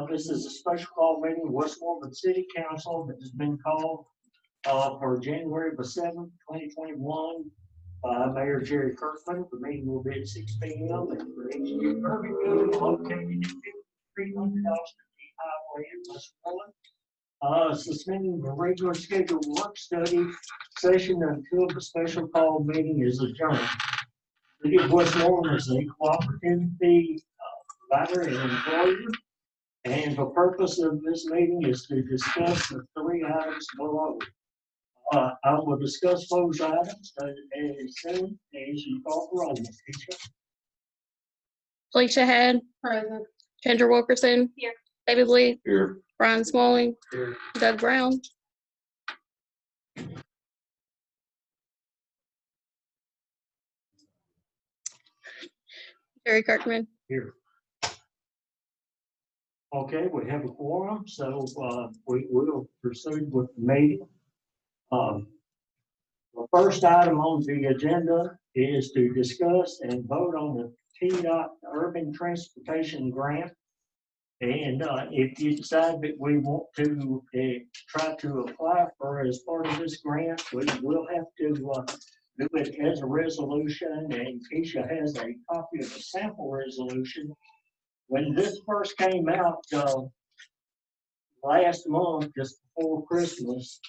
This is a special call meeting of Westmoreland City Council that has been called for January the 7th, 2021 by Mayor Jerry Kirkman. The meeting will be at 6 p.m. at the Engineer Paving located at 5300 Austin Highway in Westmoreland. Suspending the regular scheduled work study session until the special call meeting is adjourned. The City of Westmoreland is a cooperative provider and employer. And the purpose of this meeting is to discuss the three items below. I will discuss those items as soon as you call the roll, Ms. Keisha. Felicia Head. Present. Kendra Wilkerson. Here. David Lee. Here. Brian Smalling. Here. Doug Brown. Jerry Kirkman. Here. Okay, we have a quorum, so we will proceed with the meeting. The first item on the agenda is to discuss and vote on the Tdot Urban Transportation Grant. And if you decide that we want to try to apply for as part of this grant, we will have to do it as a resolution, and Keisha has a copy of the sample resolution. When this first came out last month, just before Christmas,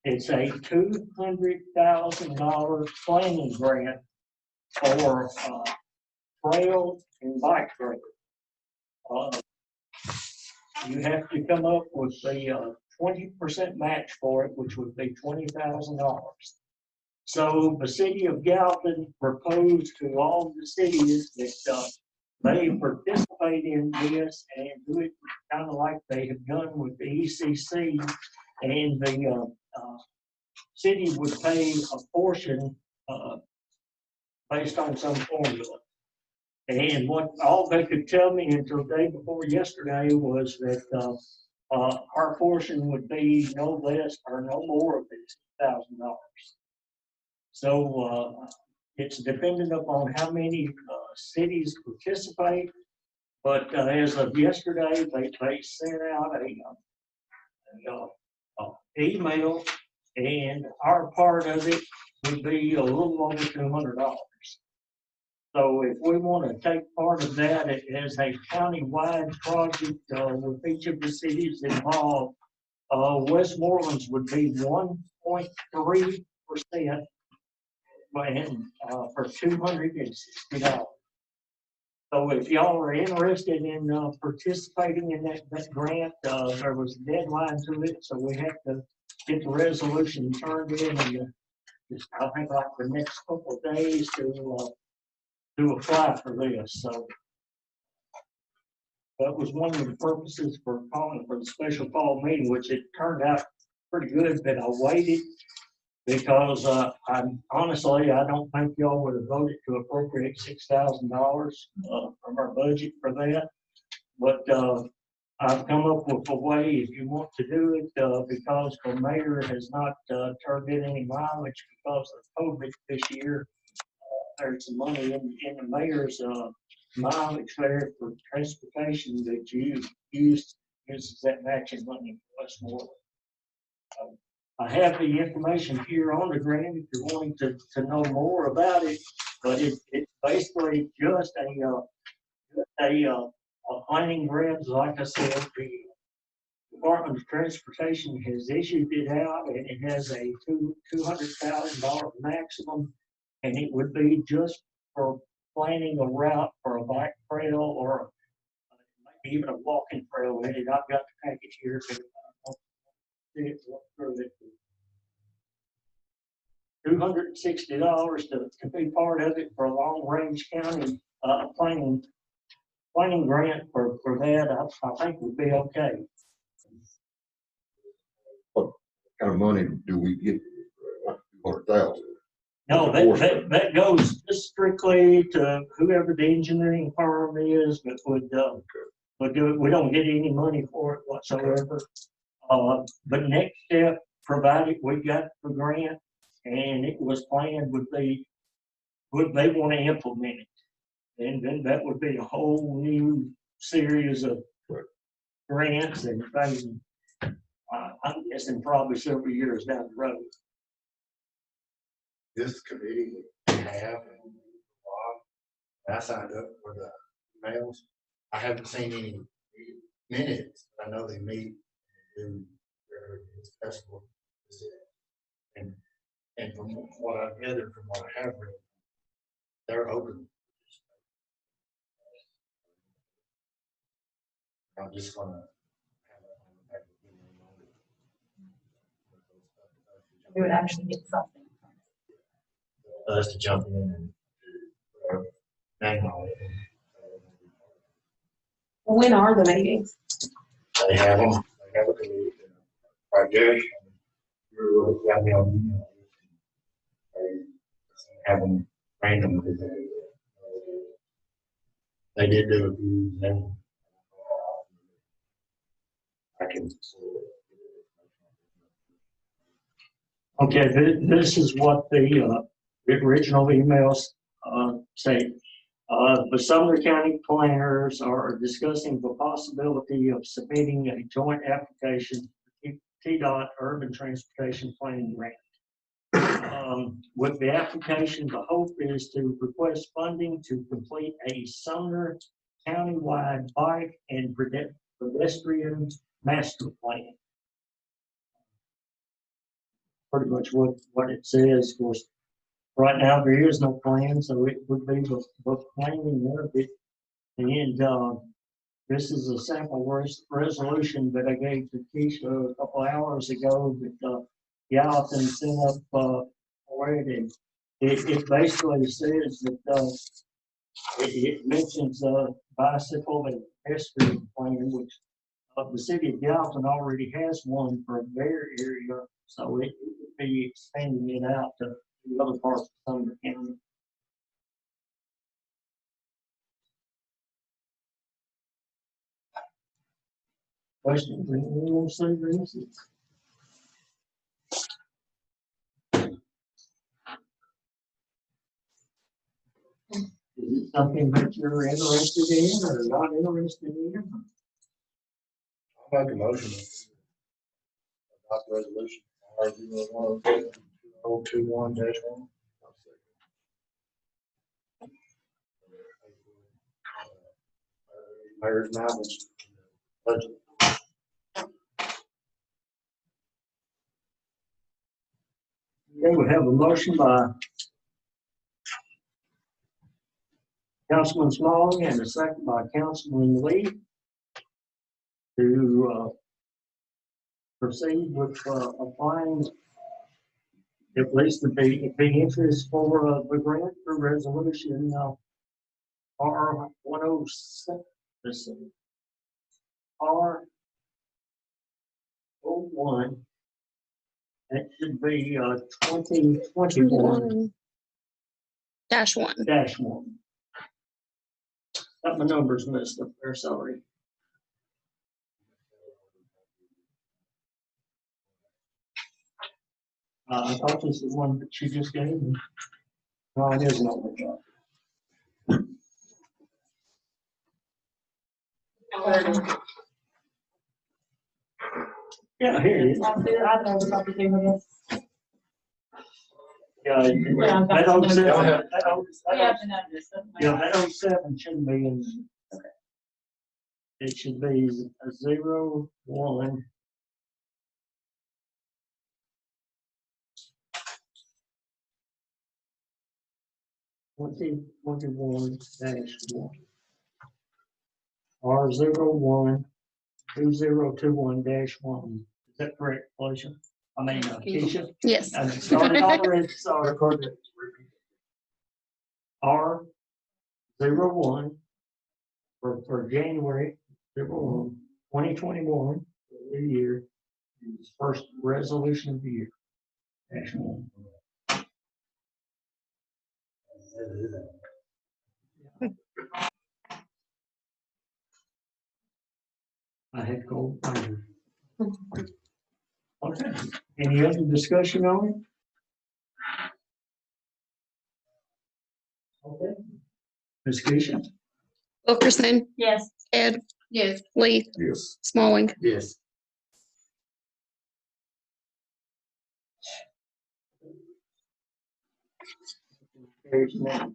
it's a $200,000 planning grant for trail and bike trail. You have to come up with the 20% match for it, which would be $20,000. So the city of Gallatin proposed to all the cities that they participate in this and do it kind of like they have done with the ECC, and the city would pay a portion based on some formula. And what all they could tell me until the day before yesterday was that our portion would be no less or no more of $1,000. So it's dependent upon how many cities participate. But as of yesterday, they sent out a email, and our part of it would be a little over $200. So if we want to take part of that as a county-wide project with each of the cities involved, Westmoreland's would be 1.3%, and for $260. So if y'all are interested in participating in that grant, there was a deadline to it, so we have to get the resolution turned in, and just, I think, like the next couple of days to apply for this. So that was one of the purposes for calling for the special call meeting, which it turned out pretty good that I waited, because honestly, I don't think y'all would have voted to appropriate $6,000 from our budget for that. But I've come up with a way, if you want to do it, because the mayor has not turned in any mileage because of COVID this year. There's some money in the mayor's mileage there for transportation that you uses that matching money for Westmoreland. I have the information here on the grant if you're wanting to know more about it, but it's basically just a planning grant. Like I said, the Department of Transportation has issued it out, and it has a $200,000 maximum, and it would be just for planning a route for a bike trail or maybe even a walking trail in it. I've got the package here. $260 to be part of it for a long range county planning grant for that. I think would be okay. What kind of money do we get? $100,000. No, that goes just strictly to whoever the engineering firm is that would do it. We don't get any money for it whatsoever. But next step, provided we got the grant and it was planned, would be, would they want to implement it? And then that would be a whole new series of grants and things. I'm guessing probably several years down the road. This committee have, I signed up for the emails. I haven't seen any minutes. I know they meet and do their festival. And from what I've gathered, from what I have read, they're open. I'm just gonna. We would actually get something. Us to jump in and do name on it. When are the meetings? They have them. They have a committee right there. You're got me on email. They have them randomly. They did do a few. Then I can. Okay, this is what the original emails say. The Sumner County planners are discussing the possibility of submitting a joint application for Tdot Urban Transportation Planning Grant. With the application, the hope is to request funding to complete a Sumner countywide bike and pedestrian master plan. Pretty much what it says. Of course, right now there is no plan, so it would be the planning of it. And this is a sample resolution that I gave to Keisha a couple hours ago that Gallatin sent up for it. And it basically says that it mentions bicycle and pedestrian plan, which the city of Gallatin already has one for their area, so it would be expanding it out to the other parts of Sumner County. Questions? Anyone want to say this? Is it something that you're interested in or not interested in? I'll make a motion. Adopt resolution R01-021-1. Mayor's Mountains. Budget. Okay, we have a motion by Councilman Smalley and a second by Councilman Lee to proceed with applying at least the interest for the grant for resolution R107. R01. It should be 2021-1. -1. Got my numbers messed up there, sorry. I thought this was the one that she just gave me. No, it isn't on the job. Yeah, here it is. Yeah, that 07, that 07 shouldn't be in. It should be a 01. -1 R01-2021-1. Is that correct, Felicia? I mean, Keisha? Yes. I started already, sorry. R01 for January 01, 2021, the year, is first resolution of the year. -1. I had cold fingers. Okay, any other discussion on it? Okay. Ms. Keisha? Wilkerson, Yes. Ed, Yes. Lee, Yes. Smalling. Yes. Carries now.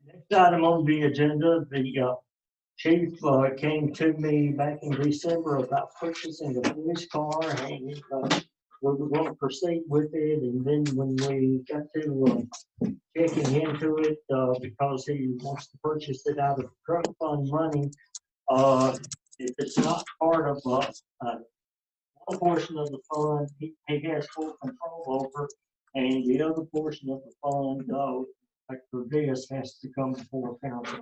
Next item on the agenda, the chief came to me back in December about purchasing a police car, and we were going to proceed with it. And then when we got to checking into it, because he wants to purchase it out of truck fund money, if it's not part of one portion of the fund, he has full control over, and the other portion of the fund, like for this, has to come before council.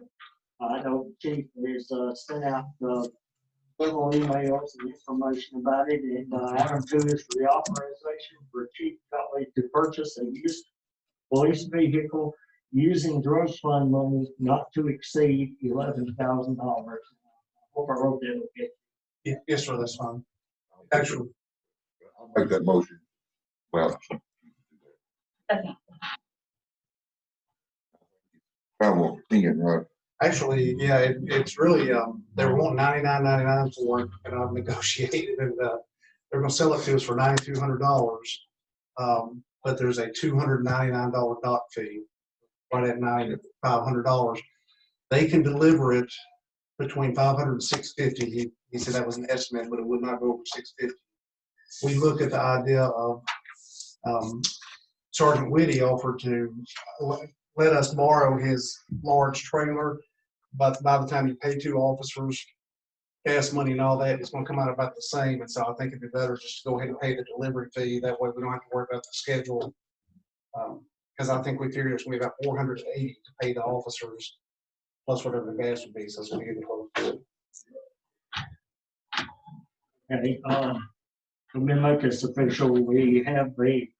I know the chief has sent out several emails and information about it, and item 2 is for the authorization for Chief Cutley to purchase a used police vehicle using drug fund money not to exceed $11,000. Hope I wrote that okay. Yes, sir, that's fine. Actually, I'll make that motion. Well. Second. Kind of opinion, right? actually, yeah, it's really, they were wanting $99.99 for it, and I've negotiated, and, they're gonna sell it to us for $9,200. But there's a $299 dock fee, right at $9,500. They can deliver it between 500 and 650. He said that was an estimate, but it would not go over 650. We look at the idea of, Sergeant Whitty offered to let us borrow his large trailer, but by the time you pay 2 officers, gas money and all that, it's gonna come out about the same. And so I think it'd be better just to go ahead and pay the delivery fee. That way we don't have to worry about the schedule. Cause I think we figured it's gonna be about $480 to pay the officers, plus whatever the gas would be, so it's gonna get close to it. Okay, let me make this official. We have a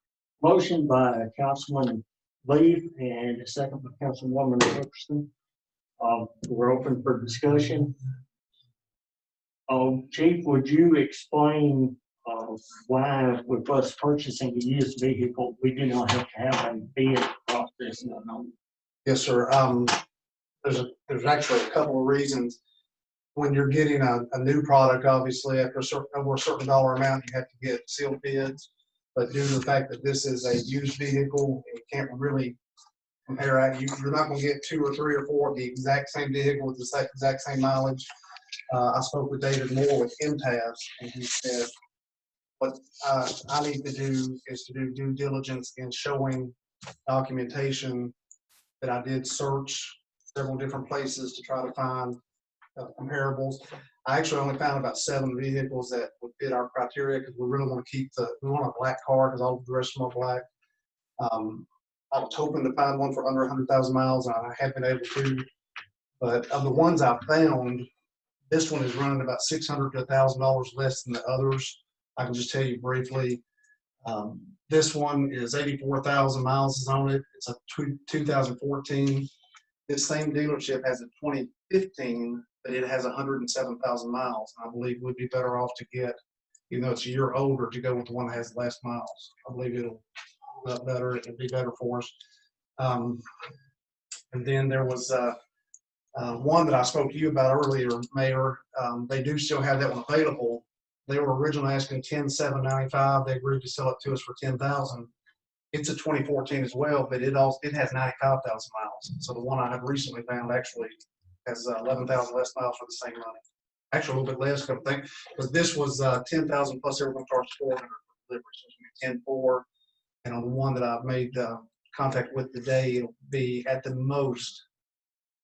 motion by Councilman Lee and a second by Councilwoman Wilkerson. We're open for discussion. Chief, would you explain why with us purchasing a used vehicle, we do not have to have a bid process? Yes, sir. There's actually a couple of reasons. When you're getting a new product, obviously after over a certain dollar amount, you have to get sealed bids. But due to the fact that this is a used vehicle, it can't really compare out. You're not going to get 2 or 3 or 4 of the exact same vehicle with the exact same mileage. I spoke with David Moore with MTAS, and he said, what I need to do is to do due diligence in showing documentation that I did search several different places to try to find comparables. I actually only found about 7 vehicles that would fit our criteria because we really want to keep we want a black car because all the rest of them are black. I was hoping to find one for under 100,000 miles, and I have been able to. But of the ones I found, this one is running about $600 to $1,000 less than the others. I can just tell you briefly. This one is 84,000 miles on it. It's a 2014. This same dealership has a 2015, but it has 107,000 miles. I believe we'd be better off to get, even though it's a year older, to go with the one that has less miles. I believe it'll hold up better. It'll be better for us. And then there was one that I spoke to you about earlier, Mayor. They do still have that one available. They were originally asking $10,795. They agreed to sell it to us for $10,000. It's a 2014 as well, but it has 95,000 miles. So the one I have recently found actually has 11,000 less miles for the same money. Actually, a little bit less, because this was 10,000 plus everyone charged 400 for delivery, so it's going to be 10.4. And on the one that I've made contact with today, it'll be at the most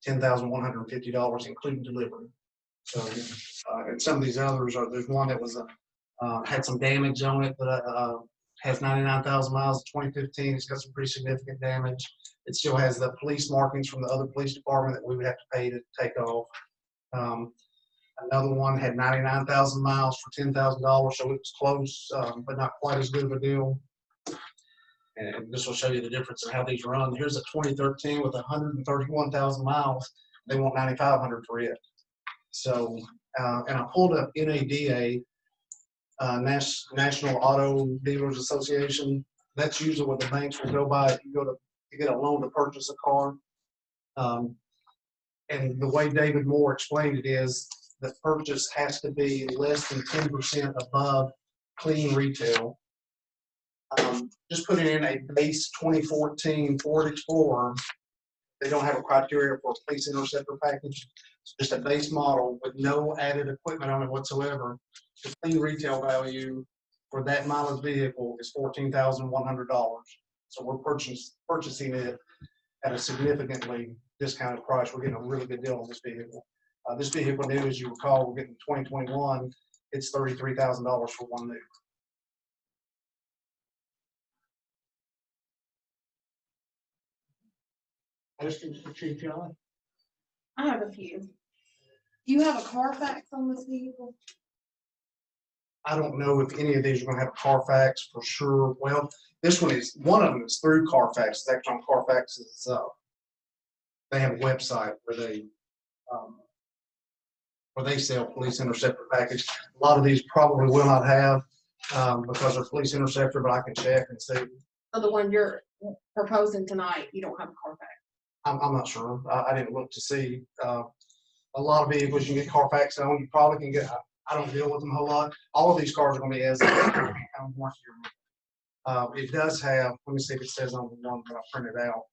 $10,150, including delivery. So, and some of these others there's one that was had some damage on it, but has 99,000 miles. 2015. It's got some pretty significant damage. It still has the police markings from the other police department that we would have to pay to take off. Another one had 99,000 miles for $10,000, so it was close, but not quite as good of a deal. And this will show you the difference in how these run. Here's a 2013 with 131,000 miles. They want $9,500 for it. So, and I pulled up NADA, National Auto Dealers Association. That's usually what the banks will go by. If you go to get a loan to purchase a car. And the way David Moore explained it is the purchase has to be less than 10% above clean retail. Just putting in a base 2014 Ford Explorer, they don't have a criteria for a police interceptor package. It's just a base model with no added equipment on it whatsoever. The clean retail value for that mileage vehicle is $14,100. So we're purchasing it at a significantly discounted price. We're getting a really good deal on this vehicle. This vehicle new, as you recall, we're getting 2021. It's $33,000 for one new. Questions for Chief John? I have a few. Do you have a Carfax on this vehicle? I don't know if any of these are gonna have a Carfax for sure. Well, this one is, one of them is through Carfax. It's actually on Carfax's, they have a website where they sell police interceptor package. A lot of these probably will not have, because they're police interceptor, but I can check and see. So the one you're proposing tonight, you don't have a Carfax? I'm not sure. I didn't look to see. A lot of vehicles you can get Carfax on. You probably can get, I don't deal with them a whole lot. All of these cars are gonna be as warranty. It does have, let me see if it says on the one that I printed out.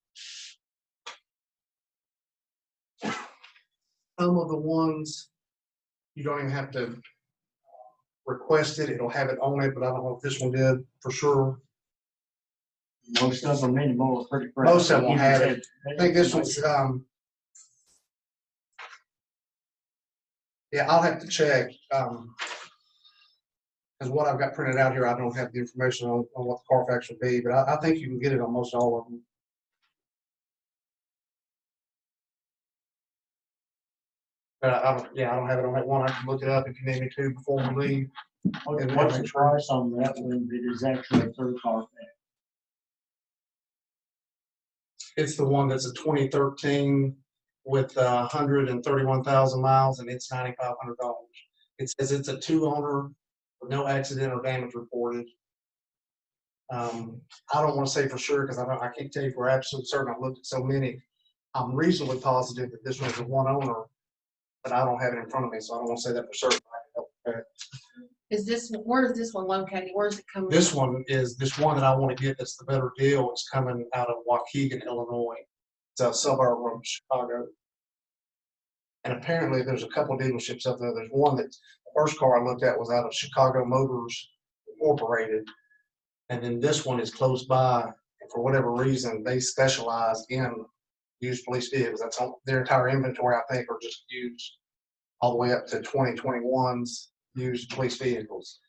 Some of the ones, you don't even have to request it. It'll have it on it, but I don't know if this one did for sure. Most of them anymore are pretty. Most of them have it. I think this one's, yeah, I'll have to check. Because what I've got printed out here, I don't have the information on what the Carfax would be, but I think you can get it on most all of them. But I don't have it on that one. I can look it up if you need me to before we leave. What's the price on that one that is actually through Carfax? It's the one that's a 2013 with 131,000 miles, and it's $9,500. It says it's a 2-owner with no accident or damage reported. I don't want to say for sure because I can't tell you for absolute certain. I've looked at so many. I'm reasonably positive that this one's a 1-owner, but I don't have it in front of me, so I don't want to say that for certain. Is this, where is this one located? Where is it coming? This one is, this one that I want to get that's the better deal is coming out of Waukegan, Illinois. It's a suburb of Chicago. And apparently there's a couple dealerships up there. There's one that, the first car I looked at was out of Chicago Motors Incorporated. And then this one is close by. And for whatever reason, they specialize in used police vehicles. That's all, their entire inventory, I think, are just used all the way up to 2021's used police vehicles.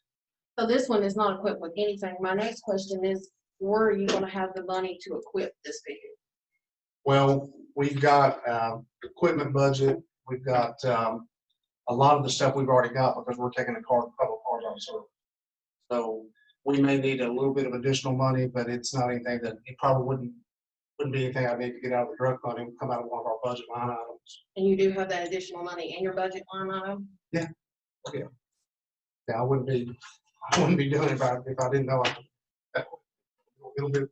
So this one is not equipped with anything. My next question is, where are you gonna have the money to equip this vehicle? Well, we've got equipment budget. We've got a lot of the stuff we've already got because we're taking a couple cars on service. So we may need a little bit of additional money, but it's not anything that, it probably wouldn't be anything I need to get out of the drug fund. It would come out of one of our budget line items. And you do have that additional money in your budget line item? Yeah, I wouldn't be doing it if I didn't know. A little bit.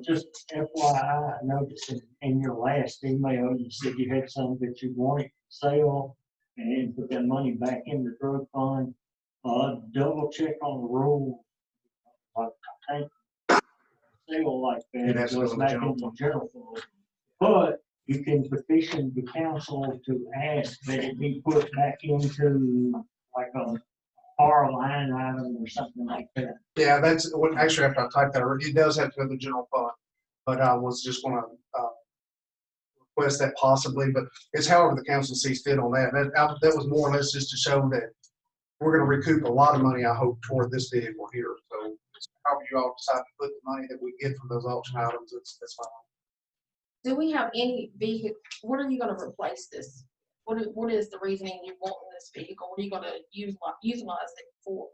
Just FYI, I noticed in your last email, you said you had some that you wanted to sell and put that money back in the drug fund. Double check on the rule. I think sale like It has that to go goes in the back general into fund. general fund. But you can petition the council to ask that it be put back into like a R line item or something like that. Yeah, that's what, actually, after I typed that, it does have to go to the general fund, but I was just gonna request that possibly, but it's however the council sees fit on that. That was more or less just to show that we're gonna recoup a lot of money, I hope, toward this vehicle here. So however you all decide to put the money that we get from those auction items, that's fine. Do we have any vehicle, what are you gonna replace this? What is the reasoning you want this vehicle? What are you gonna utilize it for?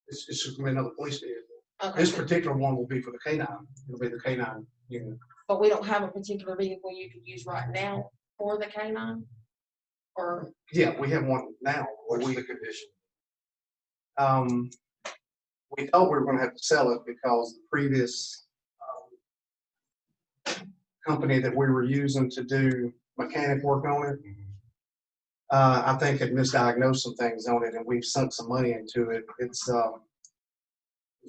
It's just gonna be another police vehicle. Okay, This particular one will be for the K-9. It'll be the K-9 unit. but we don't have a particular vehicle you could use right now for the K-9? Or, Yeah, we have one now. What's the condition? we thought we were gonna have to sell it because the previous company that we were using to do mechanic work on it, I think had misdiagnosed some things on it, and we've sunk some money into it. It's one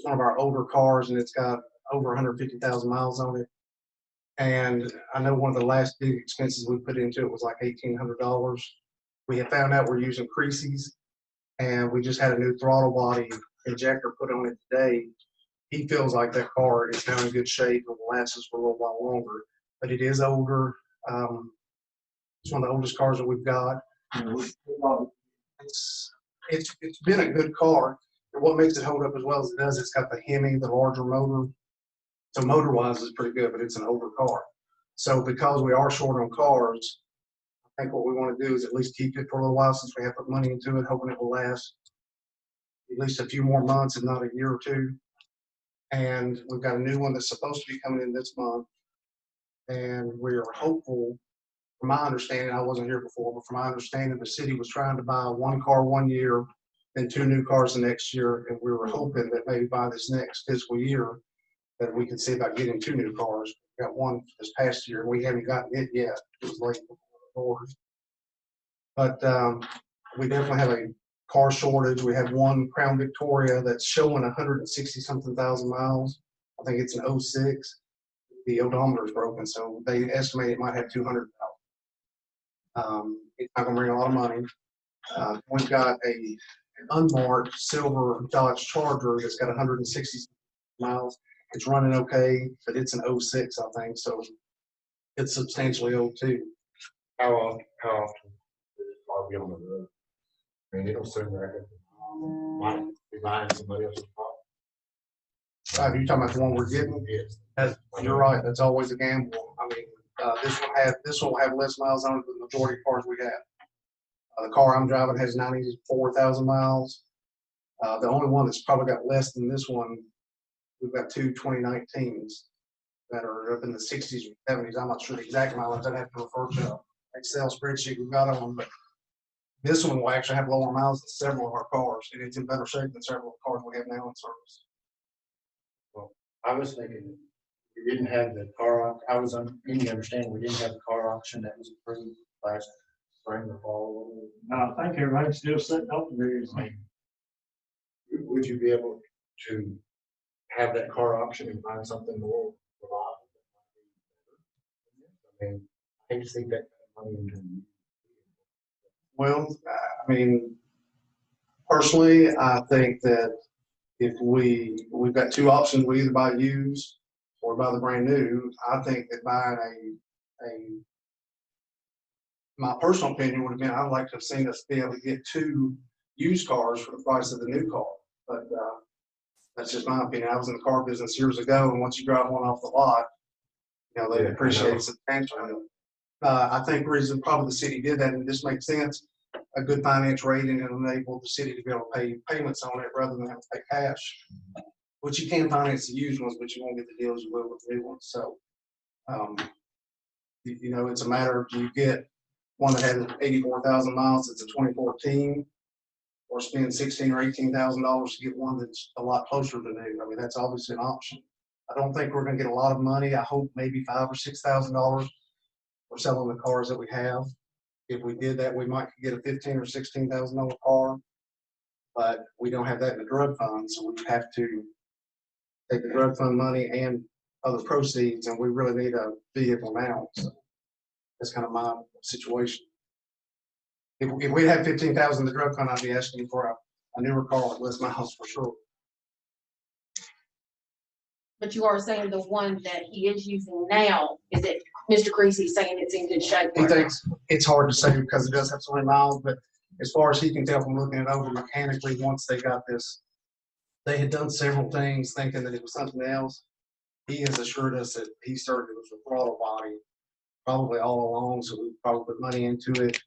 of our older cars, and it's got over 150,000 miles on it. And I know one of the last big expenses we put into it was like $1,800. We had found out we're using Creasy's, and we just had a new throttle body injector put on it today. He feels like that car is now in good shape and will last us for a little while longer, but it is older. It's one of the oldest cars that we've got. It's been a good car. And what makes it hold up as well as it does, it's got the Hemi, the larger motor. So motor-wise, it's pretty good, but it's an older car. So because we are short on cars, I think what we want to do is at least keep it for a little while since we have put money into it, hoping it will last at least a few more months, if not a year or two. And we've got a new one that's supposed to be coming in this month. And we're hopeful, from my understanding, I wasn't here before, but from my understanding, the city was trying to buy one car 1 year and 2 new cars the next year. And we were hoping that maybe by this next fiscal year, that we could see about getting 2 new cars. We got one this past year. We haven't gotten it yet. It was late before the doors. But we definitely have a car shortage. We have one Crown Victoria that's showing 160 something thousand miles. I think it's an 06. The odometer is broken, so they estimate it might have 200,000. It's not gonna bring a lot of money. We've got an unmarked silver Dodge Charger that's got 160 miles. It's running okay, but it's an 06, I think, so it's substantially old too. How often are we on the road? I mean, it'll soon record. Might be buying somebody else's car. You're talking about the one we're getting? Yes. You're right, that's always a gamble. I mean, this one will have less miles on it than the majority of cars we have. The car I'm driving has 94,000 miles. The only one that's probably got less than this one, we've got 2 2019s that are up in the 60s or 70s. I'm not sure the exact mileage. I'd have to refer to an Excel spreadsheet we've got on them, but this one will actually have lower miles than several of our cars, and it's in better shape than several of the cars we have now in service. Well, I was thinking we didn't have the car, I was under any understanding we didn't have the car auction that was approved last spring or fall. I think everything's still sitting open there. I mean, would you be able to have that car auction and find something more reliable? I mean, I hate to see that money into. Well, I mean, personally, I think that if we've got 2 options, we either buy used or buy the brand new. I think that buying my personal opinion would have been, I'd like to have seen us be able to get 2 used cars for the price of the new car. But that's just my opinion. I was in the car business years ago, and once you drive one off the lot, you know, they appreciate it substantially. I think the reason probably the city did that, and this makes sense, a good finance rating and enable the city to be able to pay payments on it rather than have to pay cash, which you can finance the used ones, but you won't get the deals you will with the new ones. So, you know, it's a matter of, do you get one that has 84,000 miles, it's a 2014, or spend $16,000 or $18,000 to get one that's a lot closer to new. I mean, that's obviously an option. I don't think we're going to get a lot of money. I hope maybe $5,000 or $6,000 for selling the cars that we have. If we did that, we might get a $15,000 or $16,000 car, but we don't have that in the drug fund, so we have to take the drug fund money and other proceeds, and we really need a vehicle now. So that's kind of my situation. If we had 15,000 in the drug fund, I'd be asking for a newer car with less miles for sure. But you are saying the one that he is using now, is it Mr. Creasy saying it's in good shape? He thinks it's hard to say because it does have so many miles, but as far as he can tell from looking it over mechanically, once they got this, they had done several things thinking that it was something else. He has assured us that he started with the throttle body probably all along, so we probably put money into it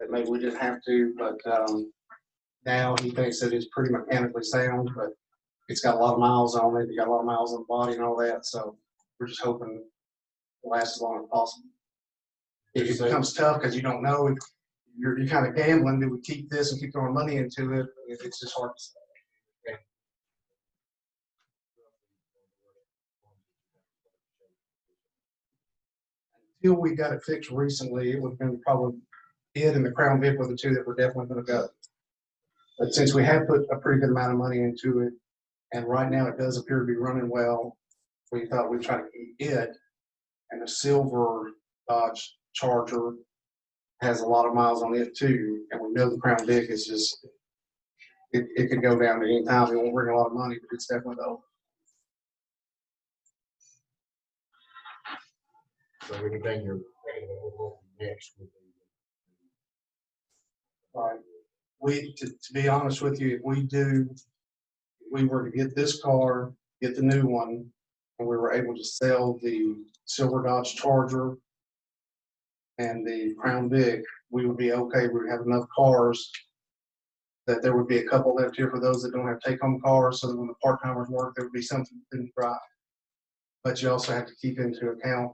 that maybe we didn't have to, but now he thinks that it's pretty mechanically sound, but it's got a lot of miles on it. You got a lot of miles on the body and all that, so we're just hoping it lasts as long as possible. If it becomes tough because you don't know, you're kind of gambling. Do we keep this and keep throwing money into it? It's just hard to say. until we got it fixed recently, it would have been probably it and the Crown Vic were the two that were definitely gonna go. But since we have put a pretty good amount of money into it, and right now it does appear to be running well, we thought we'd try to keep it. And the silver Dodge Charger has a lot of miles on it too, and we know the Crown Vic is just, it could go down at any time. It won't bring a lot of money, but it's definitely though. So anything you're thinking of next would be. Right. To be honest with you, if we were to get this car, get the new one, and we were able to sell the silver Dodge Charger and the Crown Vic, we would be okay. We would have enough cars that there would be a couple left here for those that don't have take-home cars, so that when the part-timers work, there would be something to drive. But you also have to keep into account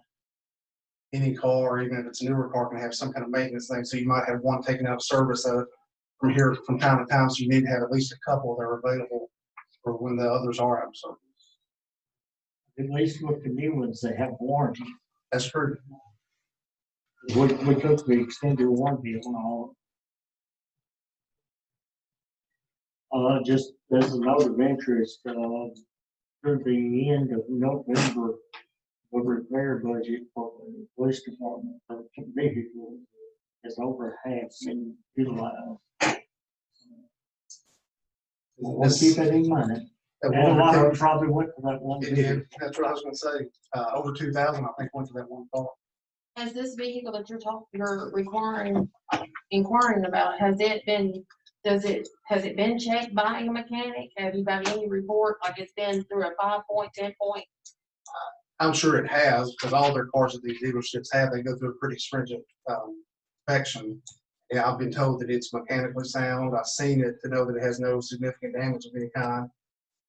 any car, even if it's a newer car, can have some kind of maintenance thing. So you might have one taken out of service from here from time to time. So you need to have at least a couple that are available for when the others are out of service. At least with the new ones, they have warranty. That's true. We took the extended warranty on all. Just as a note of interest, through the end of November, the repair budget for the police department for vehicles is over half been utilized. We'll keep it in mind. And a lot of them probably went to that one. It did. That's what I was gonna say. Over 2,000, I think, went to that one car. Has this vehicle that you're inquiring about, has it been checked by a mechanic? Have you got any report, like it's been through a 5-point, 10-point? I'm sure it has, because all their cars at these dealerships have, they go through a pretty stringent inspection. Yeah, I've been told that it's mechanically sound. I've seen it to know that it has no significant damage of any kind.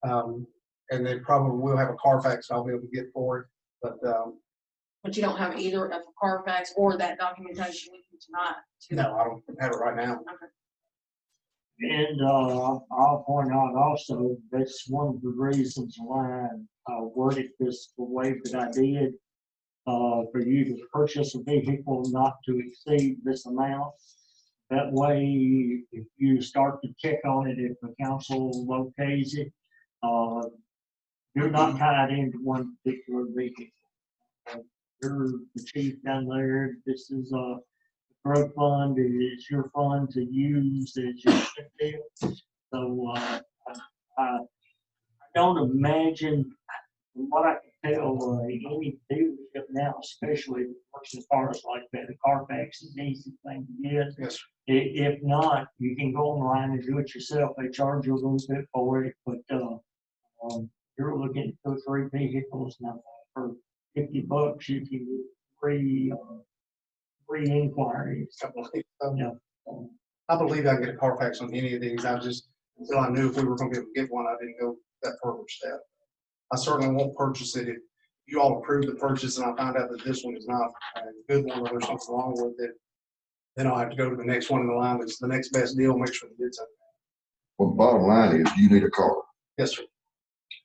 And they probably will have a Carfax I'll be able to get for it, But you don't have either of Carfax or that documentation with you tonight? no, I don't have it right now. And I'll point out also, that's one of the reasons why I worded this the way that I did, for you to purchase a vehicle not to exceed this amount. That way, if you start to check on it, if the council locates it, you're not tied into one particular vehicle. You're the chief down there. This is a drug fund. It's your fund to use as you should. So I don't imagine, from what I can tell, any dealership now, especially purchasing cars like that, a Carfax is an easy thing to get. Yes. If not, you can go online and do it yourself. They charge you a little bit for it, but you're looking at 2 or 3 vehicles now for $50. You can get free inquiries. I believe I can get a Carfax on any of these. Until I knew if we were gonna be able to get one, I didn't go that further step. I certainly won't purchase it if you all approve the purchase and I find out that this one is not a good one or there's something wrong with it. Then I'll have to go to the next one in the line. That's the next best deal. Make sure it gets it. Well, the bottom line is you need a car. Yes, sir.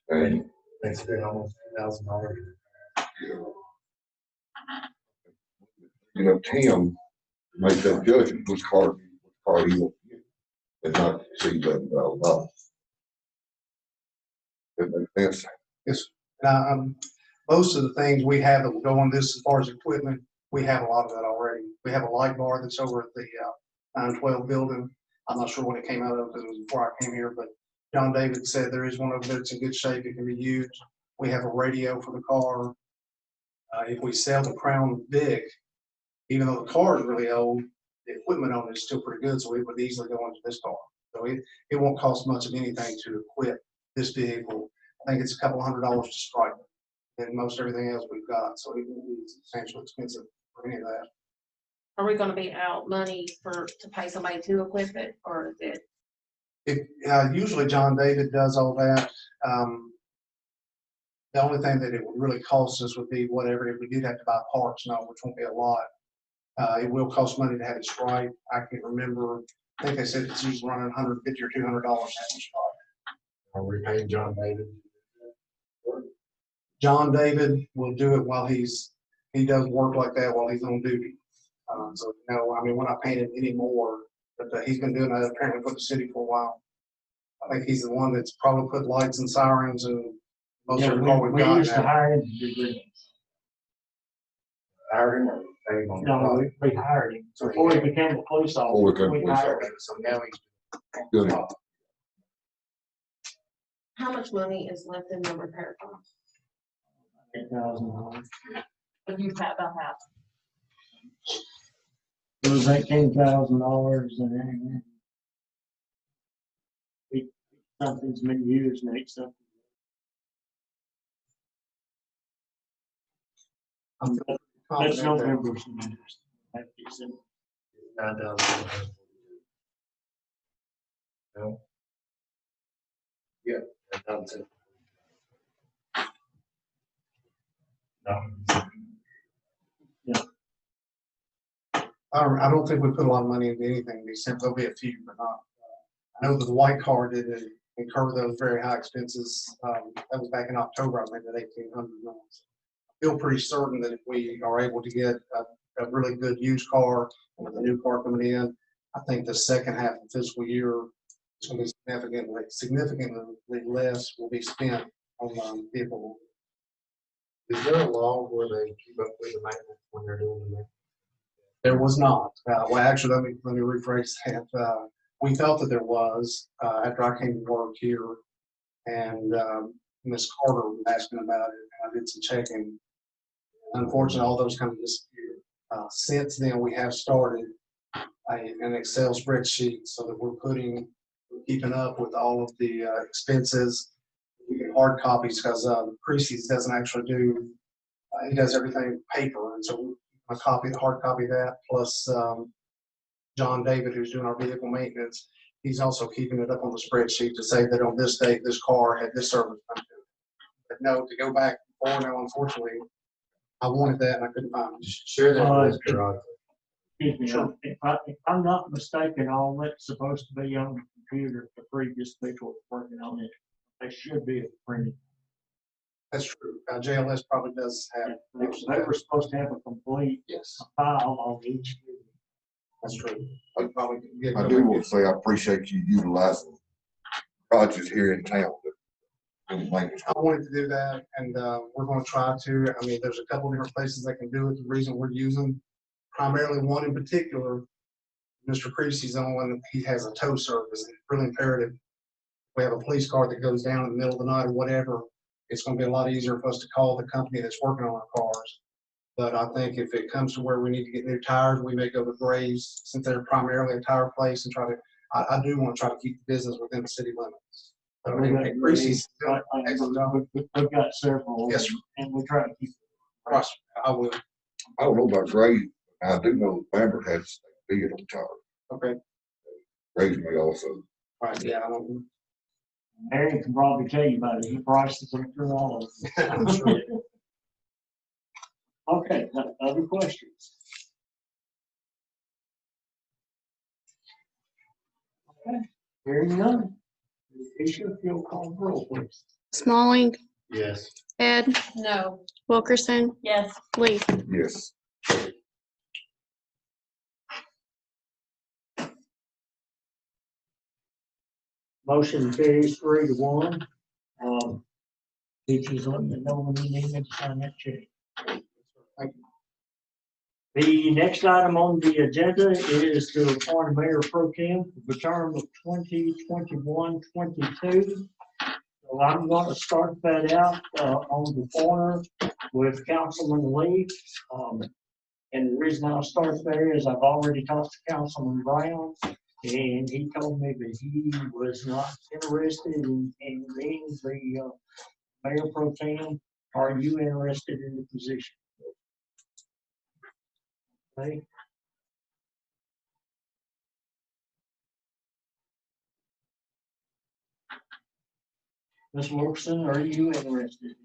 And, They spend almost $2,000. Tim made that judgment, which car he will get, and not see $11,000. That makes sense. Yes. Now, most of the things we have that will go on this as far as equipment, we have a lot of that already. We have a light bar that's over at the 912 building. I'm not sure what it came out of because it was before I came here, but John David said there is one over there that's in good shape. It can be used. We have a radio for the car. If we sell the Crown Vic, even though the car is really old, the equipment on it is still pretty good, so it would easily go into this car. So it won't cost much of anything to equip this vehicle. I think it's a couple $100 to stripe it, and most everything else we've got, so it won't be substantially expensive for any of that. Are we gonna be out money to pay somebody to equip it, or is it? Usually John David does all that. The only thing that it would really cost us would be whatever, if we did have to buy parts, which won't be a lot. It will cost money to have it striped. I can't remember. I think they said it's usually running $150 or $200 to have it striped. Are we paying John David? John David will do it while he's he does work like that while he's on duty. So, no, I mean, we're not paying him any more, but he's been doing that apparently for the city for a while. I think he's the one that's probably put lights and sirens and most Yeah, of the car we we've got used to now. hire him to do this. Hired him or paid him on the No, product? we hired him. Before he became a police Before he officer, became a we police hired officer. him. So now he's. Good. How much money is left in the repair fund? $8,000. But you cut about half. It was $18,000 and then something's been used, made something. I'm That's confident that November's numbers. That's December. 9,000. No? Yeah. 9,000. No. I don't think we put a lot of money into anything, except there'll be a few, but not. I know that the white car did incur those very high expenses. That was back in October, I think, at $1,800. I feel pretty certain that if we are able to get a really good used car with a new car coming in, I think the second half of the fiscal year is going to be significantly less will be spent on vehicle. Is there a law where they keep up with the maintenance when they're doing the? There was not. Well, actually, let me rephrase that. We felt that there was after I came to work here, and Ms. Carter was asking about it, and I did some checking. Unfortunately, all those kind of disappeared. Since then, we have started an Excel spreadsheet so that we're keeping up with all of the expenses. We get hard copies because Creasy's doesn't actually do. He does everything paper, and so hard copy that, plus John David, who's doing our vehicle maintenance, he's also keeping it up on the spreadsheet to say that on this date, this car had this service done to it. But no, to go back before now, unfortunately, I wanted that and I couldn't find it. Share that with us, Rod. Excuse me, Sure. if I'm not mistaken, all that's supposed to be on the computer, the previous people working on it. They should be printed. That's true. JLS probably does have. They were supposed to have a complete Yes, file on each. that's true. We probably can get- I do want to say I appreciate you utilizing projects here in town. I wanted to do that, and we're going to try to. I mean, there's a couple different places that can do it. The reason we're using primarily one in particular, Mr. Creasy's on one. He has a tow service. It's really imperative. We have a police car that goes down in the middle of the night or whatever. It's going to be a lot easier for us to call the company that's working on our cars. But I think if it comes to where we need to get new tires, we may go to Graves since they're primarily a tire place and try to. I do want to try to keep the business within the city limits. So I think Creasy's doing an excellent job. We've got several. Yes, sir. And we try to keep. Right, I will. I don't know about Graves. I do know Lambert has a vehicle tire. Okay. Graves may also. Right. Yeah. I don't. Aaron can probably tell you about it. He prices them through all of them. Sure. Okay, other questions? Okay, hearing none. Issue, if you'll call the roll, please. Smalling, Yes. Ed, No. Wilkerson, Yes. Lee. Yes. Motion carries 3-1. Teachers, let me know when you need me to sign that check. Thank you. The next item on the agenda is to appoint a mayor pro tem for the term of 2021-22. So I'm going to start that out on the corner with Councilman Lee. And the reason I'll start there is I've already talked to Councilman Brown, and he told me that he was not interested in being the mayor pro tem. Are you interested in the position? Okay. Ms. Wilkerson, are you interested?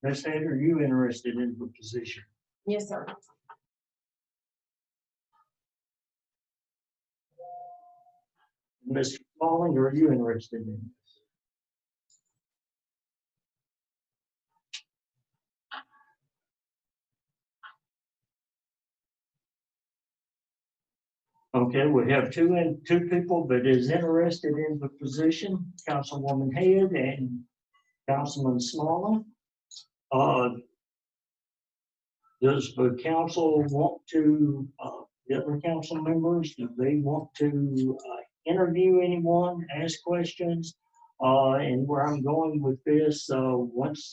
No. Ms. Head, are you interested in the position? Yes, sir. Mr. Falling, are you interested in? Okay, we have two people that is interested in the position, Councilwoman Head and Councilman Smalley. Does the council want to, the other council members, do they want to interview anyone, ask questions? And where I'm going with this, once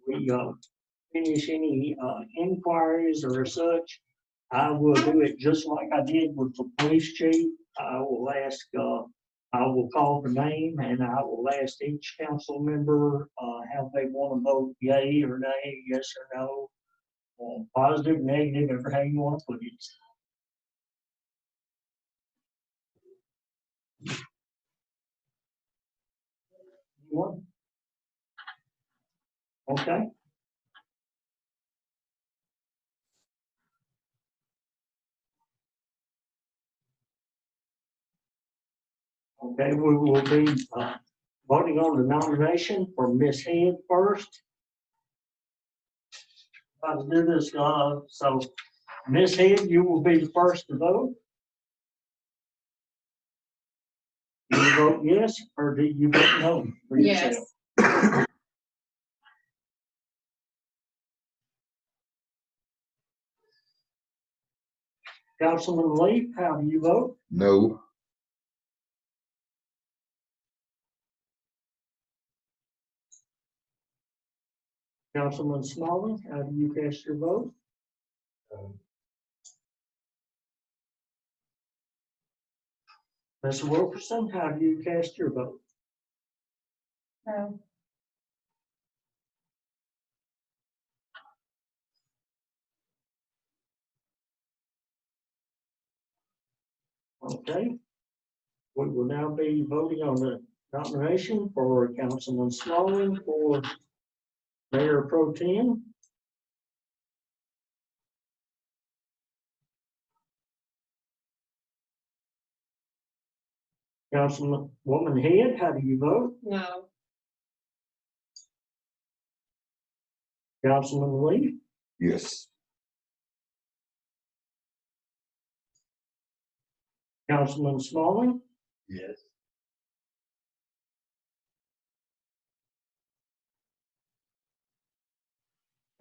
we finish any inquiries or such, I will do it just like I did with the police chief. I will ask, I will call the name and I will ask each council member how they want to vote, yay or nay, yes or no. Positive, negative, ever how you want to put it. One. Okay. Okay, we will be voting on the nomination for Miss Head first. I'll do this, so Miss Head, you will be the first to vote. Do you vote yes, or do you vote no for yourself? Yes. Councilman Lee, how do you vote? No. Councilman Smalley, how do you cast your vote? Ms. Wilkerson, how do you cast your vote? No. Okay. We will now be voting on the nomination for Councilman Smalley for Mayor Pro Tem. Councilwoman Head, how do you vote? No. Councilman Lee, Yes. Councilman Smalley, Yes.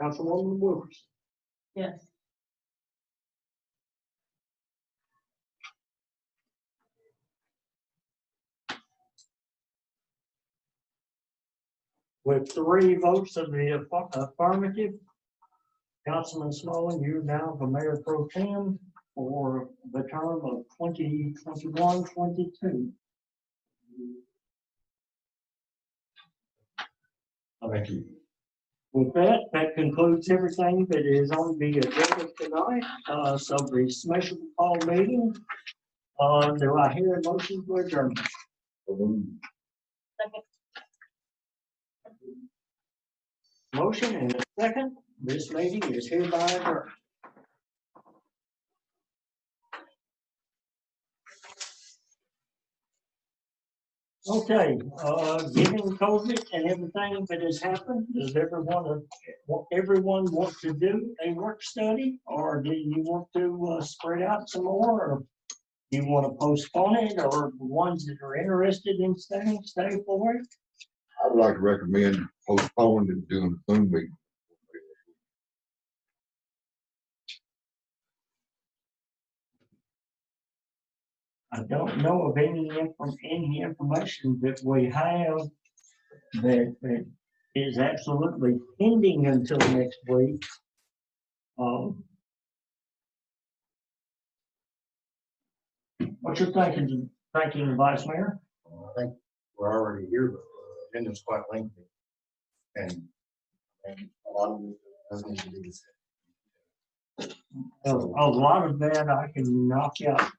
Councilwoman Wilkerson. Yes. With 3 votes of the affirmative, Councilman Smalley, you're now the Mayor Pro Tem for the term of 2021-22. Thank you. With that, that concludes everything that is on the agenda tonight. So the special call meeting, do I hear a motion to adjourn? Second. Motion and a second. This meeting is hereby adjourned. Okay, given COVID and everything that has happened, does everyone want to do a work study, or do you want to spread out some more, or do you want to postpone it, or the ones that are interested in staying, stay for it? I would like to recommend postponing and doing the Zoom meeting. I don't know of any information that we have that is absolutely pending until next week. What's your thinking, Vice Mayor? I think we're already here, but the agenda's quite lengthy. And a lot of it does need to be discussed. A lot of that I can knock out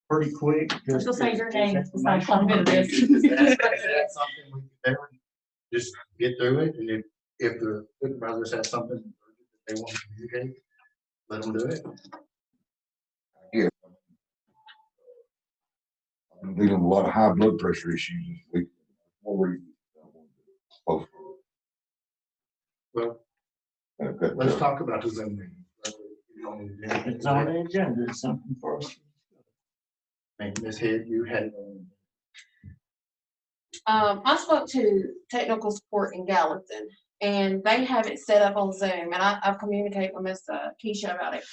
pretty quick. Just just say your name. as It's not quite a bit of this. That's something we could ever just get through it, and if if the supervisors have something that they want to communicate, let them do it. Yeah. I've been dealing with a lot of high blood pressure issues this week. What reason I wanted to post Well, for it. let's talk about the Zoom meeting. It's on the agenda, it's something for us. And Ms. Head, you had, I spoke to technical support in Gallatin, and they have it set up on Zoom, and I've communicated with Miss Keisha about it.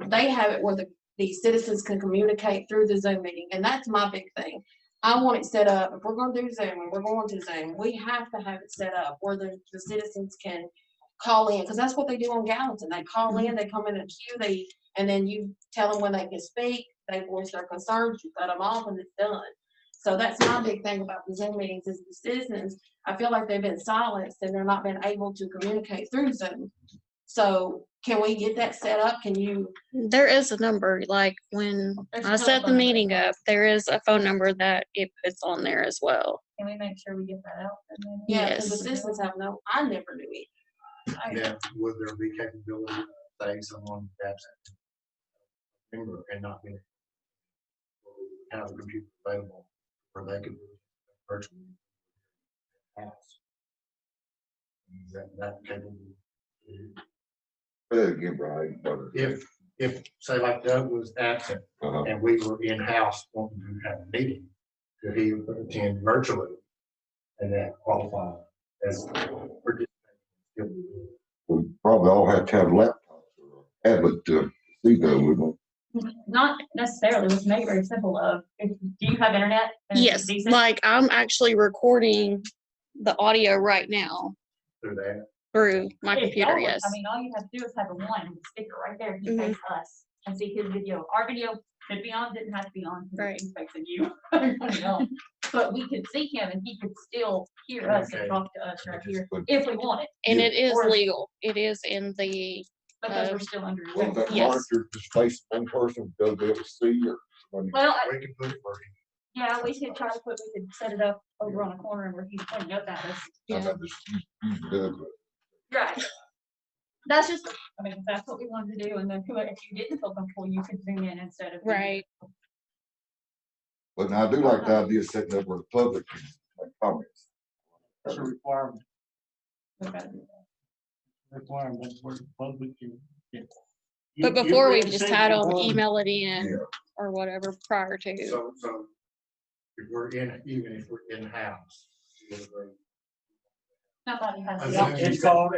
They have it where the citizens can communicate through the Zoom meeting, and that's my big thing. I want it set up, if we're gonna do Zoom, and we're going to Zoom, we have to have it set up where the citizens can call in, because that's what they do on Gallatin. They call in, they come in a queue, and then you tell them when they can speak, they voice their concerns, you cut them off, and it's done. So that's my big thing about the Zoom meetings is the citizens, I feel like they've been silenced and they're not been able to communicate through Zoom. So can we get that set up? Can you? There is a number, like when There's a I set the telephone meeting number. up, there is a phone number that it puts on there as well. Can we make sure we get that out? And then- Yeah, because the Yes. citizens have I never knew it. yeah, would there be capability of saying someone that's member and not being have a computer available where they could virtually ask? Is that capable? Say that again, Brian. If, say like Doug was absent Uh-huh. and we were in-house wanting to have a meeting, could he attend virtually and that qualify as participating? We probably all have to have laptops or a tablet to see though, wouldn't Not necessarily, it was made very simple of, do you have internet? And it's Yes, decent? like I'm actually recording the audio right now Through that? through my If computer, y'all would- yes. I mean, all you have to do is have a one with a sticker right there, he Mhm. takes us and see his video. Our video could be on, didn't have to be on. 'cause Right. He's facing you. Everybody else. But we could see him and he could still hear us Okay. and talk to us right here But- if we wanted, And Yeah. it is Or- legal. It is in the, because we're still under. we? Well, that Yes. monitor just face one person, does be able to see or somebody. Well, We can put it where yeah, we could try to put, we could set it up over on a corner and where he's pointing up at us. I yeah. just use Doug, but Right. That's just, I mean, that's what we wanted to do, and then if you didn't feel comfortable, you could zoom in instead of. Right. But now I do like the idea of setting up where the public can make comments. That's a requirement, Okay. requirement where the public can. But You- before you we really just said had the them one- email it in Yeah. or whatever prior to. So if we're even if we're in-house. you agree? Nobody has. Okay. the option.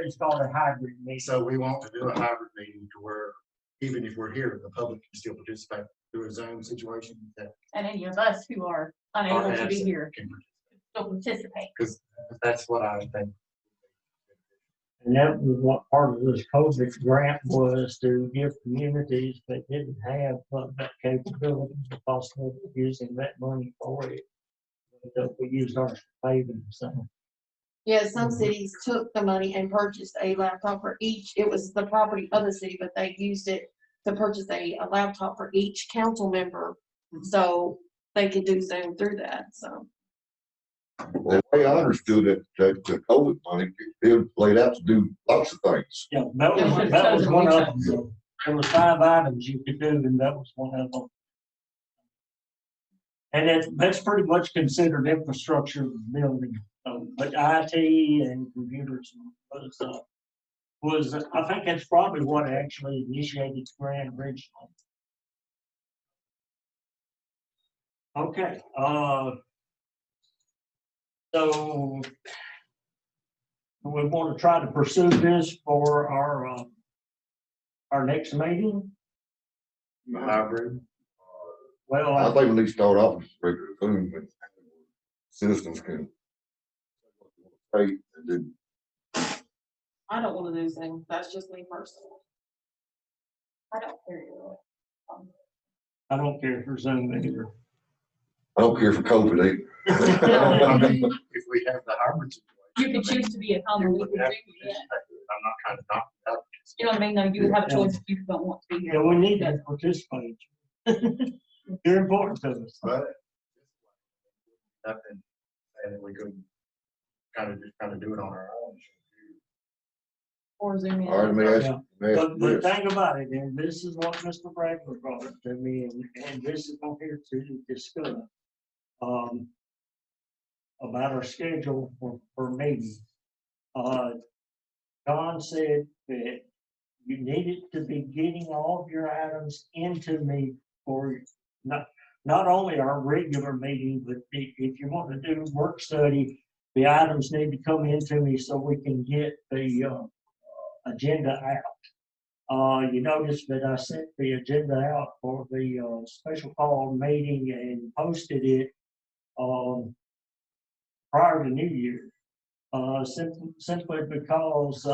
It's called a hybrid meeting. So we want to do a hybrid meeting to where even if we're here, the public can still participate through a Zoom situation that. And any of us who are unable are to be absent here can still participate. Because that's what I think. And that was what part of this COVID grant was, to give communities that didn't have that capability the possibility of using that money for it. But we used our paving, so. Yeah, some cities took the money and purchased a laptop for each. It was the property of the city, but they used it to purchase a laptop for each council member. So they could do Zoom through that, so. The way I understood it, that the COVID money, it was laid out to do lots of things. Yeah, that was one of them. There was 5 items you could do, and that was one of them. And that's pretty much considered infrastructure of the building. But IT and computers was, I think that's probably what actually initiated the grant originally. Okay, so we want to try to pursue this for our next meeting. Hybrid. Well, I think we need to start off with regular Zoom and citizens can say, and then I don't wanna do Zoom. That's just me personally. I don't care either way. I don't care for Zoom either. I don't care for COVID either. I mean, if we have the hybrid situation. You could choose to be at home you and we would could have Zoom to it in. participate. I'm not trying to knock it out. You know what I mean? No, you would have a choice if you don't want to be Yeah, here. we need to participate. You're important to us. But nothing, and we could kind of do it on our own. or Zoom in. All right, let me ask Yeah. you, let me ask But you the this. thing about it, and this is what Mr. Bradford brought up to me, and this is on here to discuss, about our schedule for meetings. Don said that you needed to be getting all of your items into me for not only our regular meeting, but if you want to do work study, the items need to come into me so we can get the agenda out. You notice that I sent the agenda out for the special call meeting and posted it prior to New Year. Simply because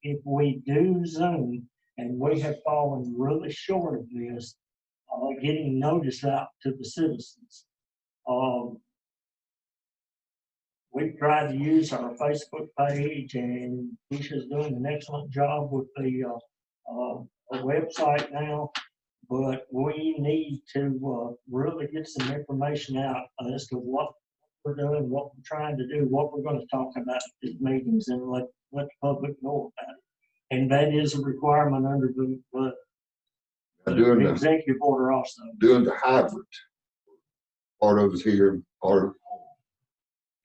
if we do Zoom, and we have fallen really short of this, getting notice out to the citizens. We've tried to use our Facebook page, and Keisha's doing an excellent job with the website now. But we need to really get some information out as to what we're doing, what we're trying to do, what we're going to talk about at these meetings, and let the public know about it. And that is a requirement under Now, doing the the, executive order also. doing the hybrid, part of us here, part of,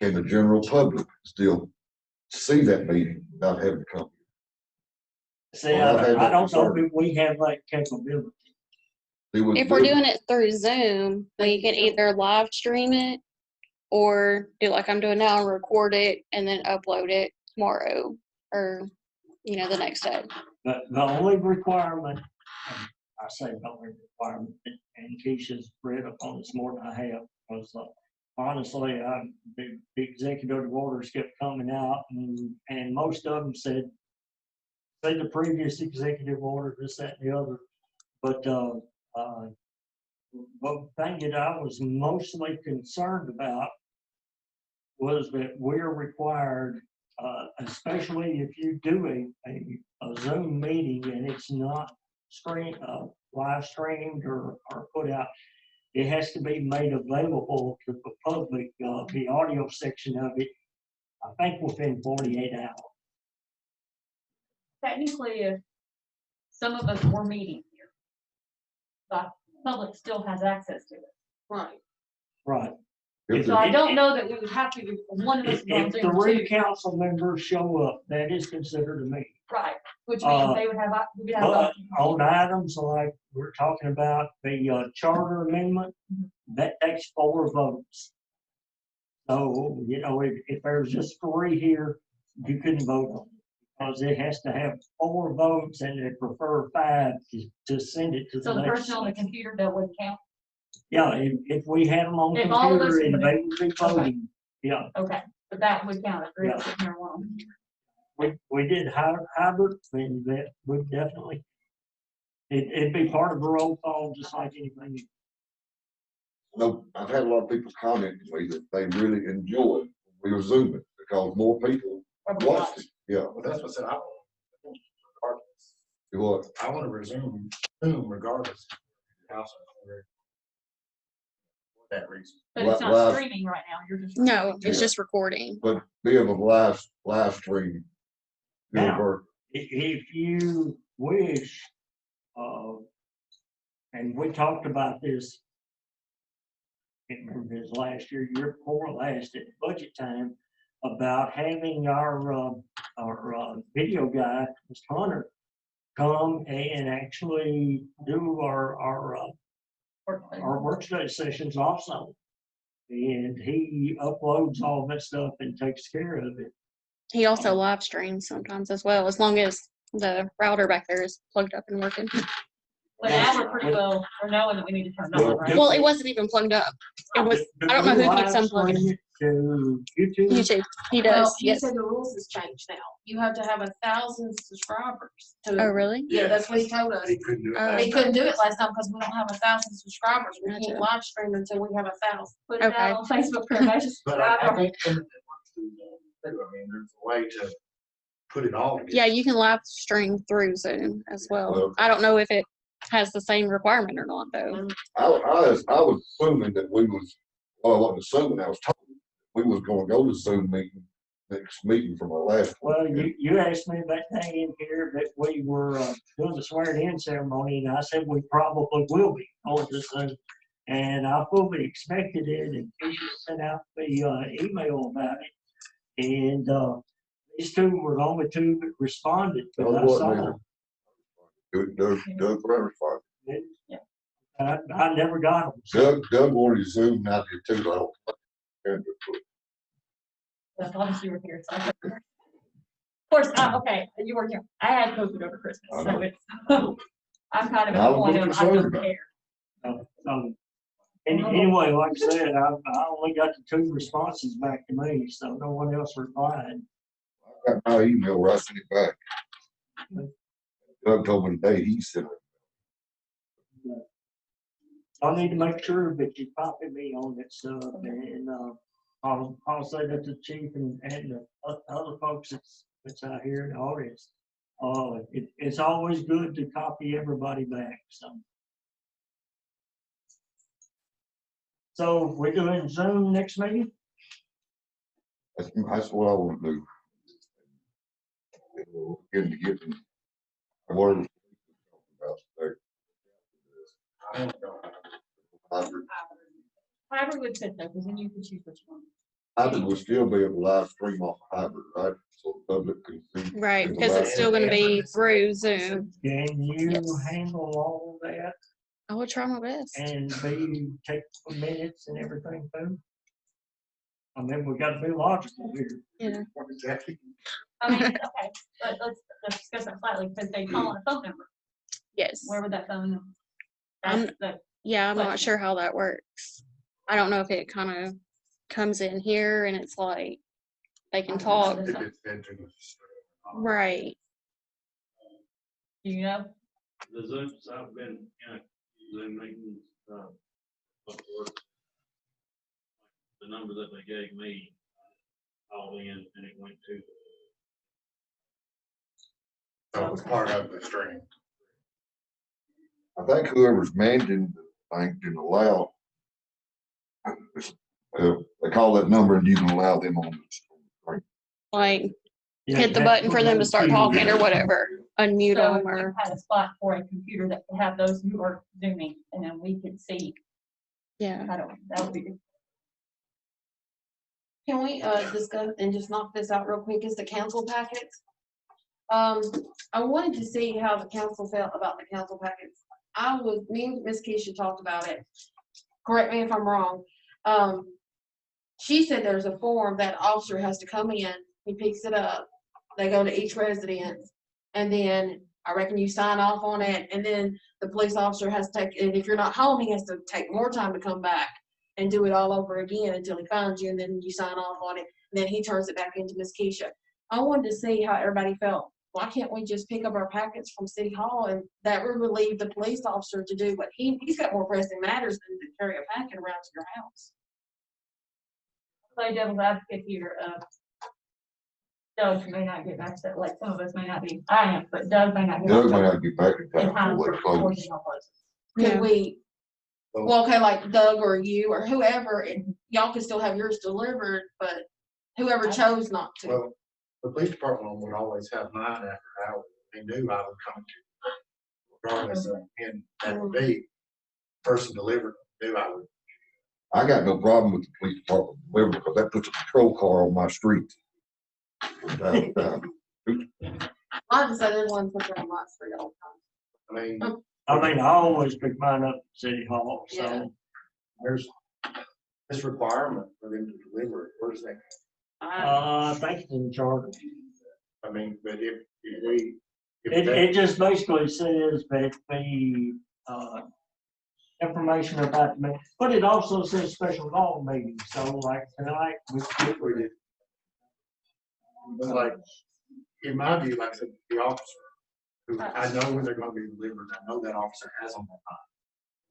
can the general public still see that meeting without having to come? See, Well, I've had I that don't know concern. if we have that capability. See what If to we're do. doing it through Zoom, we can either live stream it or do like I'm doing now, record it and then upload it tomorrow or, the next day. The only requirement, and I say the only requirement, and Keisha's read up on this more than I have, was honestly, the executive orders kept coming out, and most of them said the previous executive order, this, that, and the other. But the thing that I was mostly concerned about was that we're required, especially if you do a Zoom meeting and it's not live streamed or put out, it has to be made available to the public, the audio section of it, I think within 48 hours. Technically, if some of us were meeting here, the public still has access to it. Right. Right. If So I don't know that we would have to, if one of us is on If Zoom three too. council members show up, that is considered a meeting. Right, which means they would have, we would have. But on items like we're talking about the charter amendment, that takes 4 votes. So, if there's just 3 here, you couldn't vote on it. Because it has to have 4 votes and they prefer 5 to send it to the So the person on the legislature. computer, that wouldn't count? Yeah, if we had them on If all of us computer and would- they would be voting, yeah. Okay, but that would count if three of us Yeah. sitting here alone. We did hybrid, and that would definitely, it'd be part of the roll call, just like anything. No, I've had a lot of people comment to me that they really enjoyed we were Zooming because more people watched it. Yeah, Well, that's what I said, I want. Regardless. it was. I want to resume Zoom regardless. House or for that reason. But it's not Live. streaming right now, you're just. No, it's Yeah. just recording. But be able to live stream. Now, Good work. If you wish, and we talked about this, I can't remember this last year before last at budget time, about having our video guy, Mr. Hunter, come and actually do our work study sessions also. And he uploads all that stuff and takes care of it. He also live streams sometimes as well, as long as the router back there is plugged up and working. But now we're pretty well, we're knowing that we need to turn it on, right? Well, it wasn't even plugged up. It was, I don't know who keeps unplugging it. To YouTube. YouTube, he Well, does, he yes. said the rules has changed now. You have to have 1,000 subscribers to. Oh, really? Yeah, that's what he told us. They couldn't do it. Oh. He couldn't do it last time because we don't have 1,000 subscribers. We Gotcha. can't live stream until we have 1,000. Put it out on Facebook page. But I think some of that works through Zoom, too. I mean, there's a way to put it all together. Yeah, you can live stream through Zoom as well. Well- I don't know if it has the same requirement or not, though. I was assuming that we was, well, I wasn't assuming, I was told we was gonna go to Zoom meeting next meeting from our last one. Well, you asked me that thing in here that we were doing the swearing in ceremony, and I said we probably will be on this thing. And I fully expected it, and he sent out the email about it. And these two were the only two that responded, but No, it I wasn't saw either. Doug Brown responded. it. Yeah. I never got them. Doug wanted to Zoom, and I did too, but I don't. And As long as you were here. So. Of course, okay, you were here. I had COVID over Christmas, I so know. it's, I'm kind of I at the was point a little of, I concerned don't about care. Anyway, like I said, I only got the two responses back to me, so no one else replied. I got my email where I sent it back. Doug told me today he sent it. I need to make sure that you copy me on that stuff, and I'll say that to the chief and the other folks that's out here in the audience. It's always good to copy everybody back, so. So we're doing Zoom next meeting? That's what I want to do. Getting to get them. Whatever. Hybrid would fit though, because then you could choose which one. Hybrid will still be able to live stream off hybrid, right? So the public can see. Right, because it's still gonna be through Zoom. Can you Yes. handle all that I will try my best. and take minutes and everything too? I mean, we gotta be logical here. Yeah. Exactly. I mean, okay, but let's discuss that slightly, because they call on a phone number. Yes. Where would that phone? I'm- That's the, Yeah, I'm not Question. sure how that works. I don't know if it kind of comes in here and it's like they can talk. If it's fed to the- Right. do you know? The Zooms, I've been in a Zoom meetings, before. The number that they gave me, all in, and it went to. So it was part of the stream. I think whoever's managing the thing can allow. They call that number and you can allow them on the screen. Like Yeah, hit the that- button for them to start talking or whatever. Unmute So them if or you had a spot for a computer that could have those who are zooming, and then we could see, yeah. I don't, that would be. Can we, discuss and just knock this out real quick, is the council packets? I wanted to see how the council felt about the council packets. Me and Miss Keisha talked about it. Correct me if I'm wrong. She said there's a form that officer has to come in, he picks it up, they go to each residence, and then I reckon you sign off on it, and then the police officer has to take, and if you're not home, he has to take more time to come back and do it all over again until he finds you, and then you sign off on it, and then he turns it back into Miss Keisha. I wanted to see how everybody felt. Why can't we just pick up our packets from City Hall, and that would relieve the police officer to do what he's got more pressing matters than to carry a packet around to your house. Play devil's advocate here, Doug may not get back to that, like some of us may not be, I am, but Doug may not get Doug may back not get back in to in time time before for they close. closing our places. Yeah. Could we, well, okay, like Doug or you or whoever, and y'all can still have yours delivered, but whoever chose not to. Well, the police department would always have mine after hours. They knew I would come to. Regardless of, and that would be person delivered, knew I would. I got no problem with the police department, whatever, because that puts a patrol car on my street. I just said there's one put there on my street all the I mean, I mean, I always pick mine up at City Hall, Yeah. so. there's this requirement for them to deliver it. Where's that? time. I think it's in charter. I mean, but if we. if It they- just basically says that the, information about the meeting, but it also says special call meeting, so like tonight, we did. But like, in my view, like I said, the officer, who I know when they're gonna be delivered, I know that officer has them that time.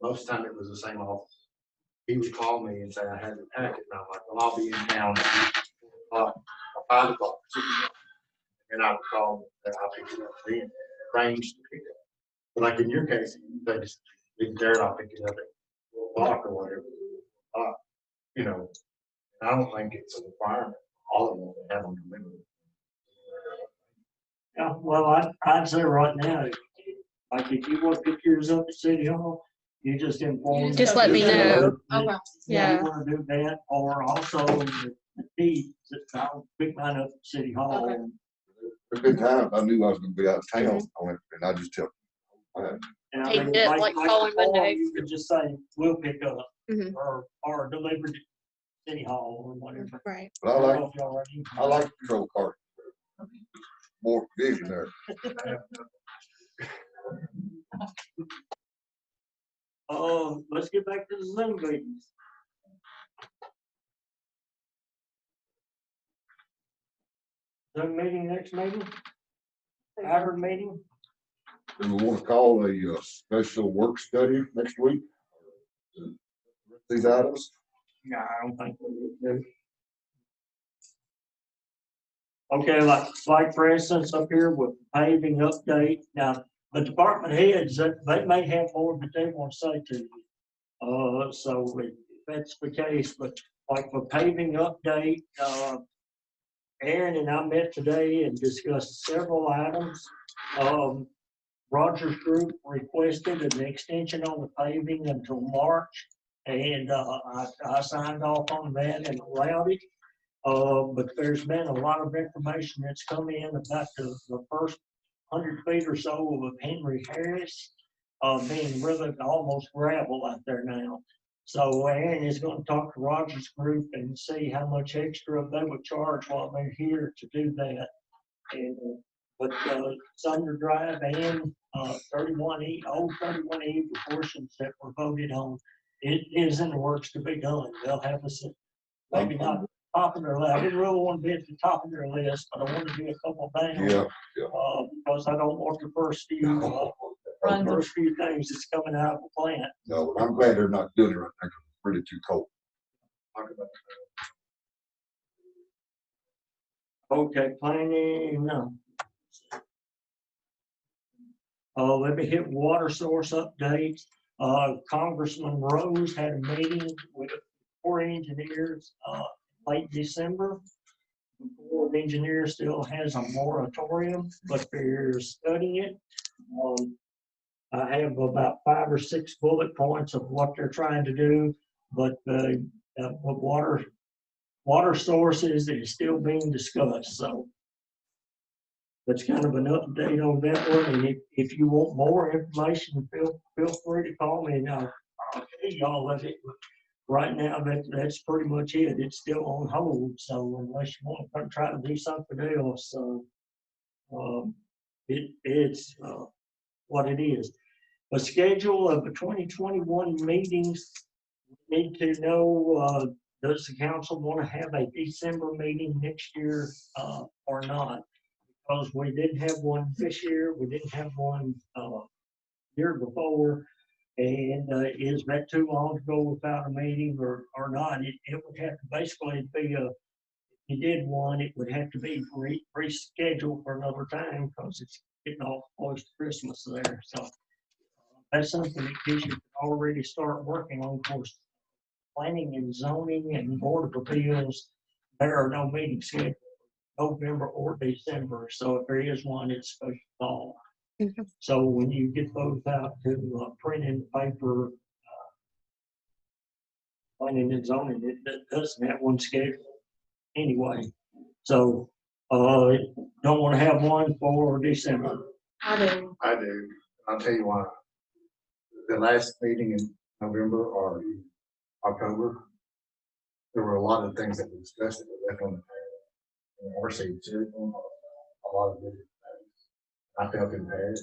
Most of the time it was the same officer. He would call me and say, I had the packet, and I'm like, well, I'll be in town at 5 o'clock. And I would call, and I'll pick it up then, arrange to pick up. But like in your case, they just leave it there, and I'll pick it up at 4 o'clock or whatever. You know, I don't think it's a requirement. all of them, they have them delivered. Yeah, well, I'd say right now, like if you want to pick yours up at City Hall, you just inform. Just let me know. Okay. Yeah. You wanna do that, or also the deeds, I'll pick mine up at City Hall. Okay. There's been times I knew I was gonna be out of town, I went, and I just tell. And I Take mean, it, like, following before, Monday. you could just say, we'll pick up, Mhm. or deliver to City Hall or whatever. Right. But I don't like, know if y'all already- I like the patrol car. More visionary. Let's get back to the Zoom meetings. Zoom meeting, next meeting? Hybrid meeting? Do we want to call a special work study next week? These items? No, I don't think we need to. Okay, like for instance, up here with paving update, now, the department heads, they may have more that they want to say to you. So if that's the case, but like for paving update, Aaron and I met today and discussed several items. Rogers Group requested an extension on the paving until March, and I signed off on that and allowed it. But there's been a lot of information that's come in about the first 100 feet or so of Henry Harris being really almost gravel out there now. So Aaron is going to talk to Rogers Group and see how much extra they would charge while they're here to do that. And but Sumner Drive and 31E, old 31E portions that were voted on, it is in the works to be done. They'll have us maybe not top of their list. I didn't really want to be at the top of their list, but I want to do a couple down. Yeah. Because I don't want the first few things that's coming out of the plant. No, I'm glad they're not doing it right now, 'cause it's really too cold. Okay, planning, no. Let me hit water source updates. Congressman Rose had a meeting with 4 engineers, late December. The Board of Engineers still has a moratorium, but they're studying it. I have about 5 or 6 bullet points of what they're trying to do, but water sources is still being discussed, so that's kind of an update on that one. And if you want more information, feel free to call me and I'll tell you all of it. But right now, that's pretty much it. It's still on hold, so unless you want to try to do something else, it's what it is. A schedule of the 2021 meetings. We need to know, does the council want to have a December meeting next year or not? Because we didn't have one this year, we didn't have one year before, and is that too long to go without a meeting or not? It would have to basically be if you did one, it would have to be rescheduled for another time because it's getting all close to Christmas there. So that's something that you should already start working on. Of course, planning and zoning and board of appeals, there are no meetings scheduled November or December. So if there is one, it's supposed to fall. Mhm. So when you get those out to print in paper, planning and zoning, it doesn't have one scheduled anyway. So don't want to have one for December. I do. I do. I'll tell you why. The last meeting in November or October, there were a lot of things that we discussed that were left on the table. And our seats, a lot of different things. I felt impaired.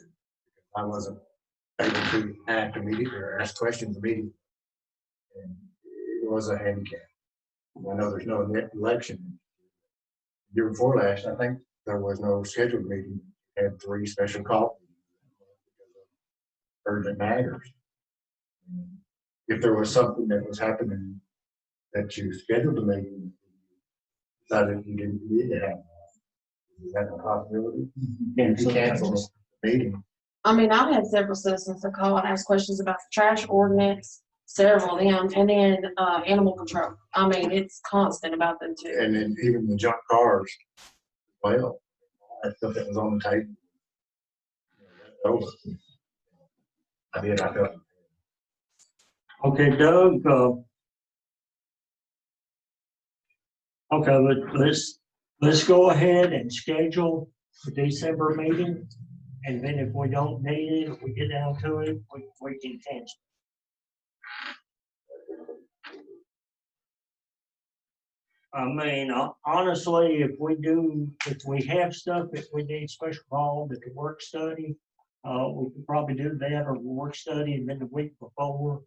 I wasn't able to act immediately or ask questions immediately. And it was a handicap. I know there's no election. The year before last, I think there was no scheduled meeting. We had 3 special calls. Urgent matters. If there was something that was happening that you scheduled a meeting, decided you didn't need to have, is that a possibility? And if you cancel the meeting, I mean, I've had several citizens to call and ask questions about the trash ordinance several of them, and then, animal control. I mean, it's constant about them too. And then even the junk cars, well, that stuff that was on the table. Over. I felt. Okay, Doug, okay, let's go ahead and schedule the December meeting. And then if we don't need it, if we get down to it, we can cancel. I mean, honestly, if we have stuff that we need special call, that the work study, we could probably do that or work study, and then the week before,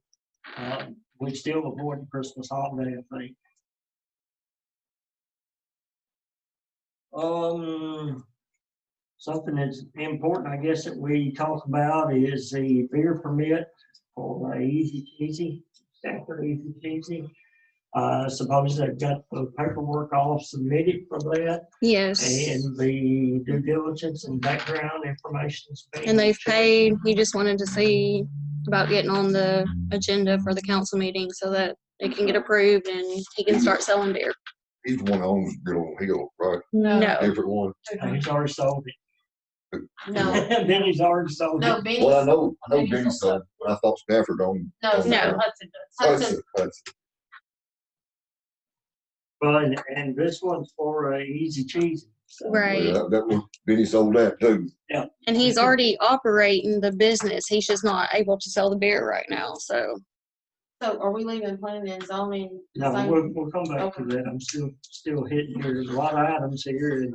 we still avoid the Christmas holiday, I think. Something that's important, I guess, that we talk about is the beer permit for Easy Cheesy, Stanford Easy Cheesy. Suppose they've got the paperwork all submitted for that, Yes. and the due diligence and background information's been. And they've paid. He just wanted to see about getting on the agenda for the council meeting so that it can get approved and he can start selling beer. He's the one that owns Bill on Hill, right? No. Different one. He's already sold it. No, Benny's already sold no, it. Benny. Well, I know Benny's Benny sold, but I thought Stafford owned. No, owned no. it. Hudson does. Hudson. But, and this one's for Easy Cheesy. So, Right. Yeah, that was, Benny sold that too. And he's already operating the business. He's just not able to sell the beer right now. So So are we leaving planning and zoning? the No, same? we'll come back to that. I'm still hitting here. There's a lot of items here, and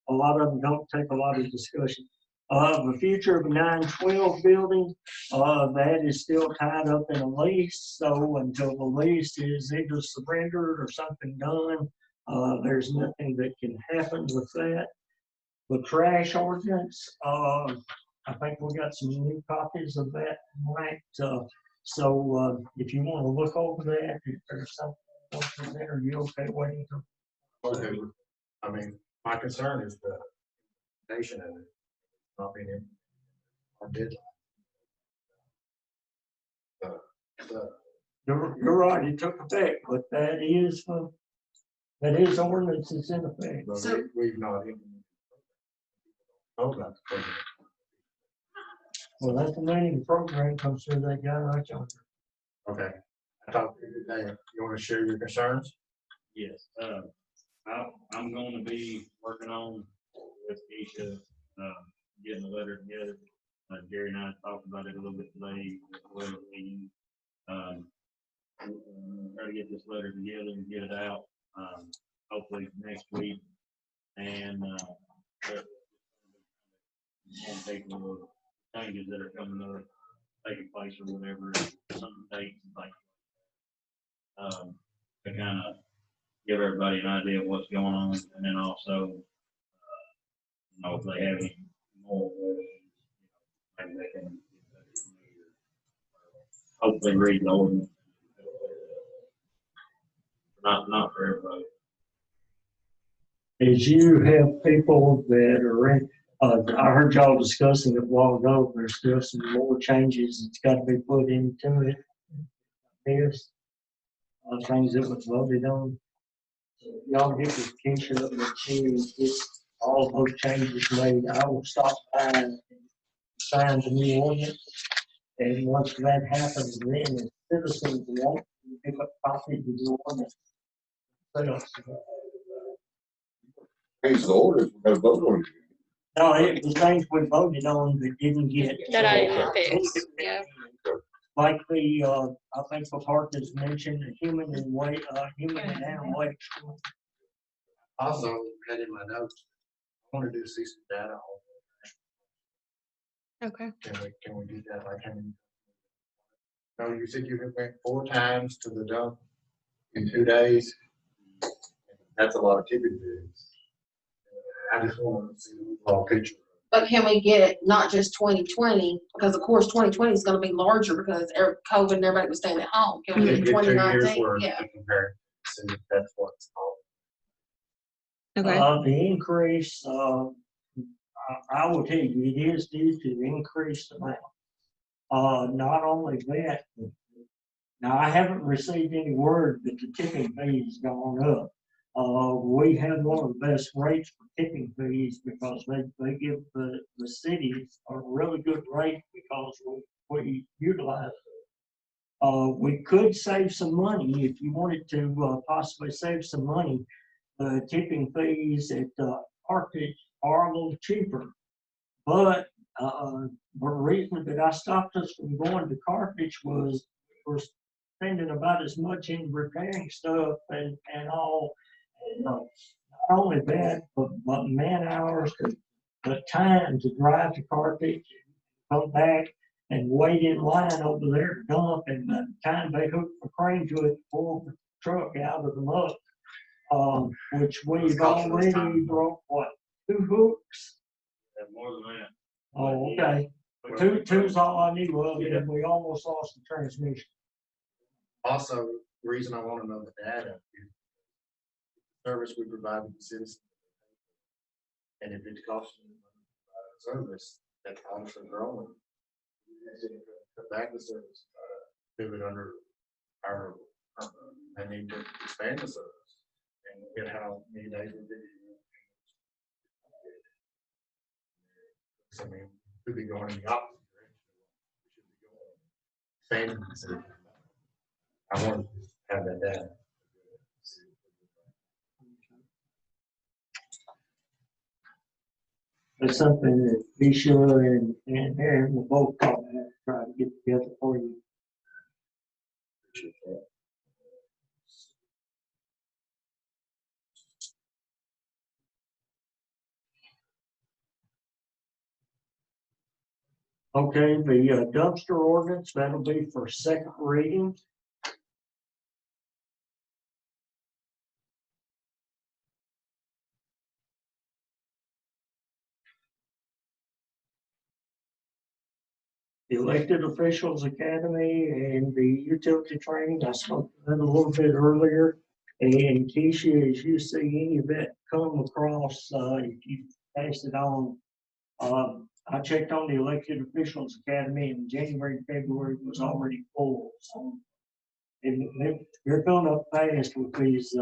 a lot of them don't take a lot of discussion. The future of the 912 building, that is still tied up in a lease. So until the lease is either surrendered or something done, there's nothing that can happen with that. The trash ordinance, I think we got some new copies of that, right? So if you want to look over that, if there's something there, are you okay waiting till? Okay, I mean, my concern is the nation of it, not being in our deadline. You're right, it took effect, but that is ordinance that's in effect. But So- we've not implemented. Oh, that's. Well, that's the main program comes through that guy right yonder. Okay. I talked to you today. You want to share your concerns? Yes, I'm gonna be working on with Keisha, getting a letter together. Jerry and I talked about it a little bit today, try to get this letter together and get it out, hopefully next week. And, take the changes that are coming up, taking place or whatever, some dates and things. To kind of give everybody an idea of what's going on, and then also, if they have any more questions, maybe they can hopefully read the ordinance. Not for everybody. As you have people that are in, I heard y'all discussing it a while ago, there's still some more changes that's got to be put into it. There's things that was voted on. So y'all get with Keisha and she gets all those changes made. I will stop by and sign the new ordinance. And once that happens, then the citizens want to pick up copies of the ordinance. Hey, the orders, we gotta vote on it. No, it was things we voted on that didn't get. that I didn't fix. Yeah. Like I think the part that's mentioned, human and animal waste. Also, had in my notes, I want to do see some data on. Okay. Can we do that? Like, no, you said you went 4 times to the dump in 2 days. That's a lot of ticket bids. I just want to see the overall picture. But can we get not just 2020, because of course 2020 is gonna be larger because COVID and everybody was staying at home. Can we get Get 2 years 2019? worth Yeah. to compare, see if that's what's called. Okay. The increase, I will tell you, it is due to the increased amount. Not only that, Now, I haven't received any word that the tipping fee's gone up. We have one of the best rates for tipping fees because they give the cities a really good rate because we utilize it. We could save some money if you wanted to possibly save some money. The tipping fees at Carthage are a little cheaper. But the reason that I stopped us from going to Carthage was we're spending about as much in repairing stuff and all. And, not only that, but man hours, the time to drive to Carthage, come back and wait in line over there to dump, and by the time they hook the crane to it, to pull the truck out of the mud, which we've already broke, what, 2 hooks? Yeah, more than that. Oh, okay. Two's all I knew of, and we almost lost the transmission. Also, the reason I want to know the data is the service we provide to the citizens. And if it costs you service, that's obviously growing. Cut back the service, do it under our, I need to expand the service and look at how many days we did. I mean, could be going in the opposite direction. Expanding. I want to have that data. It's something that Bisha and Aaron will both talk about, try to get together for you. Okay, the dumpster ordinance, that'll be for second reading. The Elected Officials Academy and the utility training, I spoke to that a little bit earlier. And Keisha, as you see any of that come across, if you pass it on, I checked on the Elected Officials Academy in January, February was already full. So they're filling up fast with these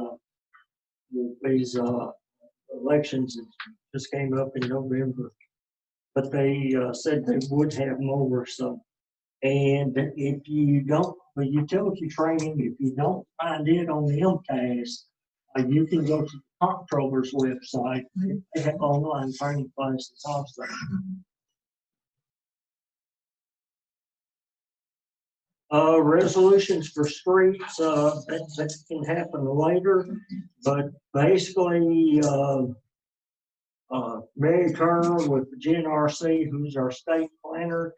elections that just came up in November. But they said they would have more. So, and if you don't, the utility training, if you don't find it on the MCAS, you can go to the comptroller's website. They have online training classes also. Resolutions for streets, that can happen later, but basically, Mary Turner with the GNRC, who's our state planner,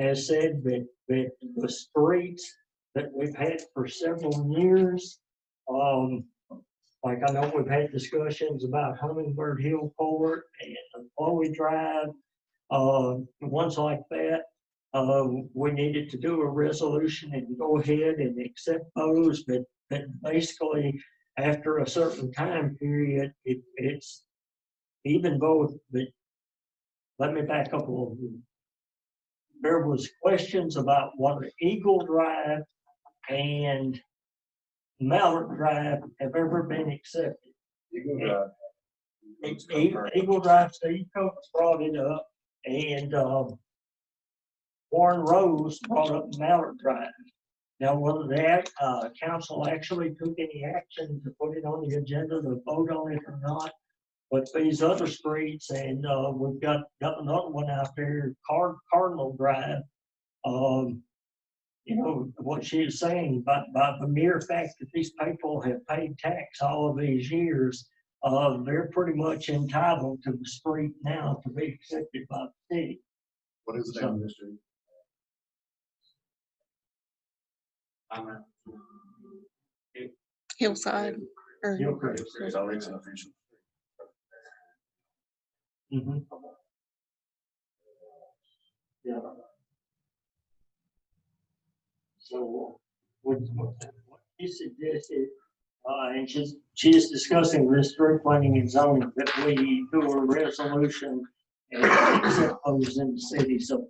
has said that the streets that we've had for several years, like I know we've had discussions about Hummingbird Hill Court and Chloe Drive, ones like that. We needed to do a resolution and go ahead and accept those, but basically after a certain time period, it's even both. But let me back up a little bit. There was questions about whether Eagle Drive and Mallard Drive have ever been accepted. Eagle Drive, Steve Coates brought it up, and Warren Rose brought up Mallard Drive. Now, whether that council actually took any action to put it on the agenda to vote on it or not, but these other streets, and we've got another one out there, Cardinal Drive. You know, what she is saying, by the mere fact that these people have paid tax all of these years, they're pretty much entitled to the street now to be accepted by the city. What is the name of the street? Hillside. Or Hillcrest. It's always an official. Mm-hmm. Yeah. So what he suggested, and she's discussing this through planning and zoning, that we do a resolution and accept those in the city. So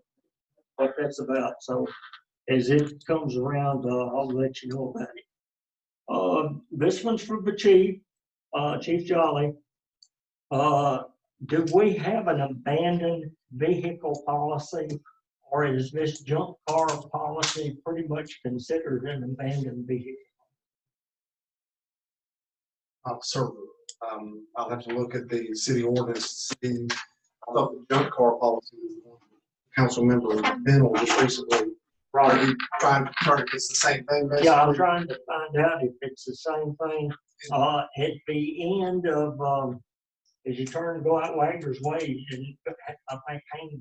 what that's about. So as it comes around, I'll let you know about it. This one's for the chief, Chief Jolly. Do we have an abandoned vehicle policy? Or is this junk car policy pretty much considered an abandoned vehicle? Not certain. I'll have to look at the city ordinance to see. I thought the junk car policy was the one council member Bennell just recently. Are you trying to it's the same thing basically? Yeah, I'm trying to find out if it's the same thing. At the end of, as you turn to go out Wagner's Way, and I think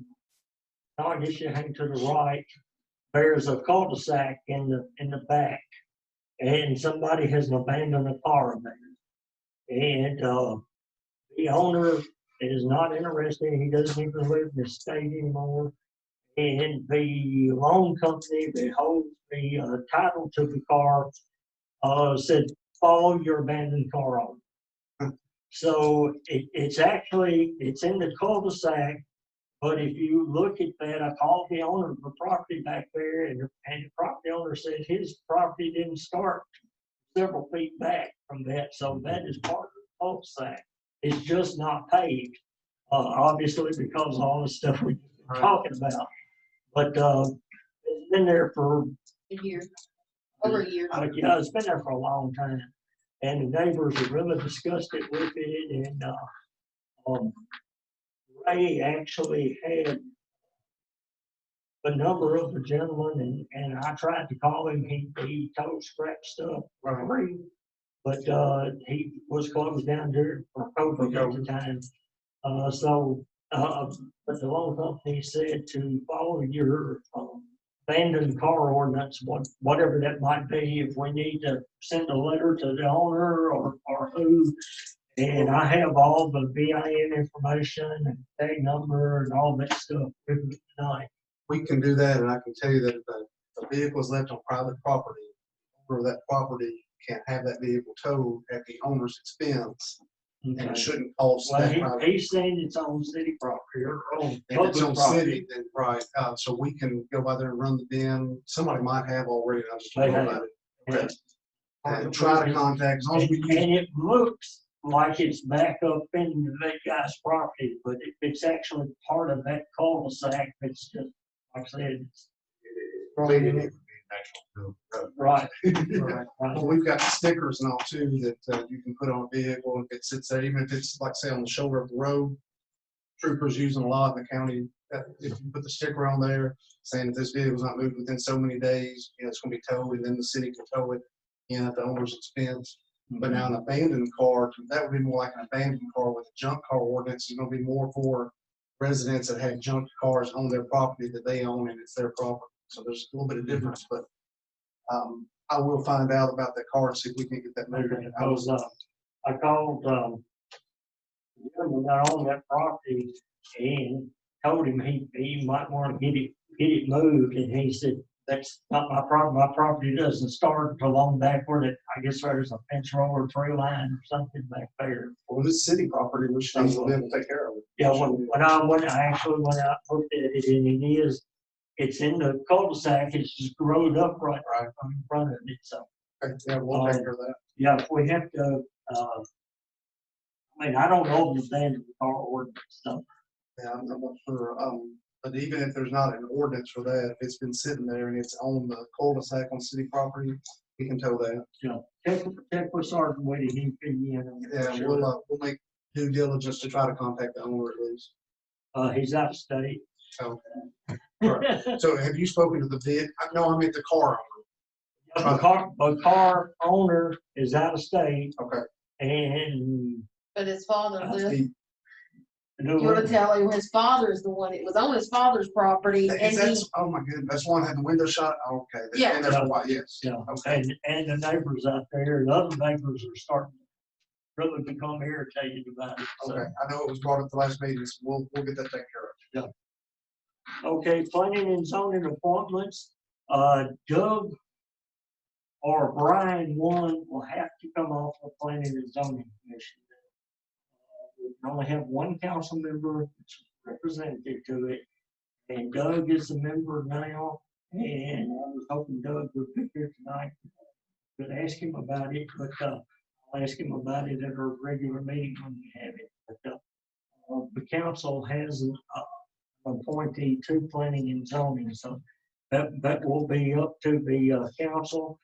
no, I guess you hang to the right, there's a cul-de-sac in the back. And somebody has abandoned a car there. And, the owner is not interested. He doesn't even live in the state anymore. And the loan company that holds the title to the car said, follow your abandoned car on. So it's actually, it's in the cul-de-sac, but if you look at that, I called the owner of the property back there, and the property owner said his property didn't start several feet back from that, so that is part of the cul-de-sac. It's just not paved, obviously because of all the stuff we've been talking about. But it's been there for A year, over a year. yeah, it's been there for a long time, and the neighbors have really discussed it with it, and Ray actually had the number of the gentleman, and I tried to call him. He told scrap stuff for free, but he was closed down there for COVID at the time. But the loan company said to follow your abandoned car ordinance, whatever that might be, if we need to send a letter to the owner or who. And I have all the VIN information and tag number and all that stuff with me tonight. We can do that, and I can tell you that if the vehicle is left on private property, the owner of that property can't have that vehicle towed at the owner's expense, and it shouldn't cost Well, that private. he's saying it's on city property or on If it's public on property. city, then right, so we can go by there and run the bin. Somebody might have already, I just They don't know have. about it. Okay. And try to contact, as long as we use. And it looks like it's back up in that guy's property, but if it's actually part of that cul-de-sac, it's just, like I said, it's. Maybe it would be an actual road. Right. Right. Well, we've got stickers and all too that you can put on a vehicle if it sits there, even if it's like say on the shoulder of the road. Troopers using a lot in the county. If you put the sticker on there saying if this vehicle's not moved within so many days, it's going to be towed, and then the city can tow it, at the owner's expense. But now an abandoned car, that would be more like an abandoned car. With a junk car ordinance, it's going to be more for residents that have junk cars on their property that they own and it's their property. So there's a little bit of difference, but I will find out about that car and see if we can get that moved. I called the gentleman that owned that property and told him he might want to get it moved, and he said, that's not my problem. My property doesn't start until long back where I guess there's a fence row or tree line or something back there. Well, this city property, which they will be able to take care of it. Yeah, I actually went out and looked at it, and it's in the cul-de-sac. It's just growed up right in front of it. So Okay, yeah, we'll take care of that. yeah, if we have to, I mean, I don't know the standard car ordinance stuff. Yeah, I'm not sure. But even if there's not an ordinance for that, if it's been sitting there and it's on the cul-de-sac on city property, we can tow that. Yeah, check with Sergeant Whitty, he can fill you in on Yeah, that. Sure. we'll make due diligence to try to contact the owner at least. He's out of state. So, right. So have you spoken to the bid? No, I meant the car The car owner is out of state, owner. and But his father lives, Okay. you wanna tell him his father's the one, it was on his father's property, and he, Oh my goodness, that's one had the window shot? Okay. Yeah. And that's why, yes. Yeah, Okay. and the neighbors out there, the other neighbors are starting to really become irritated about it. So. Okay, I know it was brought up the last meeting, so we'll get that taken care of. Okay, planning and zoning appointments, Doug or Brian, one will have to come off the planning and zoning commission. We can only have one council member that's representative to it, and Doug is a member now. And I was hoping Doug would be here tonight, could ask him about it, but, I'll ask him about it at our regular meeting when we have it. But, the council has an appointee to planning and zoning, so that will be up to the council.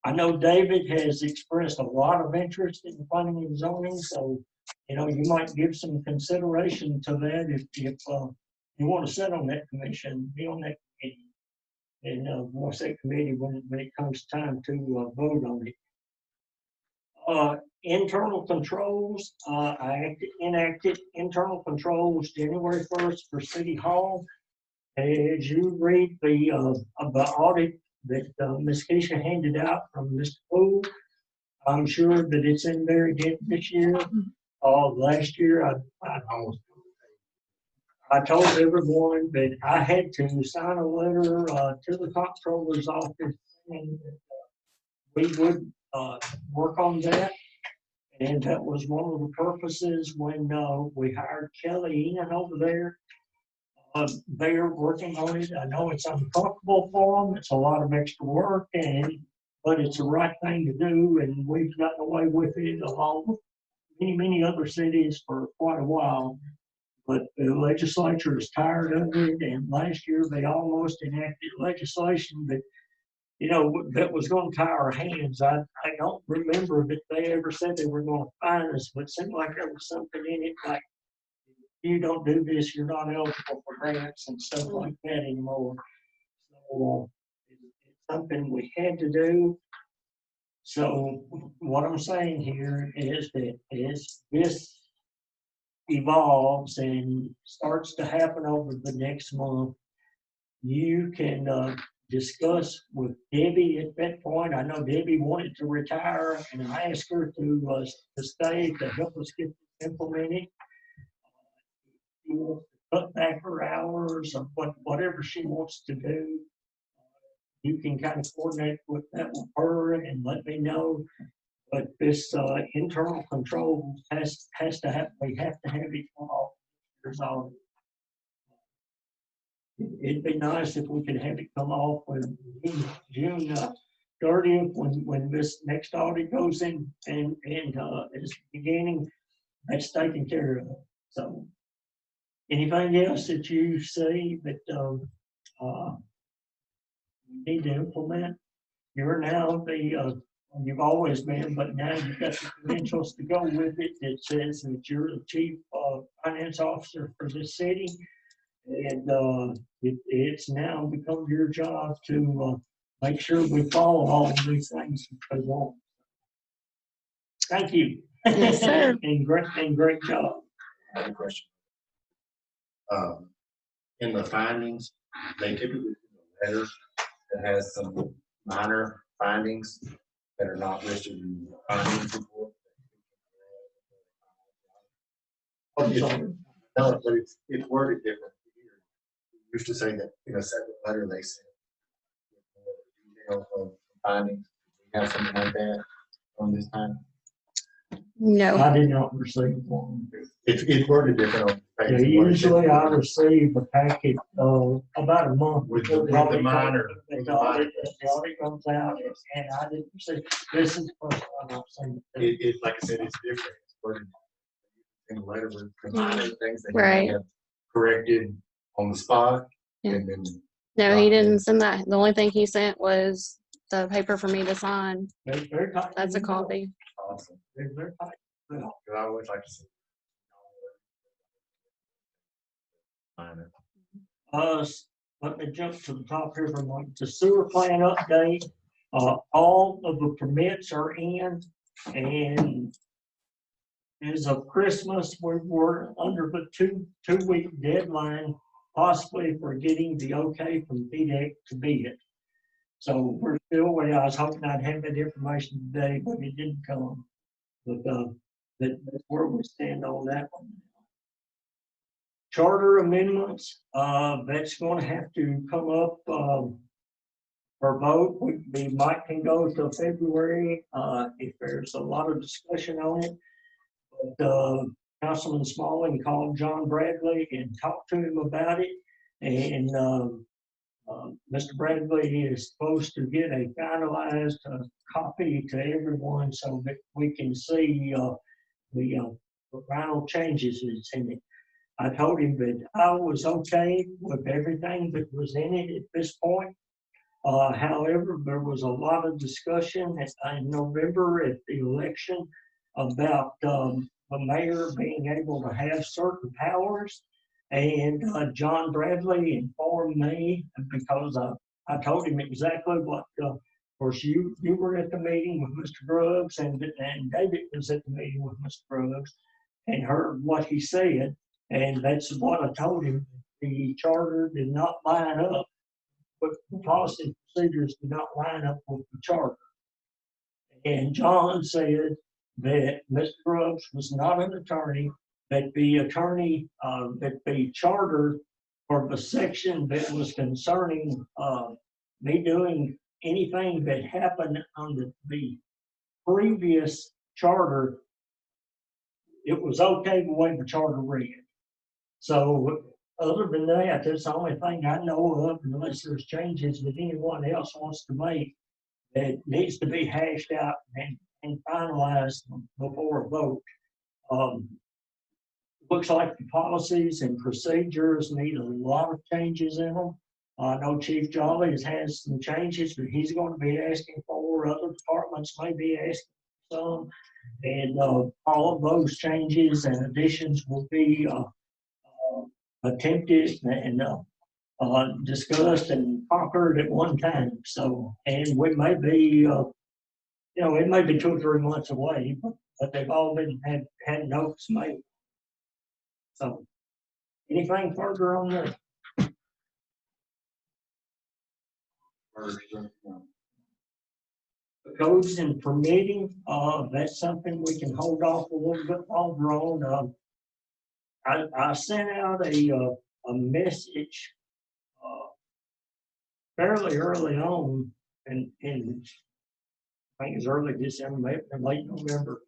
I know David has expressed a lot of interest in planning and zoning, so, you know, you might give some consideration to that if you want to sit on that commission, be on that committee. And voice that committee when it comes time to vote on it. Internal controls, I enacted internal controls January 1st for City Hall. As you read the audit that Ms. Keisha handed out from Mr. Poole, I'm sure that it's in there again this year. Last year, I told everyone that I had to sign a letter to the comptroller's office and we would work on that. And that was one of the purposes when we hired Kelly Ian over there. They're working on it. I know it's uncomfortable for them. It's a lot of extra work, but it's the right thing to do. And we've gotten away with it along with many other cities for quite a while. But the legislature is tired of it. And last year they almost enacted legislation that, you know, that was going to tie our hands. I don't remember that they ever said they were going to fine us, but it seemed like there was something in it like, you don't do this, you're not eligible for grants and stuff like that anymore. So it's something we had to do. So what I'm saying here is that as this evolves and starts to happen over the next month, you can discuss with Debbie at that point. I know Debbie wanted to retire, and I asked her to stay to help us get this implemented. She wants to cut back her hours or whatever she wants to do. You can kind of coordinate with that with her and let me know. But this internal control has to have. We have to have it all resolved. It'd be nice if we could have it come off when June 30th, when this next audit goes in and is beginning, that's taken care of. So anything else that you see that we need to implement? You're now you've always been, but now you've got the credentials to go with it. It says that you're the chief finance officer for this city. And it's now become your job to make sure we follow all of these things as well. Thank you. Yes, sir. and great job. I have a question. In the findings, they typically do a letter that has some minor findings that are not listed in the findings report. No, but it's worded different. We used to say that in a separate letter they said detail of findings. We have something like that on this time. No. I did not receive one. It's worded different on Yeah, page. usually I receive a packet about a month With before the minor. the audit comes out, and I didn't receive. This is the first time I've seen it. It like I said, it's different. It's worded in a letter with the minor things that Right. you have corrected on the spot. Yeah. And then No, he didn't send that. The only thing he sent was the paper for me to sign. They're tight. That's a copy. awesome. They're tight. Because I always like to see. Minor. Let me jump to the top here for a moment. The sewer plan update, all of the permits are in, and as of Christmas, we're under the two-week deadline, possibly for getting the okay from Tdot to bid. So we're still waiting. I was hoping I'd have that information today, but it didn't come. But that's where we stand on that one. Charter amendments, that's going to have to come up for vote. We might can go till February if there's a lot of discussion on it. But Councilman Smalling called John Bradley and talked to him about it, and Mr. Bradley is supposed to get a finalized copy to everyone so that we can see the final changes that's in it. I told him that I was okay with everything that was in it at this point. However, there was a lot of discussion in November at the election about the mayor being able to have certain powers. And John Bradley informed me because I told him exactly what, of course, you were at the meeting with Mr. Grubbs and David was at the meeting with Mr. Grubbs and heard what he said. And that's what I told him. The charter did not line up, but the policy and procedures did not line up with the charter. And John said that Mr. Grubbs was not an attorney, that the attorney, that the charter for the section that was concerning me doing anything that happened under the previous charter, it was okay the way the charter read. So other than that, that's the only thing I know of, unless there's changes that anyone else wants to make that needs to be hashed out and finalized before a vote. Looks like the policies and procedures need a lot of changes in them. I know Chief Jolly has some changes that he's going to be asking for. Other departments may be asking for some. And all of those changes and additions will be attempted and discussed and conquered at one time. So, and we may be, it may be 2 or 3 months away, but they've all been had notes made. So, anything further on that? The codes and permitting, that's something we can hold off a little bit longer on. I sent out a message fairly early on, and I think it's early December, maybe late November,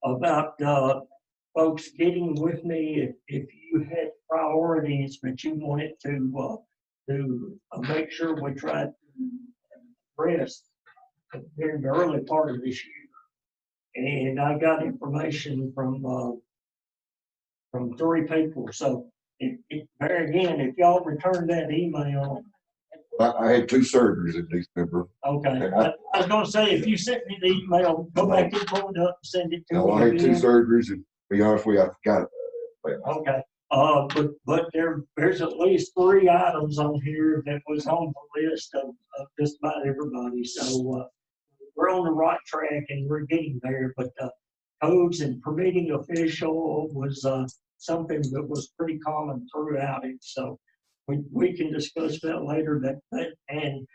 about folks getting with me if you had priorities that you wanted to make sure we tried to address during the early part of this year. And I got information from 3 people. So there again, if y'all return that email. I had 2 surgeries in December. Okay, I was gonna say, if you sent me the email, go back and pull it up and send it to me. No, I had 2 again. surgeries, and to be honest with you, I forgot it. Okay, but there's at least 3 items on here that was on the list of just about everybody. So we're on the right track and we're getting there. But codes and permitting official was something that was pretty common throughout it. So we can discuss that later. And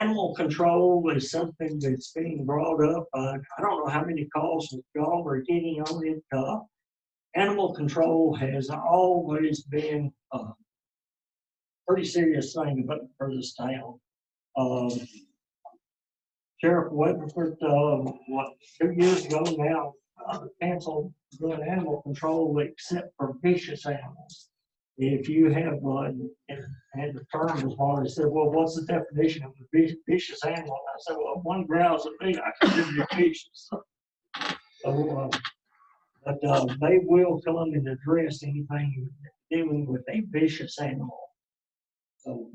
animal control is something that's being brought up. I don't know how many calls that y'all are getting on it. Animal control has always been a pretty serious thing for this town. Sheriff Weatherford, 2 years ago now, canceled doing animal control except for vicious animals. If you have and the term was hard, I said, well, what's the definition of a vicious animal? I said, well, if one growls at me, I consider it vicious. So, but they will come and address anything dealing with a vicious animal. So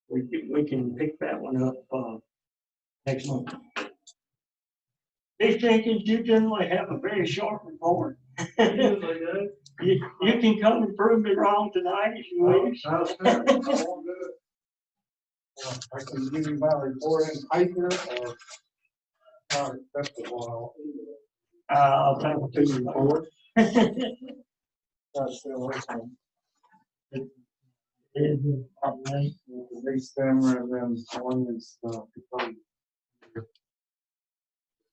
we can pick that one up next month. Hey Jenkins, you generally have a very short report. You can come and prove me wrong tonight if you wish. I can give you my report in paper or. That's the one. I'll take it to you later. That's still listening. Release them and then one is,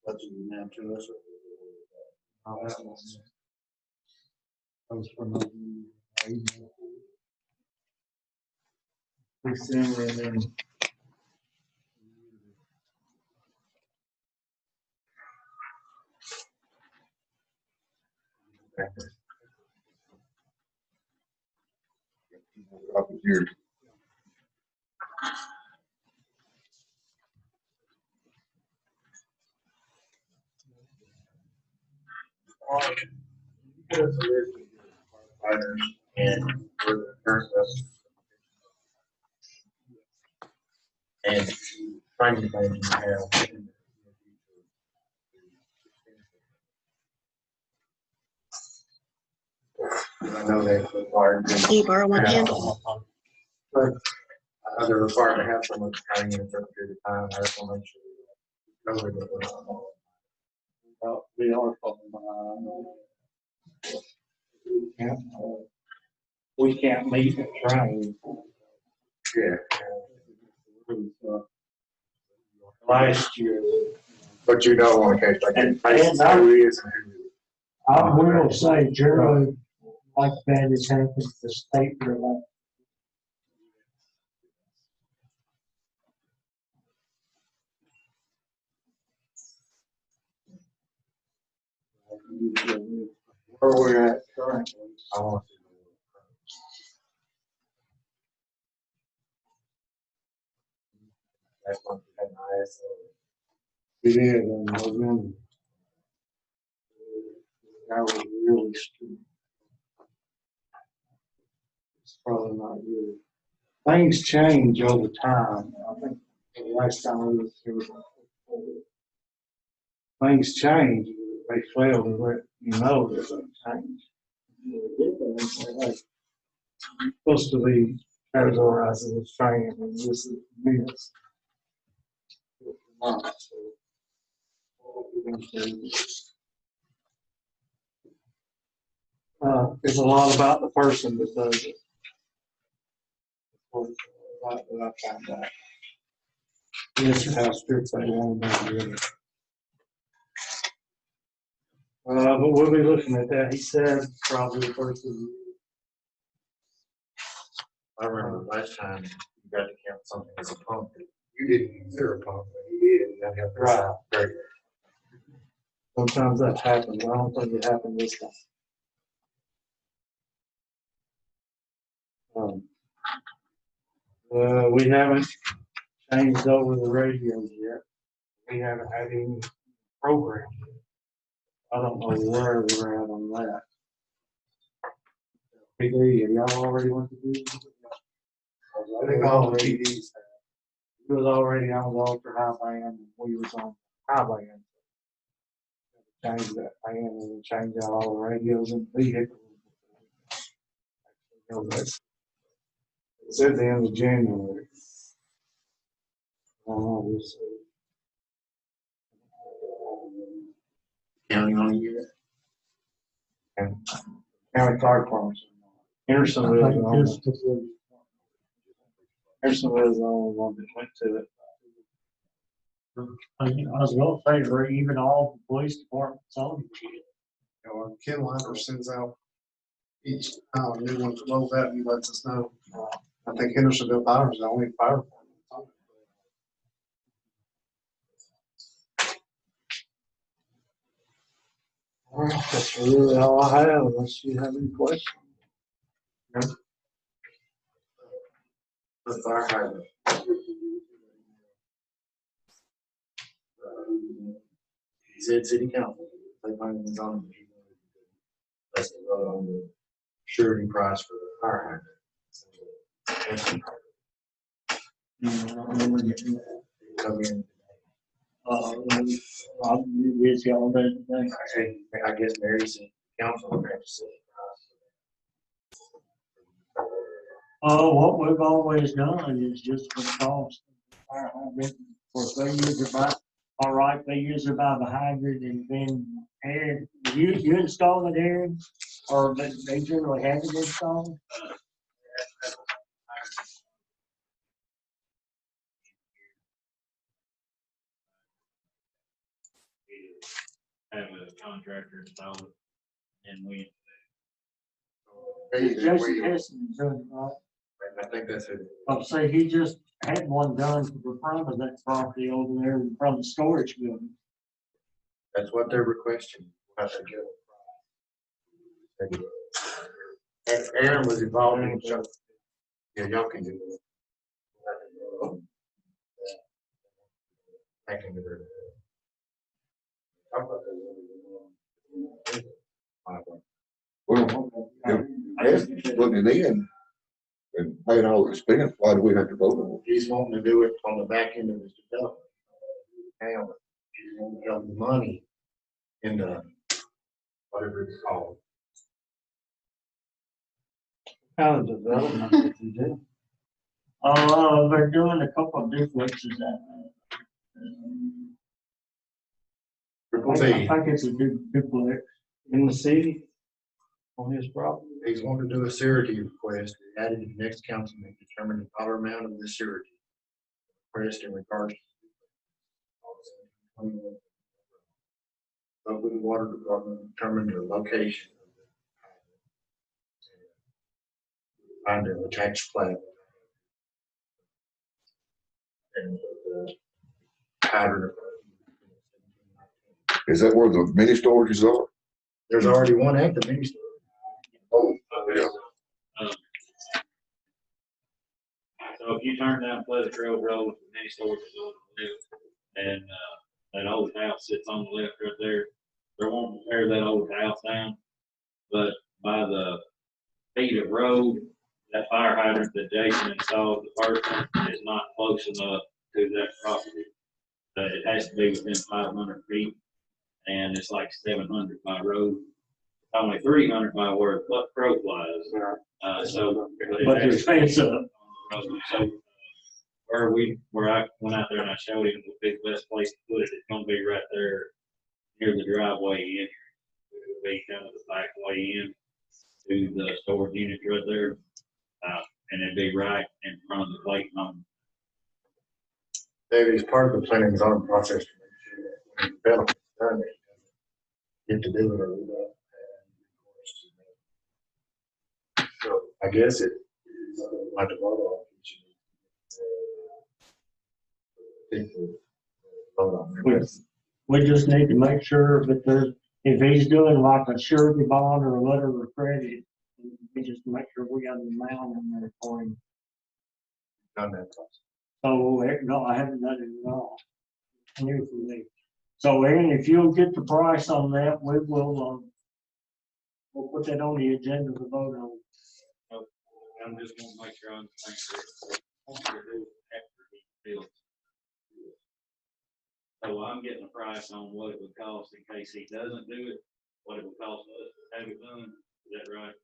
That's now to us. comes from the December and then. Up here. Firefighters and for the current vessels. And training things you have. I know they required. Can you borrow one, Jim? But they're required to have someone training in a certain period of time. I just want to make sure. Know they're going on. We are falling behind. We can't meet the train. Yeah. Last year. But you know, on case like And- that, and I- who is and who is. I will say, generally, like that has happened to the state for where we're at currently. I want to. That's one thing that I asked. It is, and November. That was really stupid. It's probably not good. Things change over time. I think the last time we was here, things change. They fail to let you know that they change. Like, supposed to be categorized as training, and this is this. It's a lot about the person that does it. What I found out. This is how strict they want to do it. But we'll be looking at that. He said probably the first of the year. I remember last time you got to count something as a pump. You didn't consider a pump, but you did. You had to have to Right. Great. Sometimes that happens. I don't think it happened this time. We haven't changed over the radios yet. We haven't had any program. I don't know where we're at on that. PD, have y'all already went to do? I think all the TDs. He was already on the ultra high band, and we was on high band. Change that band and change out all the radios and vehicles. It's at the end of January. We'll see. Counting on you. And county fire departments. Hendersonville is the only one that went to it. I was gonna say, or even all the police departments on it. Ken Lifer sends out each new one to load that, and he lets us know. I think Hendersonville Fire is the only fire department. Well, that's really all I have, unless you have any questions. The fire hydrant. He said city council, they find it on. That's the vote on the surety price for the fire hydrant. Come in. I'm busy all day today. I guess Mary's in council. Will have to set the price. What we've always done is just for cost. For they use it by, all right, they use it by the hydrant, and then, Aaron, you install it, Aaron? Or they generally have it installed? Have a contractor install it, and we. Jason Heston's doing it, right? I think that's it. I'll say he just had one done for the front of that property over there in front of the storage building. That's what they're requesting. We'll have to get it. And Aaron was involved in Yeah, y'all can do it. I can do it. Well, if that's putting it in and paying all the expense, why do we have to vote on He's wanting to do it on the back end of his development. Now, he's wanting to have the money in the, whatever it's called. Kind of development that you do. They're doing a couple of duplexes out Triple there. I B, think it's a duplex. In the city, on his property. he's wanting to do a surety request, added to the next council may determine the dollar amount of the surety. Request in regards to. Open Water Department determined the location. Find an attached plat. And the pattern. it? Is that where the mini storages are? There's already one at the mini store. Oh, yeah. So if you turn down Pleasant Trail Road, many stores is on the left, and, that old house sits on the left right there. They're wanting to tear that old house down, but by the feet of road, that fire hydrant that Jason installed, the first one, is not close enough to that property. But it has to be within 500 feet, and it's like 700 by road. Only 300 by where the crow flies. So. But the expense of it. So where I went out there and I showed him would be the best place to put it, it's gonna be right there near the driveway in. It would be kind of the back way in to the storage unit right there. And it'd be right in front of the plate home. David, as part of the planning and zoning process, to make sure that when development is done, get to do it or we don't have. So I guess it, like the vote on. Vote on it. We just need to make sure that there's, if he's doing like a surety bond or a letter of credit, we just make sure we got an amount in there for him. Done that process. So, no, I haven't done it at all. New for me. So, Aaron, if you'll get the price on that, we will, we'll put that on the agenda to vote on. I'm just gonna make sure I understand. So I'm getting a price on what it would cost in case he doesn't do it, what it would cost us to have it done, is that right?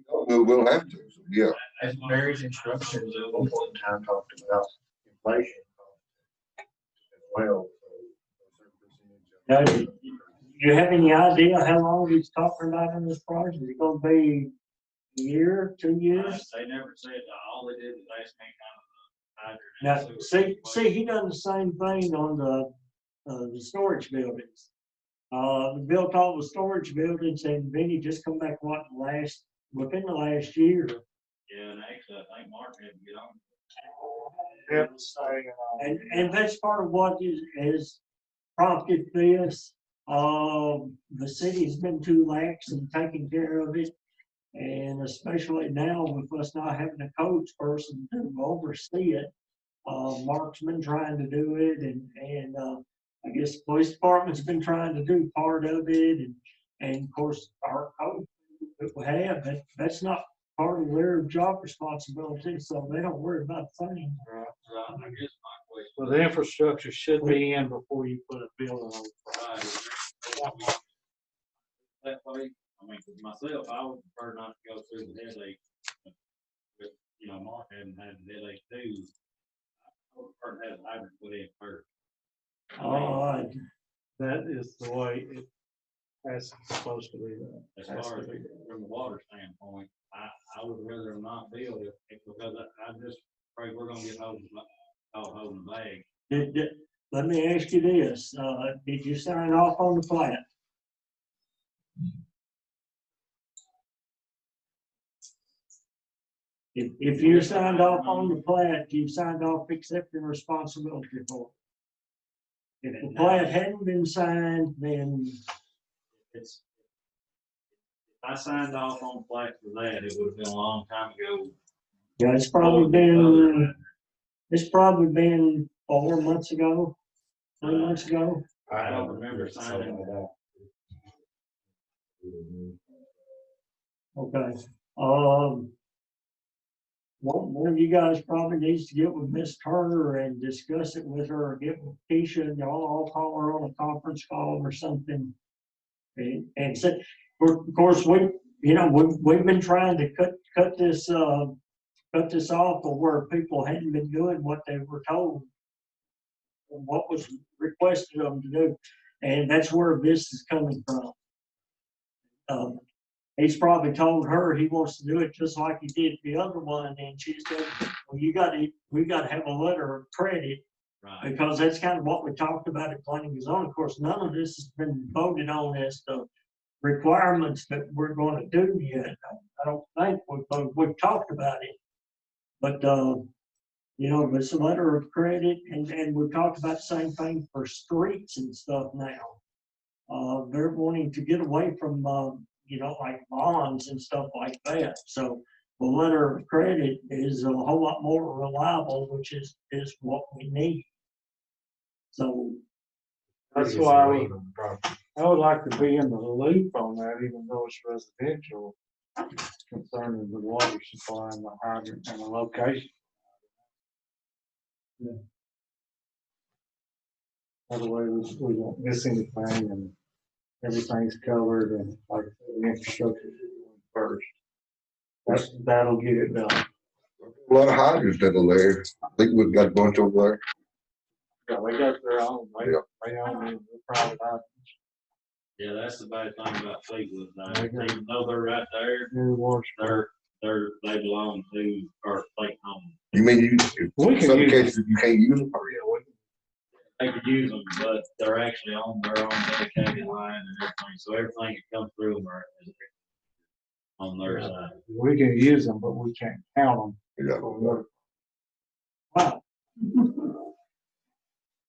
We'll have to, so, yeah. As Mary's instructions at one point in time talked about inflation. As well. Now, do you have any idea how long he's talking about in this project? Is it gonna be a year, 2 years? They never said, all they did was ask me kind of. Now, see, he done the same thing on the storage buildings. Built all the storage buildings and then he just come back within the last year. Yeah, and actually, I think Mark had to get on. And that's part of what is prompted this. The city's been too lax in taking care of it. And especially now with us not having a codes person to oversee it. Mark's been trying to do it and I guess the police department's been trying to do part of it and of course our code that we have, that's not part of their job responsibility, so they don't worry about things. Right, I guess my question. Well, the infrastructure should be in before you put a building on. That way, I mean, for myself, I would prefer not to go through the headache. But, Mark hadn't had the headache too. I would prefer to have the hydrant put in first. That is the way that's supposed to be done. As far as from the water standpoint, I would rather not build it because I just afraid we're gonna get holding the bag. Let me ask you this, did you sign off on the plat? If you signed off on the plat, you signed off accepting responsibility for it. If the plat hadn't been signed, then It's, if I signed off on the plat for that, it would have been a long time ago Yeah, it's probably been 4 months ago, 3 months ago. I don't remember signing it. Okay. One of you guys probably needs to get with Miss Turner and discuss it with her, or get with Keisha, and y'all all call her on a conference call or something. And say, of course, we've been trying to cut this off of where people hadn't been doing what they were told, what was requested of them to do, and that's where this is coming from. He's probably told her he wants to do it just like he did the other one, and she said, well, we gotta have a letter of credit, Right. because that's kind of what we talked about at planning and zoning. Of course, none of this has been voted on as the requirements that we're gonna do yet. I don't think we've talked about it, but, it's a letter of credit, and we've talked about the same thing for streets and stuff now. They're wanting to get away from, like bonds and stuff like that. So the letter of credit is a whole lot more reliable, which is what we need. So That's why I would like to be in the loop on that, even though it's residential, concerning the water supply and the hydrant and the location. Yeah. Otherwise, we won't miss anything and everything's covered, and like the infrastructure is first. That'll get it done. A lot of hydrants that are there. I think we've got a bunch over there. Yeah, they got their own, Yeah. they own their private hydrants. Yeah, that's the bad thing about Fleetwood, though. They got- Even though they're right there, New water. they belong to, or Fleet Home. You mean We in can some use cases you can't use them? They could use them, but they're actually on their own dedicated line and everything, so everything that comes through them is on their side. We can use them, but we can't count Yeah. them. wow.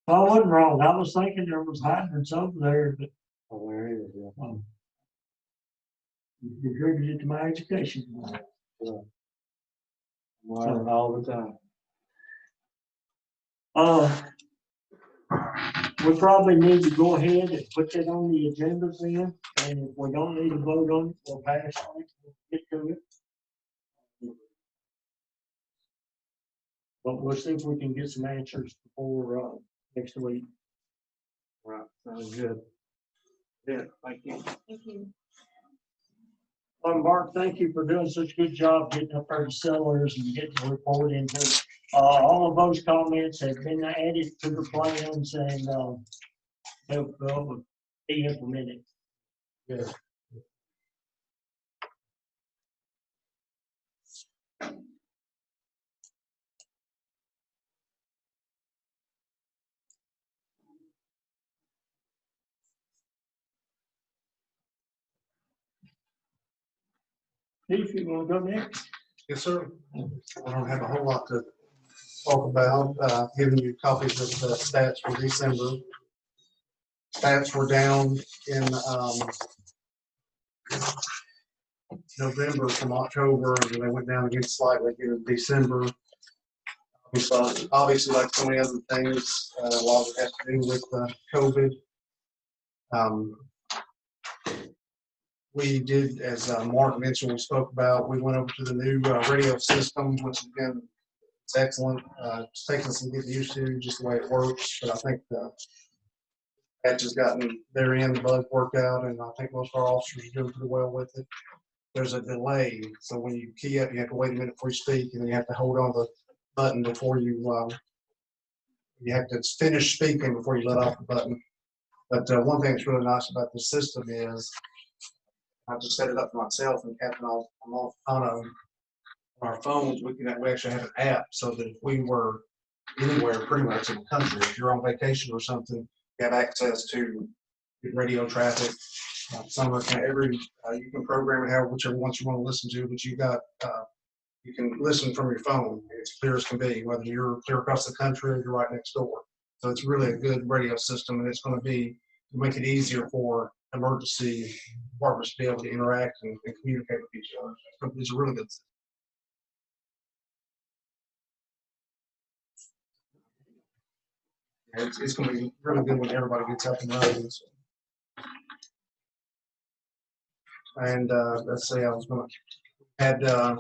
I wasn't wrong. I was thinking there was hydrants over there, but Oh, there is, yeah. you contributed to my education. Learn all the time. We probably need to go ahead and put that on the agenda then, and if we don't need to vote on it, we'll pass on it, we'll get to it. But we'll see if we can get some answers before, next week. Right, sounds good. Yeah, thank you. Thank you. Mark, thank you for doing such a good job getting up there to sellers and getting the report into. All of those comments have been added to the plans, and they'll be implemented. Good. Steve, you wanna go next? Yes, sir. I don't have a whole lot to talk about, giving you copies of the stats for December. Stats were down in, November from October, and they went down again slightly in December. Obviously, like so many other things, a lot of it has to do with COVID. We did, as Mark mentioned, we spoke about, we went over to the new radio system, which again, it's excellent. It's taking some getting used to, just the way it works, but I think that just gotten their end, the bug worked out, and I think most of our officers are doing pretty well with it. There's a delay, so when you key up, you have to wait a minute before you speak, and then you have to hold on the button before you have to finish speaking before you let off the button. But one thing that's really nice about the system is I just set it up for myself and Captain on our phones. We actually have an app so that if we were anywhere pretty much in the country, if you're on vacation or something, you have access to radio traffic. Some are you can program it however, whichever ones you want to listen to, but you can listen from your phone. It's clear as can be, whether you're clear across the country or you're right next door. So it's really a good radio system, and it's going to make it easier for emergency departments to be able to interact and communicate with each other. It's a really good system. It's gonna be really good when everybody gets up and running. So. And, let's see, I was gonna, had, a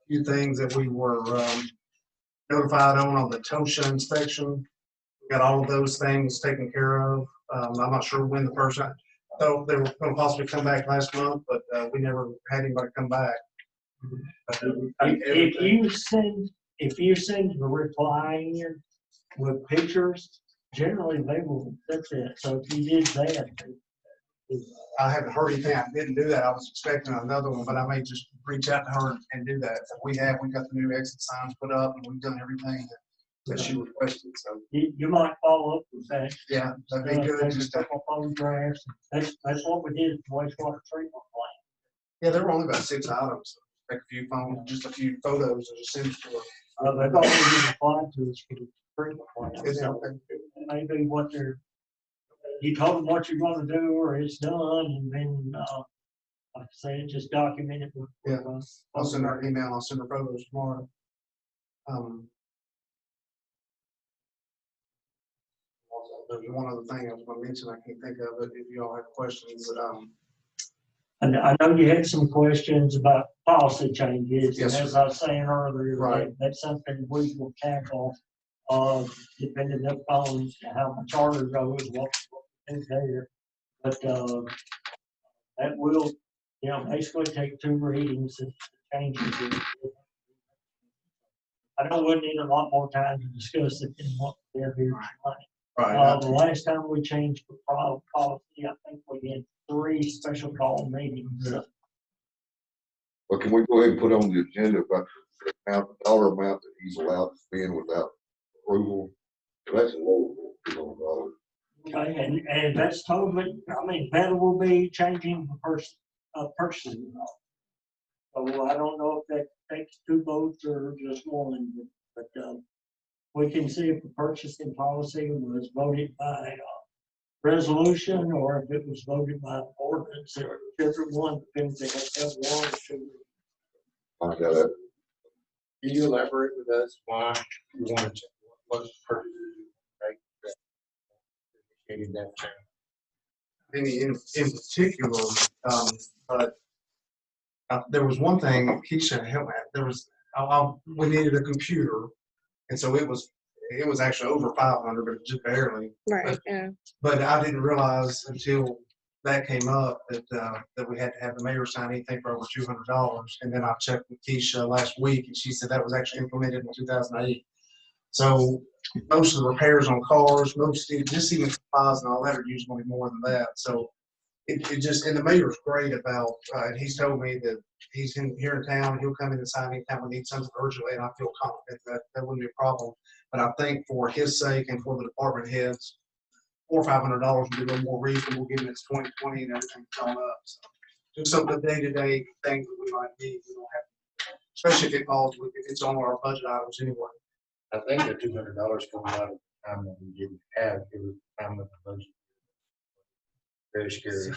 few things that we were, notified on the TOSHA inspection. Got all of those things taken care of. I'm not sure when the person, I thought they were gonna possibly come back last month, but, we never had anybody come back. If you send the reply in with pictures, generally they will fix it. So if you did that, I haven't heard anything. I didn't do that. I was expecting another one, but I may just reach out to her and do that. So we got the new exit signs put up and we've done everything that she requested. So, you might follow up with that. yeah, that'd be good. Take Just, a couple photographs. That's what we did with wastewater treatment plant. yeah, there were only about 6 items. Take a few just a few photos and just send it to her. They've already applied to us for the treatment plant. Is that So okay? maybe what they're, you told them what you're gonna do or it's done and then, like I said, just document it with. Yeah. I'll send her an email. I'll send her photos tomorrow. Also, there's one other thing I was gonna mention. I can't think of it. If you all have questions, And I know you had some questions about policy changes. Yes, And as sir. I was saying earlier, Right. that's something we will tackle, depending upon how the charter goes, what is there. But, that will, basically take 2 readings and changes. I know we'll need a lot more time to discuss it than what they're here tonight. right. The last time we changed the policy, I think we had 3 special call meetings. But can we go ahead and put on the agenda about the dollar amount that he's allowed to spend without approval? That's low, $200. Okay, and that's totally, that will be changing the purchasing law. So I don't know if that takes 2 votes or just 1, but, we can see if the purchasing policy was voted by, resolution or if it was voted by ordinance or different one, depends if they have 1 or 2. Find out that. Can you elaborate with us why you want to, what's the purpose of initiating that change? In particular, but there was one thing Keisha helped me. There was we needed a computer, and so it was actually over 500, but just barely. Right, yeah. But I didn't realize until that came up that we had to have the mayor sign anything for over $200. And then I checked with Keisha last week, and she said that was actually implemented in 2008. So most of the repairs on cars, just even supplies and all that are usually more than that. So it just, and the mayor's great about, and he's told me that he's here in town, he'll come in and sign anytime we need something urgently, and I feel confident that wouldn't be a problem. But I think for his sake and for the department heads, $400 or $500 would be a little more reasonable, given it's 2020 and everything's gone up. So just some of the day-to-day things that we might need, we don't have, especially if it's on our budget items anyway. I think the $200 comes out of the time that we didn't have, it was the time of the budget. Very scary.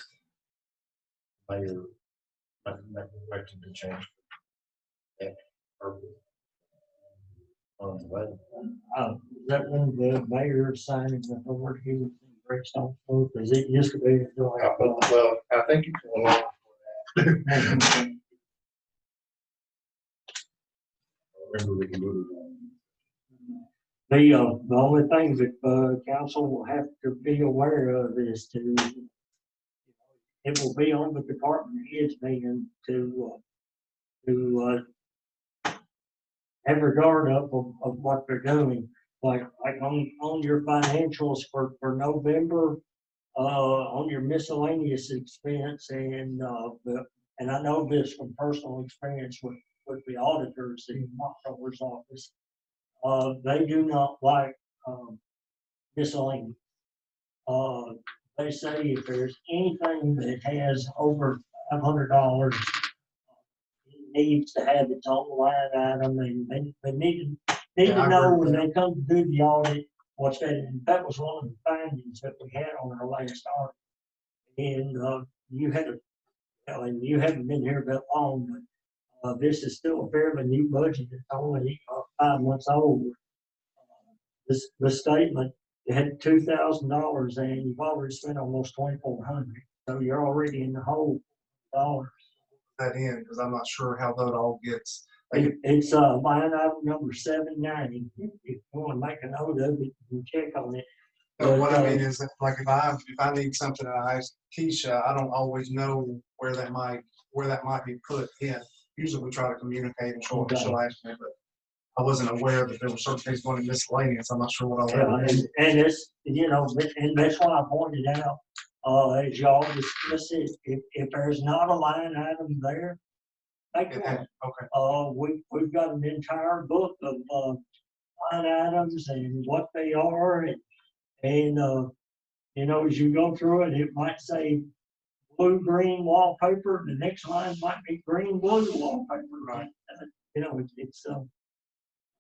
Mayor, not expected to change. Yeah. On the way. That when the mayor signed the authority with the Greystone Oath, because it used to be. Well, I think it's a lot. Remember we can move it. The only thing that council will have to be aware of is it will be on the department heads meeting to have regard of what they're doing. Like on your financials for November, on your miscellaneous expense and I know this from personal experience with the auditors in the comptroller's office. They do not like miscellaneous. They say if there's anything that has over $500, it needs to have its own line item, and they need to know when they come to do the audit what's that. And that was one of the findings that we had on our last audit. And you haven't been here that long, but this is still a fairly new budget. It's only 5 months old. the statement, you had $2,000 and you've already spent almost 2,400, so you're already in the hole. Dollars. That in, because I'm not sure how that all gets. Like, It's, line item number 790. If you want to make a note of it, you can check on it. but what I mean is that, like, if I need something, and I ask Keisha, I don't always know where that might be put in. Usually we try to communicate and she'll ask me, but I wasn't aware that there were certain things going in miscellaneous. I'm not sure what all Yeah, that is. and it's, you know, and that's why I pointed out, as y'all discuss it, if there's not a line item there, make one. Okay, We've got an entire book of, line items and what they are, and, you know, as you go through it, it might say blue-green wallpaper, the next line might be green-blue wallpaper. Right. You know, it's,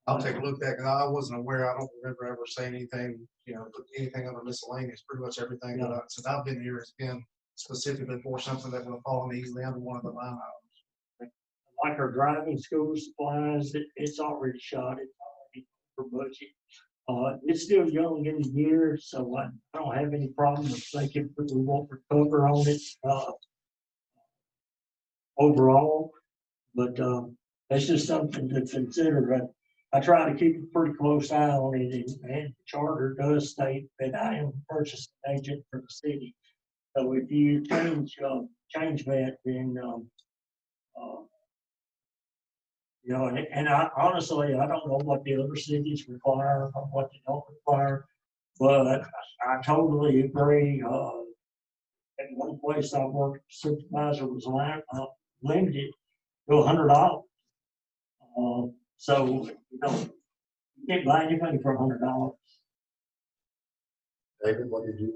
I'll take a look at that, because I wasn't aware. I don't remember ever saying anything, anything under miscellaneous. Pretty much everything that since I've been here has been specifically for something that would have fallen easily under one of the line items. like our driving school supplies, it's already shot, it's already for budget. It's still young in the year, so I don't have any problem with thinking that we won't recover on it, overall. But, that's just something to consider. I try to keep a pretty close eye on it, and the charter does state that I am the purchasing agent for the city. So if you change that, then, you know, and I honestly, I don't know what the other cities require or what they don't require, but I totally agree. At one place I worked, supervisor was limited to $100. So, you know, you can't buy anything for $100. David, what did you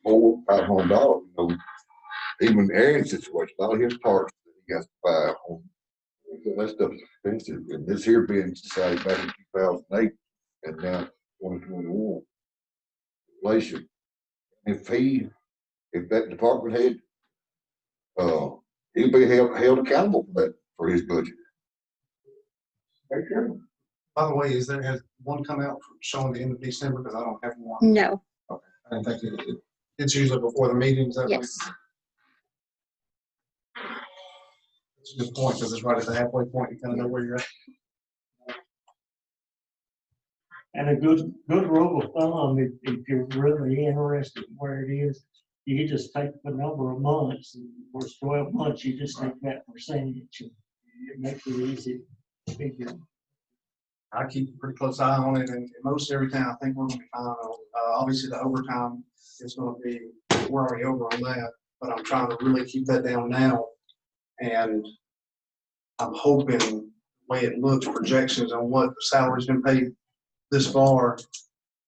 do? $400-500, even Aaron's situation, all his parts that he has to buy on. That stuff is expensive, and this here being decided back in 2008 and now 2021. Inflation. If that department head, he'll be held accountable for that, for his budget. Very true. By the way, has one come out showing the end of December? Because I don't have one. No, Okay, I didn't think it's usually before the meetings. yes. It's a good point, because it's right at the halfway point. You kind of know where you're at. And a good rule of thumb, if you're really interested in where it is, you just take the number of months, and for 12 months, you just take that percentage. And it makes it easy to figure. I keep a pretty close eye on it, and most everything I think we're gonna be fine on. Obviously, the overtime is gonna be, we're already over on that, but I'm trying to really keep that down now. And I'm hoping, the way it looks, projections on what the salary's been paid this far,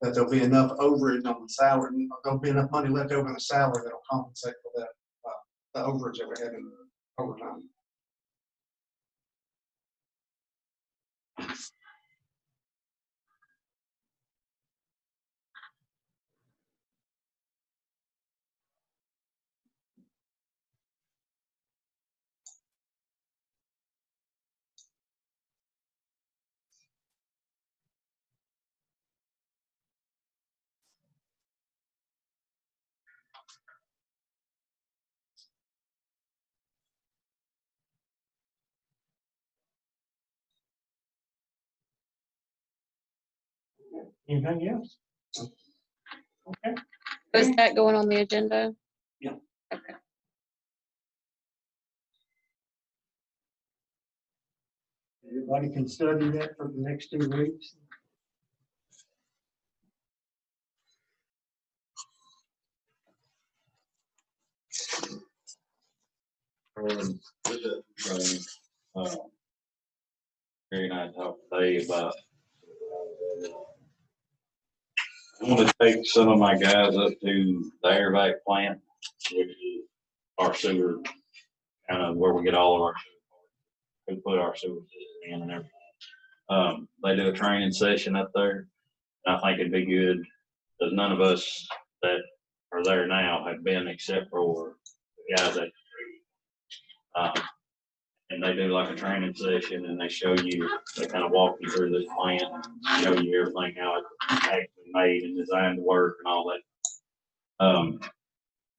that there'll be enough overage on the salary, there'll be enough money left over in the salary that'll compensate for that, the overage that we're having overtime. Anything else? Okay. Is that going on the agenda? Yeah. Okay. Everybody can study that for the next 2 weeks. Gary and I talked today about, I want to take some of my guys up to the airback plant, which is our sewer, kind of where we get all of our, we put our sewer in and everything. They do a training session up there, and I think it'd be good, because none of us that are there now have been except for the guys that, and they do like a training session, and they show you, they kind of walk you through this plant, show you everything, how it's actually made and designed to work and all that.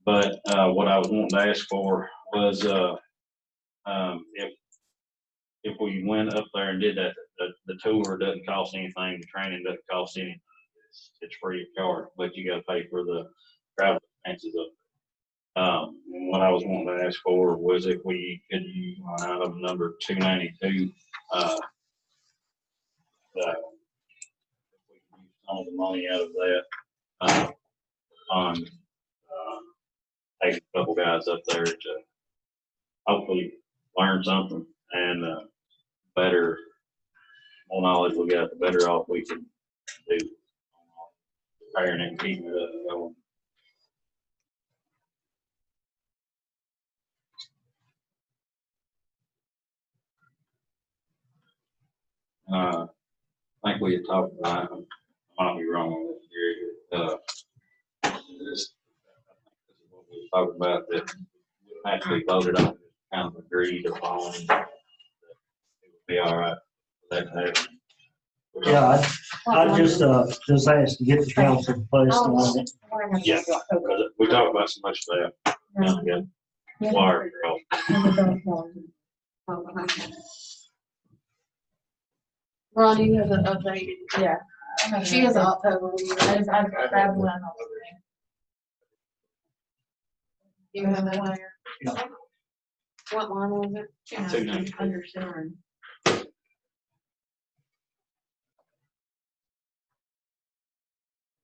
But what I was wanting to ask for was, if we went up there and did that, the tour doesn't cost anything, the training doesn't cost anything. It's free of charge, but you gotta pay for the travel expenses of it. What I was wanting to ask for was if we could use line item number 292, if we could use some of the money out of that, on, take a couple guys up there to hopefully learn something and, better, more knowledge we got, the better off we can do. Repairing and keeping it up and going. I think we had talked about, I might be wrong on this here, this is what we were talking about, that actually voted on, kind of agreed upon, that it would be all right for that to happen. Yeah, I just asked to get the council placed on it. Yeah, because we talked about so much stuff. Yeah. Wire girl. Ronnie has an updated, Yeah. she has an October. I grabbed one of You have that there? What line was it? 292. Understand.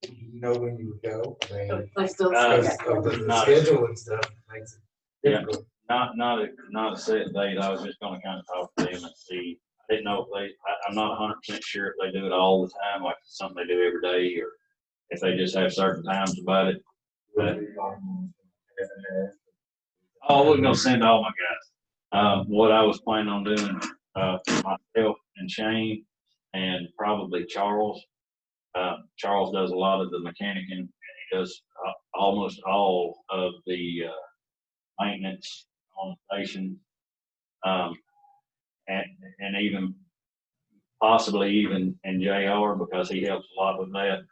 You know when you would go, I mean, They still. because Okay. of the Not- scheduling stuff makes it Yeah. difficult. Not a set date, I was just gonna kind of talk to them and see, I didn't know if I'm not 100% sure if they do it all the time, like it's something they do every day, or if they just have certain times about it. But, oh, we're gonna send all my guys. What I was planning on doing, myself and Shane, and probably Charles. Charles does a lot of the mechanicing, and he does almost all of the maintenance on the station. And even possibly even in JR, because he helps a lot with that.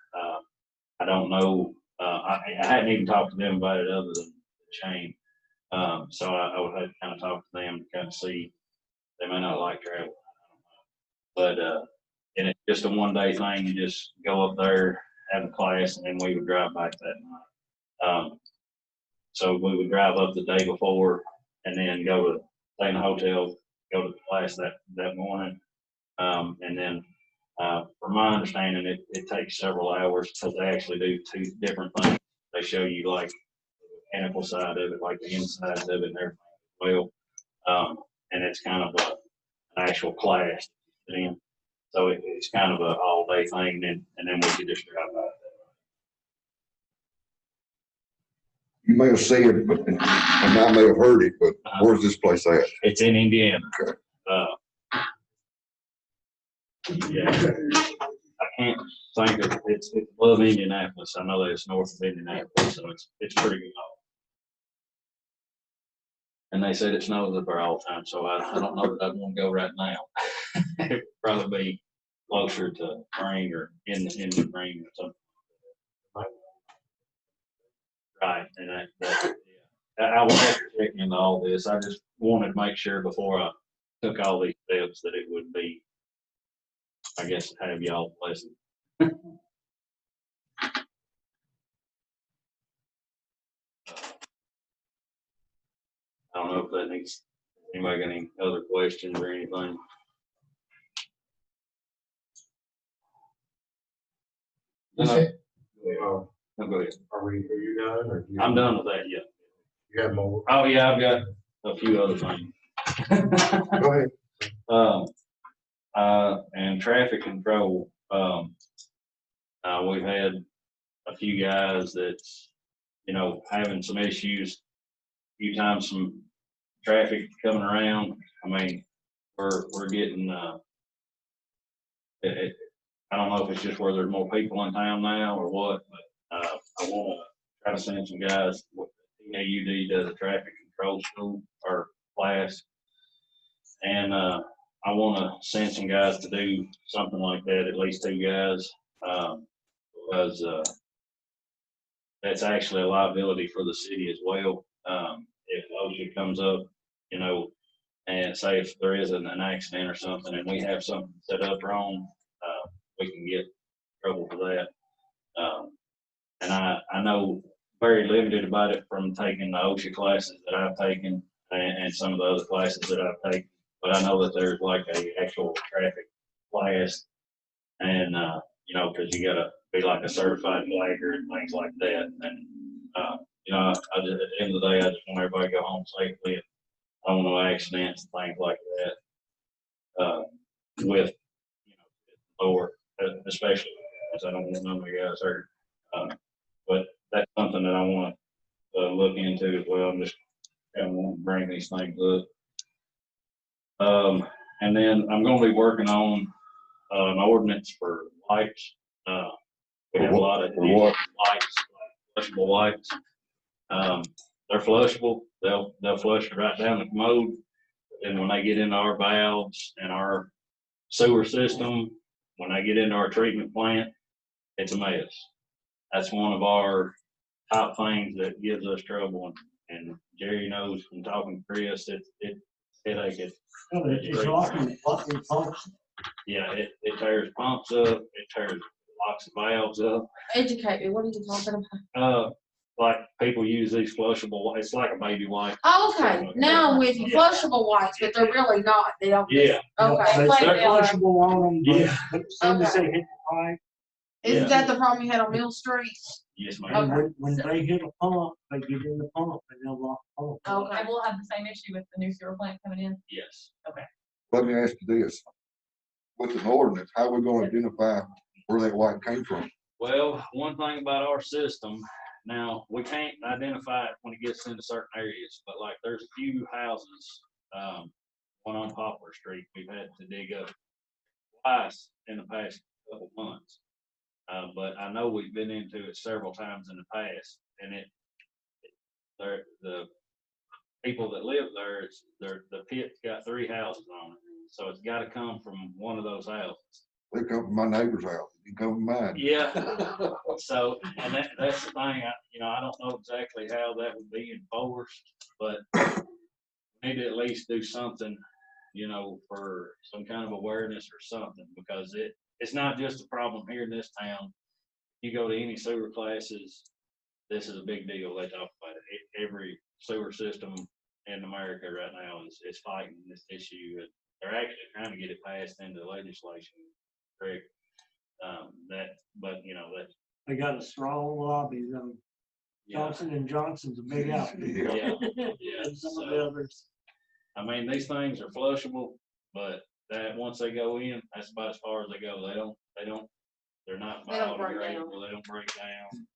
I don't know, I hadn't even talked to them about it other than Shane. So I would have to kind of talk to them to kind of see, they may not like travel. But, and it's just a 1-day thing, you just go up there, have a class, and then we would drive back that night. So we would drive up the day before and then stay in the hotel, go to the class that morning. And then, from my understanding, it takes several hours because they actually do 2 different things. They show you like the mechanical side of it, like the inside of it and everything as well. And it's kind of an actual class. So it's kind of a all-day thing, and then we could just drive by. You may have seen it, but, and I may have heard it, but where's this place at? It's in Indiana. Okay. Yeah, I can't think of, it's above Indianapolis. I know that it's north of Indianapolis, so it's pretty good. And they said it snows up there all the time, so I don't know that I'd want to go right now. It'd probably be closer to spring or in the spring or something. Right, and yeah. I will have to check into all this. I just wanted to make sure before I took all these steps that it would be, I guess, have y'all pleasant. I don't know if that needs, anybody got any other questions or anything? No, go ahead. Are you done, or? do you- I'm done with that, yeah. You have more? Oh, yeah, I've got a few other things. Go ahead. And traffic control, we've had a few guys that's, having some issues. A few times some traffic coming around. I mean, we're getting, I don't know if it's just where there's more people in town now or what, but, I wanna try to send some guys with TAUD does a traffic control school or class. And, I wanna send some guys to do something like that, at least 2 guys, because, that's actually a liability for the city as well. If OSHA comes up, you know, and say if there is an accident or something and we have something set up wrong, we can get in trouble for that. And I know very limited about it from taking the OSHA classes that I've taken and some of the other classes that I've taken. But I know that there's like a actual traffic class and, you know, cause you gotta be like a certified flagger and things like that. And, you know, I just, at the end of the day, I just want everybody to go home safely. I don't want no accidents and things like that. With, you know, lower, especially, as I don't want none of you guys hurt. But that's something that I want to look into as well. I'm just kind of want to bring these things up. And then I'm going to be working on an ordinance for lights. We have a lot of For what? lights, like flushable lights. They're flushable. They'll flush it right down the commode. And when they get into our valves and our sewer system, when they get into our treatment plant, it's a mess. That's one of our top things that gives us trouble. And Jerry knows from talking to Chris, it's headache. It's locking pumps. Yeah, it tears pumps up, it tears locks the valves up. Educate me, what are you talking about? Like people use these flushable, it's like a baby wipe. Oh, okay, now I'm with you, flushable wipes, but they're really not, they don't. Yeah. Okay. They're Play it out. flushable on them, Yeah. but as soon as they hit the pipe, Isn't that the problem you had on Mill Street? Yes, ma'am. and Okay. when they hit a pump, they get in the pump and they'll lock the pump. Okay. And we'll have the same issue with the new sewer plant coming in. Yes. Let me ask you this. With an ordinance, how are we gonna identify where that light came from? Well, one thing about our system, now, we can't identify it when it gets into certain areas, but like there's a few houses, one on Poplar Street, we've had to dig up twice in the past couple months. But I know we've been into it several times in the past, and the people that live there, the pit's got 3 houses on it, so it's gotta come from one of those houses. They come from my neighbor's house, you come from mine. Yeah, so, and that's the thing, I don't know exactly how that would be enforced, but we need to at least do something, for some kind of awareness or something, because it's not just a problem here in this town. You go to any sewer classes, this is a big deal, they talk about it. Every sewer system in America right now is fighting this issue, and they're actually trying to get it passed into legislation. Correct. But They got a strong lobby, though. Johnson and Johnson's a big outfit. yeah, And some of so, the others. I mean, these things are flushable, but that once they go in, that's about as far as they go. They're not They don't break biodegradable, they don't break down.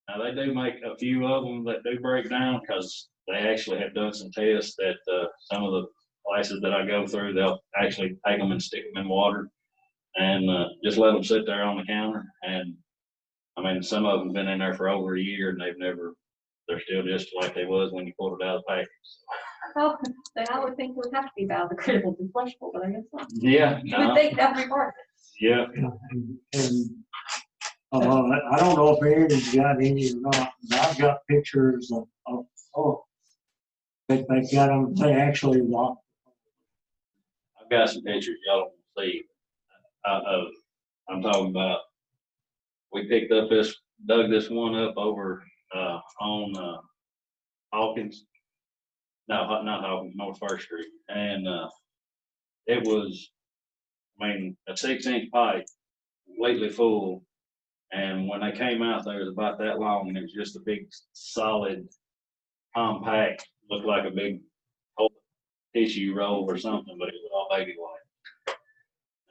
Now, they do make a few of them that do break down, because they actually have done some tests that some of the places that I go through, they'll actually take them and stick them in water and just let them sit there on the counter. And I mean, some of them been in there for over a year and they're still just like they was when you pulled it out of the package. Well, then I would think it would have to be biodegradable and flushable, but I guess not. Yeah. You would think that would be part of it. Yeah. And I don't know if Aaron's got any or not, but I've got pictures of that they've got them, they actually lock. I've got some pictures y'all don't see. I'm talking about, we dug this one up over on Hawkins. No, not Hawkins, North First Street. And it was, a 6-inch pipe, completely full. And when they came out, they was about that long, and it was just a big, solid, compact, looked like a big whole tissue roll or something, but it was all baby white.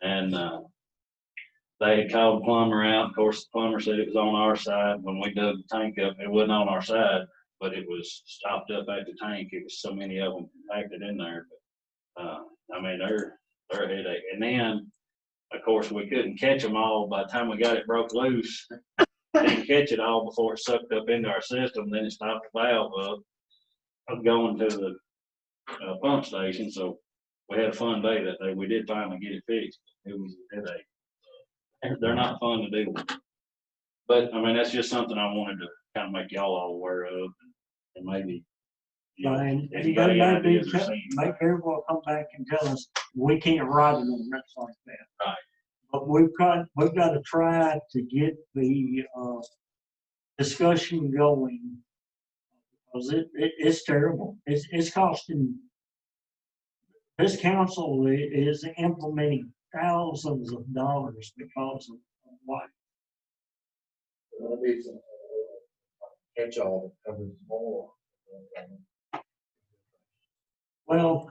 And they had called the plumber out. Of course, the plumber said it was on our side. When we dug the tank up, it wasn't on our side, but it was stopped up at the tank. It was so many of them compacted in there. But they're a headache. And then, of course, we couldn't catch them all by the time we got it broke loose. Didn't catch it all before it sucked up into our system. Then it stopped the valve up of going to the pump station. So we had a fun day that day. We did finally get it fixed. It was a headache. They're not fun to do. But, I mean, that's just something I wanted to kind of make y'all all aware of, and maybe, you know, And if you you got gotta any maybe ideas or seen. make everyone come back and tell us, we can't write an ordinance like that. Right. But we've got to try to get the, discussion going. Because it's terrible. It's costing, this council is implementing thousands of dollars because of what? That'll be some catch-all that covers more. Well,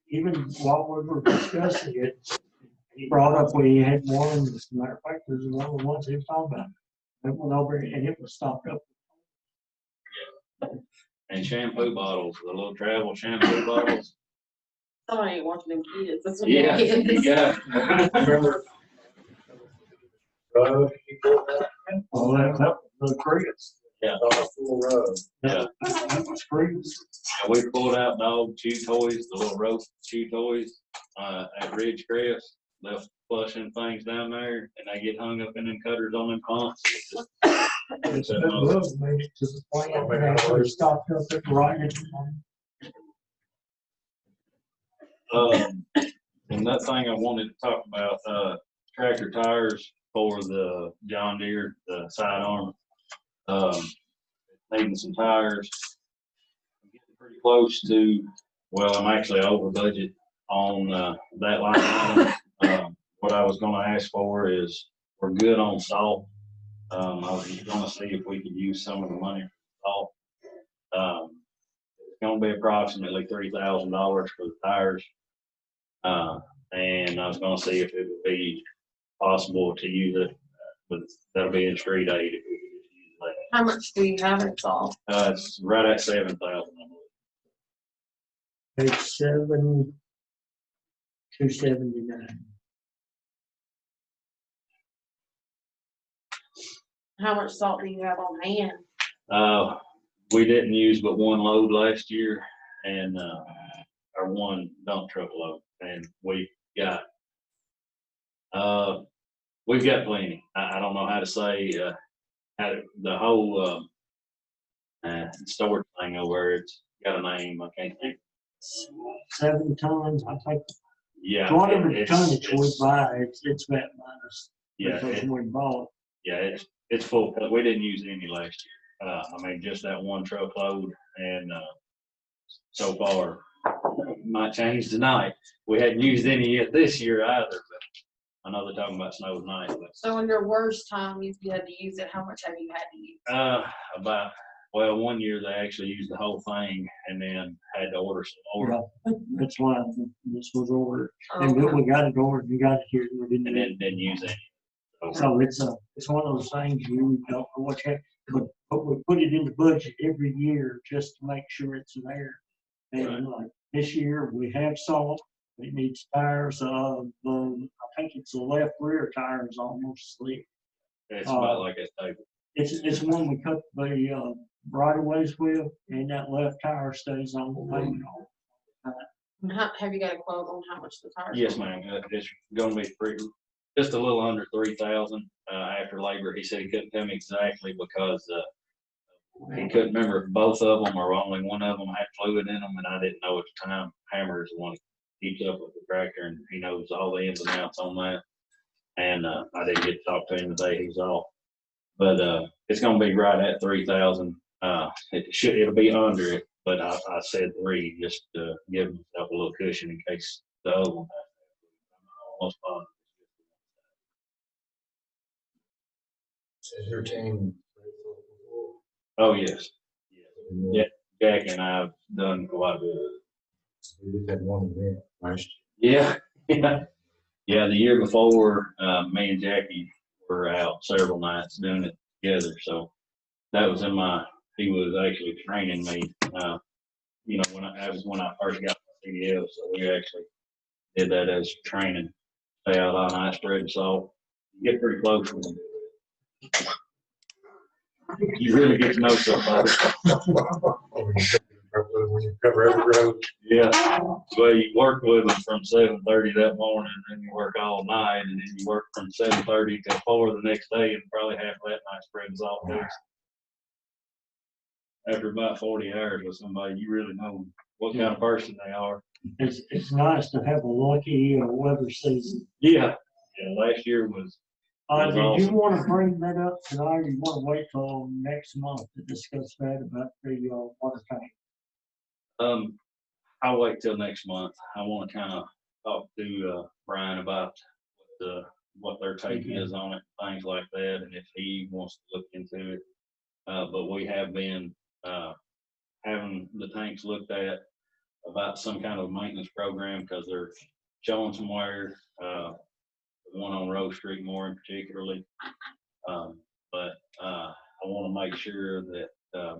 even while we were discussing it, he brought up we had one, as a matter of fact, there's one of the ones he was talking about. It went over and it was stopped up. And shampoo bottles, the little travel shampoo bottles. Somebody ain't watching them kids. That's what Yeah, it is. yeah. Remember? Road, you pulled that, Oh, that was the Chris. full road. That was Chris. And we pulled out the old chew toys, the little roast chew toys, at Ridgecrest, left flushing things down there, and they get hung up in them cutters on them pumps. It's that road made it to the point and actually stopped up at right at And that thing I wanted to talk about, tractor tires for the John Deere, the sidearm. Needing some tires. I'm getting pretty close to, well, I'm actually over budget on, that line item. What I was gonna ask for is, we're good on salt. I was gonna see if we could use some of the money for salt. It's gonna be approximately $3,000 for the tires. And I was gonna see if it would be possible to use it, but that'll be in street aid if we could just use that. How much do you have in salt? It's right at 7,000. page 7,279. How much salt do you have on hand? We didn't use but one load last year, and our one dump truck load, and we've got plenty. I don't know how to say the whole storage thing over. It's got a name. I can't think. 7 tons, I think. Yeah, Whatever it's- tonnage we it's- buy, it's that minus. Yeah, Because we bought. yeah, it's full. We didn't use any last year. I mean, just that one truckload, and so far, might change tonight. We hadn't used any yet this year either, but I know they're talking about snow tonight. But, So in your worst time, if you had to use it, how much have you had to use? well, one year they actually used the whole thing and then had to order some more. Yeah, that's why this was ordered. And Okay. we got it ordered, we got it here, we And didn't. then didn't use it. So it's one of those things you don't know what you have, but we put it in the budget every year just to make sure it's there. And like this year, we have salt, it needs tires, I think it's the left rear tire is almost slick. It's about like that table. It's one we cut the, right of ways with, and that left tire stays on the pavement. Have you got a quote on how much the tires? Yes, ma'am. It's gonna be just a little under 3,000 after labor. He said he couldn't tell me exactly because he couldn't remember if both of them or only one of them had fluid in them, and I didn't know at the time. Hammer is the one that keeps up with the tractor, and he knows all the ins and outs on that. And I didn't get to talk to him the day he was off, but it's gonna be right at 3,000. It'll be under it, but I said 3 just to give myself a little cushion in case the other one. I'm almost positive. Is your team? Oh, yes. Yeah, Jack and I have done quite a bit. We just had one event last Yeah, yeah. Yeah, the year before, me and Jackie were out several nights doing it together, so that was he was actually training me, that was when I first got my CDL, so we actually did that as training. Stay out all night, spread the salt, get pretty close when you do it. You really get to know somebody. year. When you cover every road. Yeah, well, you work with them from 7:30 that morning, and then you work all night, and then you work from 7:30 till 4 the next day, and probably half of that night spreads off days. After about 40 hours with somebody, you really know what kind of person they are. It's nice to have a lucky weather season. Yeah, yeah, last year was Did you awesome. want to bring that up tonight, or you want to wait till next month to discuss that about the water tank? I'll wait till next month. I want to kind of talk to Brian about what their take is on it, things like that, and if he wants to look into it. But we have been having the tanks looked at about some kind of maintenance program, because they're showing somewhere, the one on Rose Street more in particularly. But I want to make sure that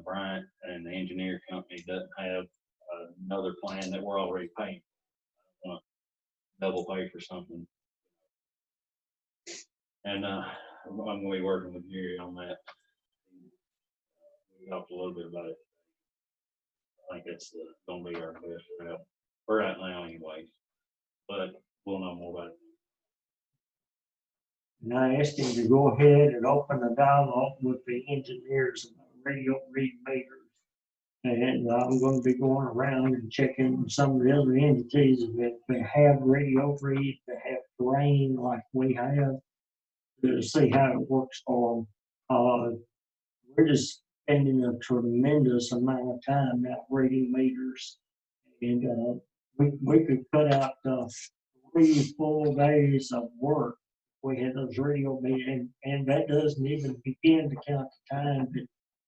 Bryant and the engineer company doesn't have another plan that we're already paying. I don't want to double pay for something. And I'm going to be working with Jerry on that. We talked a little bit about it. I think it's going to be our best route for right now anyway, but we'll know more about it. And I asked him to go ahead and open a dialogue with the engineers about radio read meters. And I'm going to be going around and checking some of the other entities that have radio read, that have terrain like we have, to see how it works for them. We're just spending a tremendous amount of time now reading meters. And we could cut out 3 full days of work. We had those radio meters, and that doesn't even begin to count the time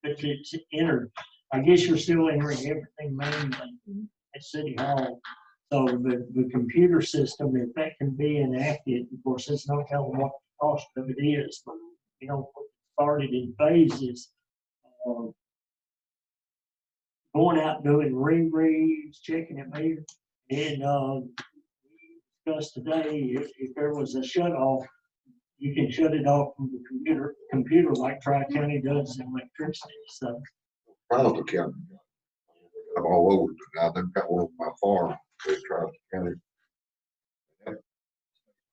that it's entered. I guess you're still entering everything manually at City Hall. So the computer system, if that can be enacted, of course, it's no telling what the cost of it is, but started in phases. Going out doing rereads, checking it meter, and we discussed today if there was a shut off, you can shut it off from the computer like Tri-County does in electricity. So Charleston County. I'm all over it now. They've got one on my farm in Charleston County.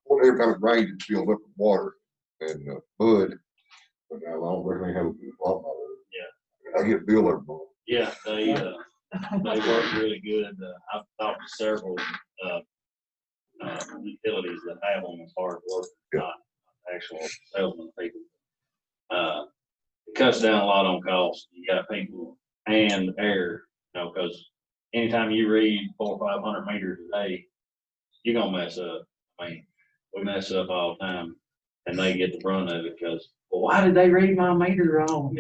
Well, every time it rains, it fills up with water and mud. But now I don't reckon they have a good problem. Yeah. I get a bill every month. Yeah, they work really good. I've talked to several utilities that have them as far as work, not actual salesman people. It cuts down a lot on cost. You got people and air, because anytime you read 400 or 500 meters a day, you're gonna mess up. I mean, we mess up all the time, and they get the brunt of it because, well, why did they read my meter wrong?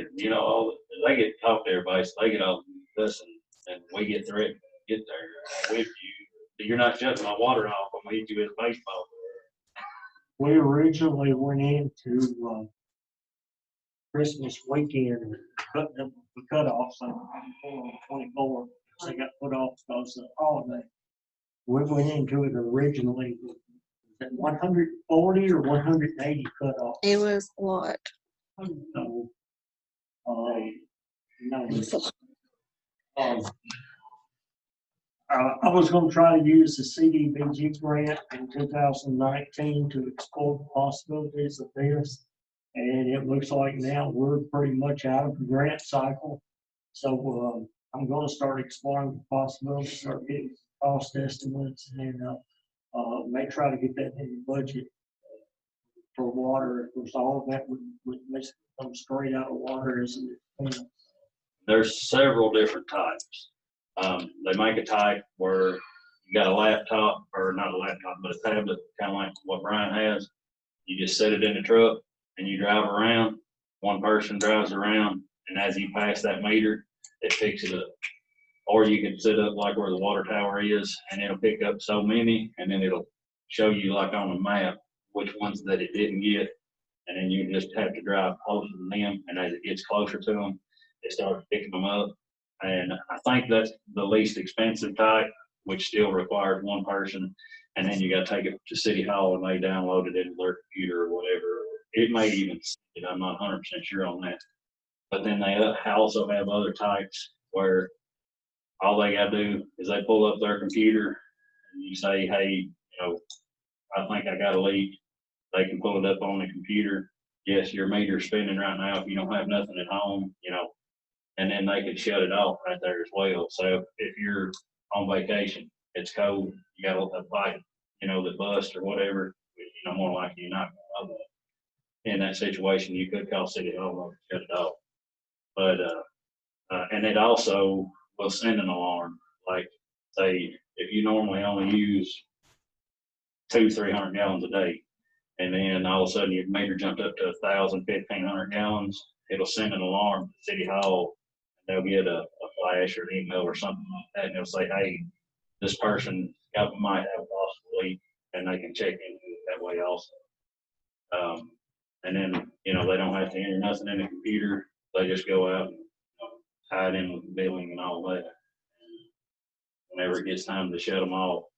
They get to talk to everybody, so they get all this, and we get through it, get there with you. You're not shutting my water off. I'm with you as baseball. we originally went into Christmas weekend, cut the cutoffs on 24, so they got put off because of the holiday. We went into it originally at 140 or 180 cutoffs. It was a lot. So, I was going to try to use the CDBG grant in 2019 to explore the possibilities of this. And it looks like now we're pretty much out of the grant cycle. So I'm going to start exploring the possibilities, start getting cost estimates, and may try to get that in the budget for water. Of course, all of that would come straight out of water, isn't it? There's several different types. They make a type where you got a laptop, or not a laptop, but a tablet, kind of like what Brian has. You just set it in the truck and you drive around. One person drives around, and as you pass that meter, it picks it up. Or you can set up like where the water tower is, and it'll pick up so many, and then it'll show you like on a map which ones that it didn't get. And then you just have to drive closer to them, and as it gets closer to them, it starts picking them up. And I think that's the least expensive type, which still requires one person. And then you got to take it to City Hall and they download it into their computer or whatever. It may even, I'm not 100% sure on that. But then they also have other types where all they gotta do is they pull up their computer and you say, hey, you know, I think I got a leak. They can pull it up on the computer. Yes, your meter's spinning right now if you don't have nothing at home, you know, and then they can shut it off right there as well. So if you're on vacation, it's cold, you got a pipe, you know, that bust or whatever, you know, more likely you're not gonna know that. In that situation, you could call City Hall and shut it off. But, and it also will send an alarm, like say, if you normally only use 200-300 gallons a day, and then all of a sudden your meter jumped up to 1,000-1,500 gallons, it'll send an alarm to City Hall. They'll get a flash or an email or something like that, and they'll say, hey, this person might have a possible leak, and they can check into it that way also. And then, you know, they don't have to enter nothing in the computer. They just go out and, you know, tie it in with the billing and all that. Whenever it gets time to shut them off,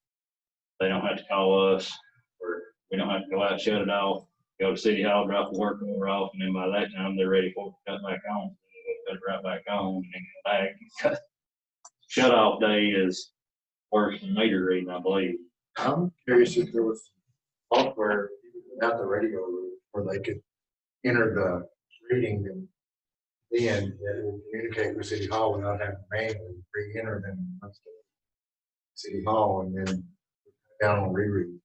they don't have to call us, or we don't have to go out and shut it off, go to City Hall, drop the work order off, and then by that time, they're ready for it to cut back on. Cut it right back on and then come back. Shut off day is worse than meter reading, I believe. I'm curious if there was software without the radio where they could enter the reading and then it will communicate with City Hall without having to manually re-enter them. City Hall and then down on reread.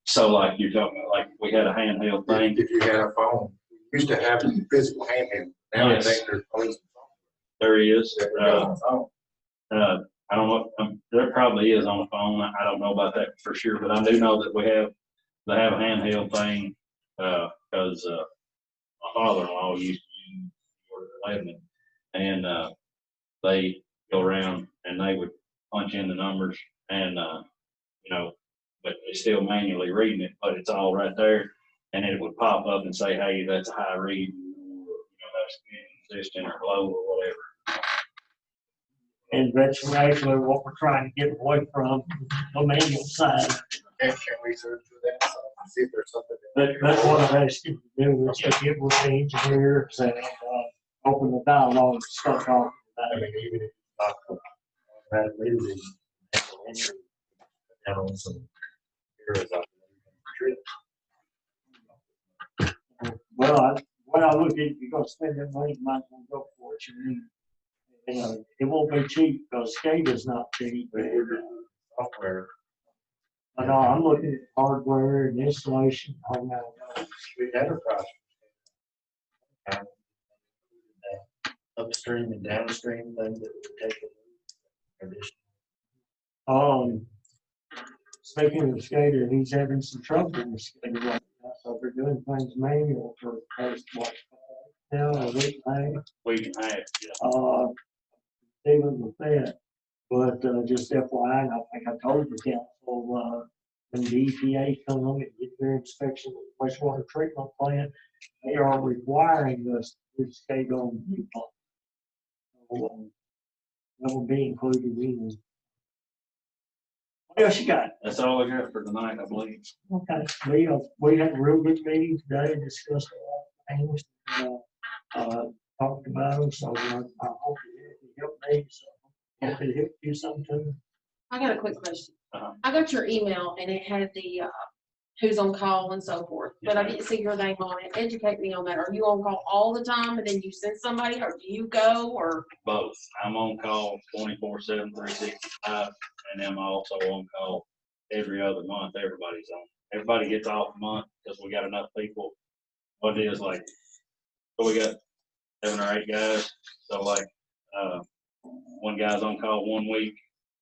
So like you're talking about, like we had a handheld thing. If you had a phone, we used to have a physical handheld. Now I Yes. think there's always There is. that we got on the phone. I don't know, there probably is on the phone. I don't know about that for sure, but I do know that they have a handheld thing, cause, my father-in-law used to use Lebanon, and, they go around and they would punch in the numbers and, you know, but it's still manually reading it, but it's all right there. And it would pop up and say, hey, that's a high read, or, you know, that's consistent or low or whatever. And that's actually what we're trying to get away from, the manual side. Can we search for that? See if there's something. That's what I'm asking you to do, is to get with the engineers and, open the dialogue and start talking I about it. mean, even if it's not that reading, down on some areas out there. Well, when I look at it, you're gonna spend that money, you might as well go for what you need. You know, it won't be cheap, because SCADA's not cheap. But if it's software, I know, I'm looking at hardware and installation, all that. we enterprise. Upstream and downstream things that would take additional. Speaking of SCADA, he's having some trouble with SCADA right now, so they're doing things manual for first, what, now, a week and a half. We can have, yeah. Dealing with that, but, just FYI, and I think I told the council, when the EPA come on and get their inspection of the wastewater treatment plant, they are requiring us to do SCADA on the new plant. So, that will be included in. What else you got? That's all I got for tonight, I believe. Okay, we had a real good meeting today, discussed a lot of things, talked about them, so I hope it helped me, so hope it helped you sometime. I got a quick question. Uh-huh. I got your email and it had the, who's on call and so forth, but I didn't see your name on it. Educate me on that. Are you on call all the time and then you send somebody, or do you go, or? Both. I'm on call 24/7, 365, and I'm also on call every other month. Everybody's on. Everybody gets off a month because we got enough people. What it is like, so we got 7 or 8 guys. So like, one guy's on call 1 week,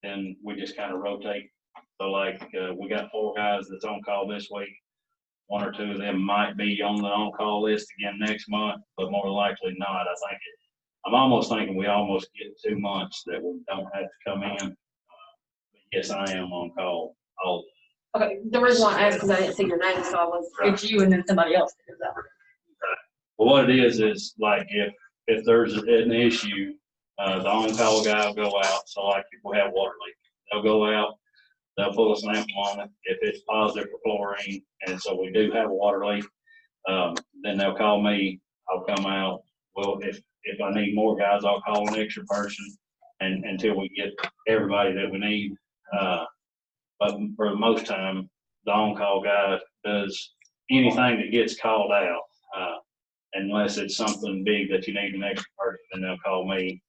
and we just kind of rotate. So like, we got 4 guys that's on call this week. 1 or 2 of them might be on the on-call list again next month, but more likely not. I'm almost thinking we almost get 2 months that we don't have to come in. But yes, I am on call all. Okay, the reason why I asked, because I didn't see your name, so I was, it's you and then somebody else. Well, what it is like if there's an issue, the on-call guy will go out. So like if we have water leak, they'll go out, they'll pull a sample on it. If it's positive for chlorine, and so we do have a water leak, then they'll call me. I'll come out. Well, if I need more guys, I'll call an extra person. and until we get everybody that we need. But for the most time, the on-call guy does anything that gets called out. Unless it's something big that you need an extra person, then they'll call me,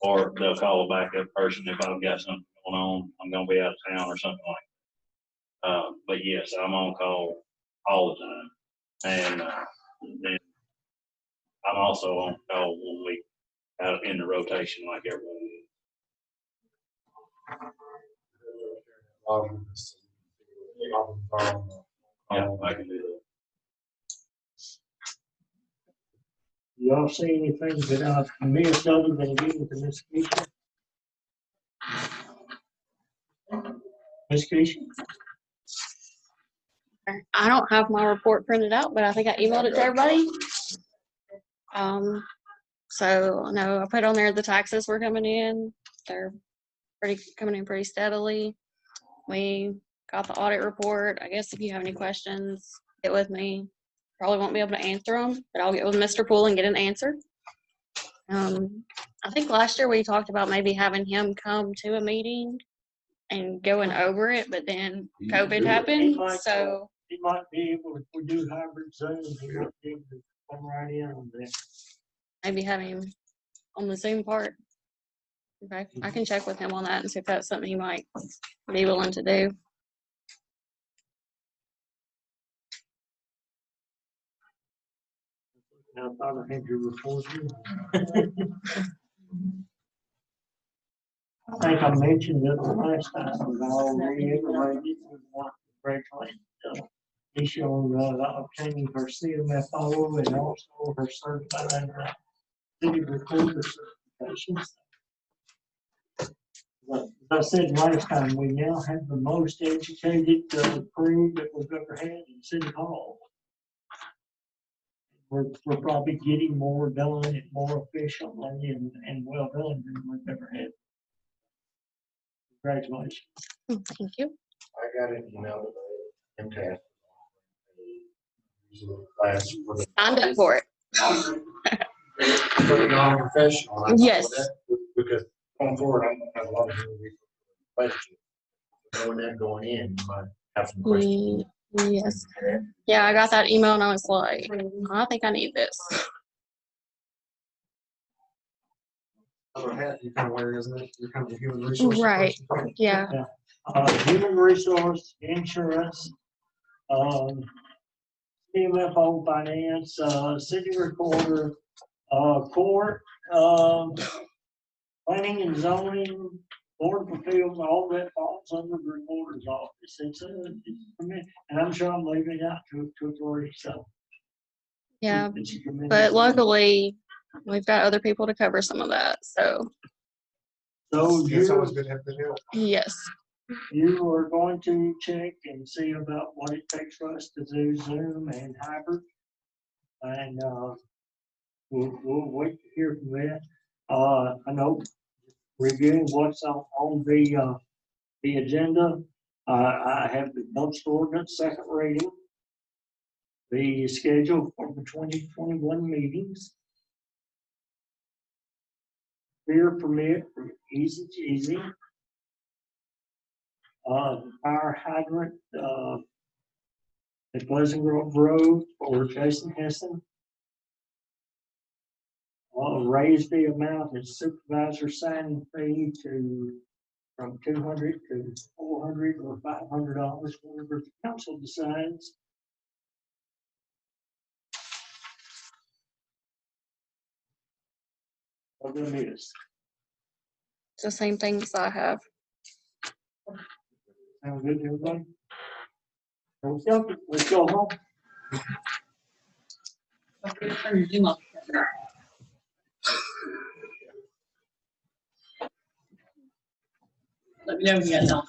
or they'll call a backup person if I've got something going on, I'm gonna be out of town or something like that. But yes, I'm on call all the time. And then I'm also on call when we out in the rotation like everybody is. Yeah, I can do that. Y'all see anything that I missed other than getting to Miss Keisha? Miss Keisha? I don't have my report printed out, but I think I emailed it to everybody. So no, I put on there the taxes were coming in. They're coming in pretty steadily. We got the audit report. I guess if you have any questions, get with me. Probably won't be able to answer them, but I'll get with Mr. Poole and get an answer. I think last year we talked about maybe having him come to a meeting and going over it, but then COVID happened, so. He might be able, if we do hybrid Zoom, he might be able to come right in on that. Maybe have him on the Zoom part. Okay, I can check with him on that and see if that's something he might be willing to do. I thought I had your report here. I think I mentioned it the last time, but I'll reiterate it. We want to congratulate Keisha on obtaining her CMFO and also her certified city recorder certifications. But as I said last time, we now have the most educated crew that we've ever had in City Hall. We're probably getting more done and more efficiently and well done than we've ever had. Congratulations. Thank you. I got an email today, class for the Signed up for it. for the non-professional. Yes. Because going forward, I'm gonna have a lot of questions. Knowing that going in, you might have some questions. Yes. Yeah, I got that email and I was like, I think I need this. Other hat you kind of wear, isn't it? You're kind of a human resource. Right. person. Yeah. Human resource, insurance, CMFO finance, city recorder, court, planning and zoning, board of appeals, all that falls under the recorder's office. It's and I'm sure I'm leaving it out to three, so. Yeah. It's a tremendous- But luckily, we've got other people to cover some of that. So, So It's always good to have good help. yes. you are going to check and see about what it takes for us to do Zoom and hybrid. And we'll wait to hear from that. I know reviewing what's on the agenda. I have the dumpster ordinance second reading, the schedule for the 2021 meetings, beer permit from Easy Cheesy, fire hydrant at Pleasant Grove Road for Jason Hessen. Raise the amount of supervisor signing fee from $200 to $400 or $500, whatever the council decides. What it is. It's the same things I have. Sound good to everybody? Let's go home. Let me know when you get done.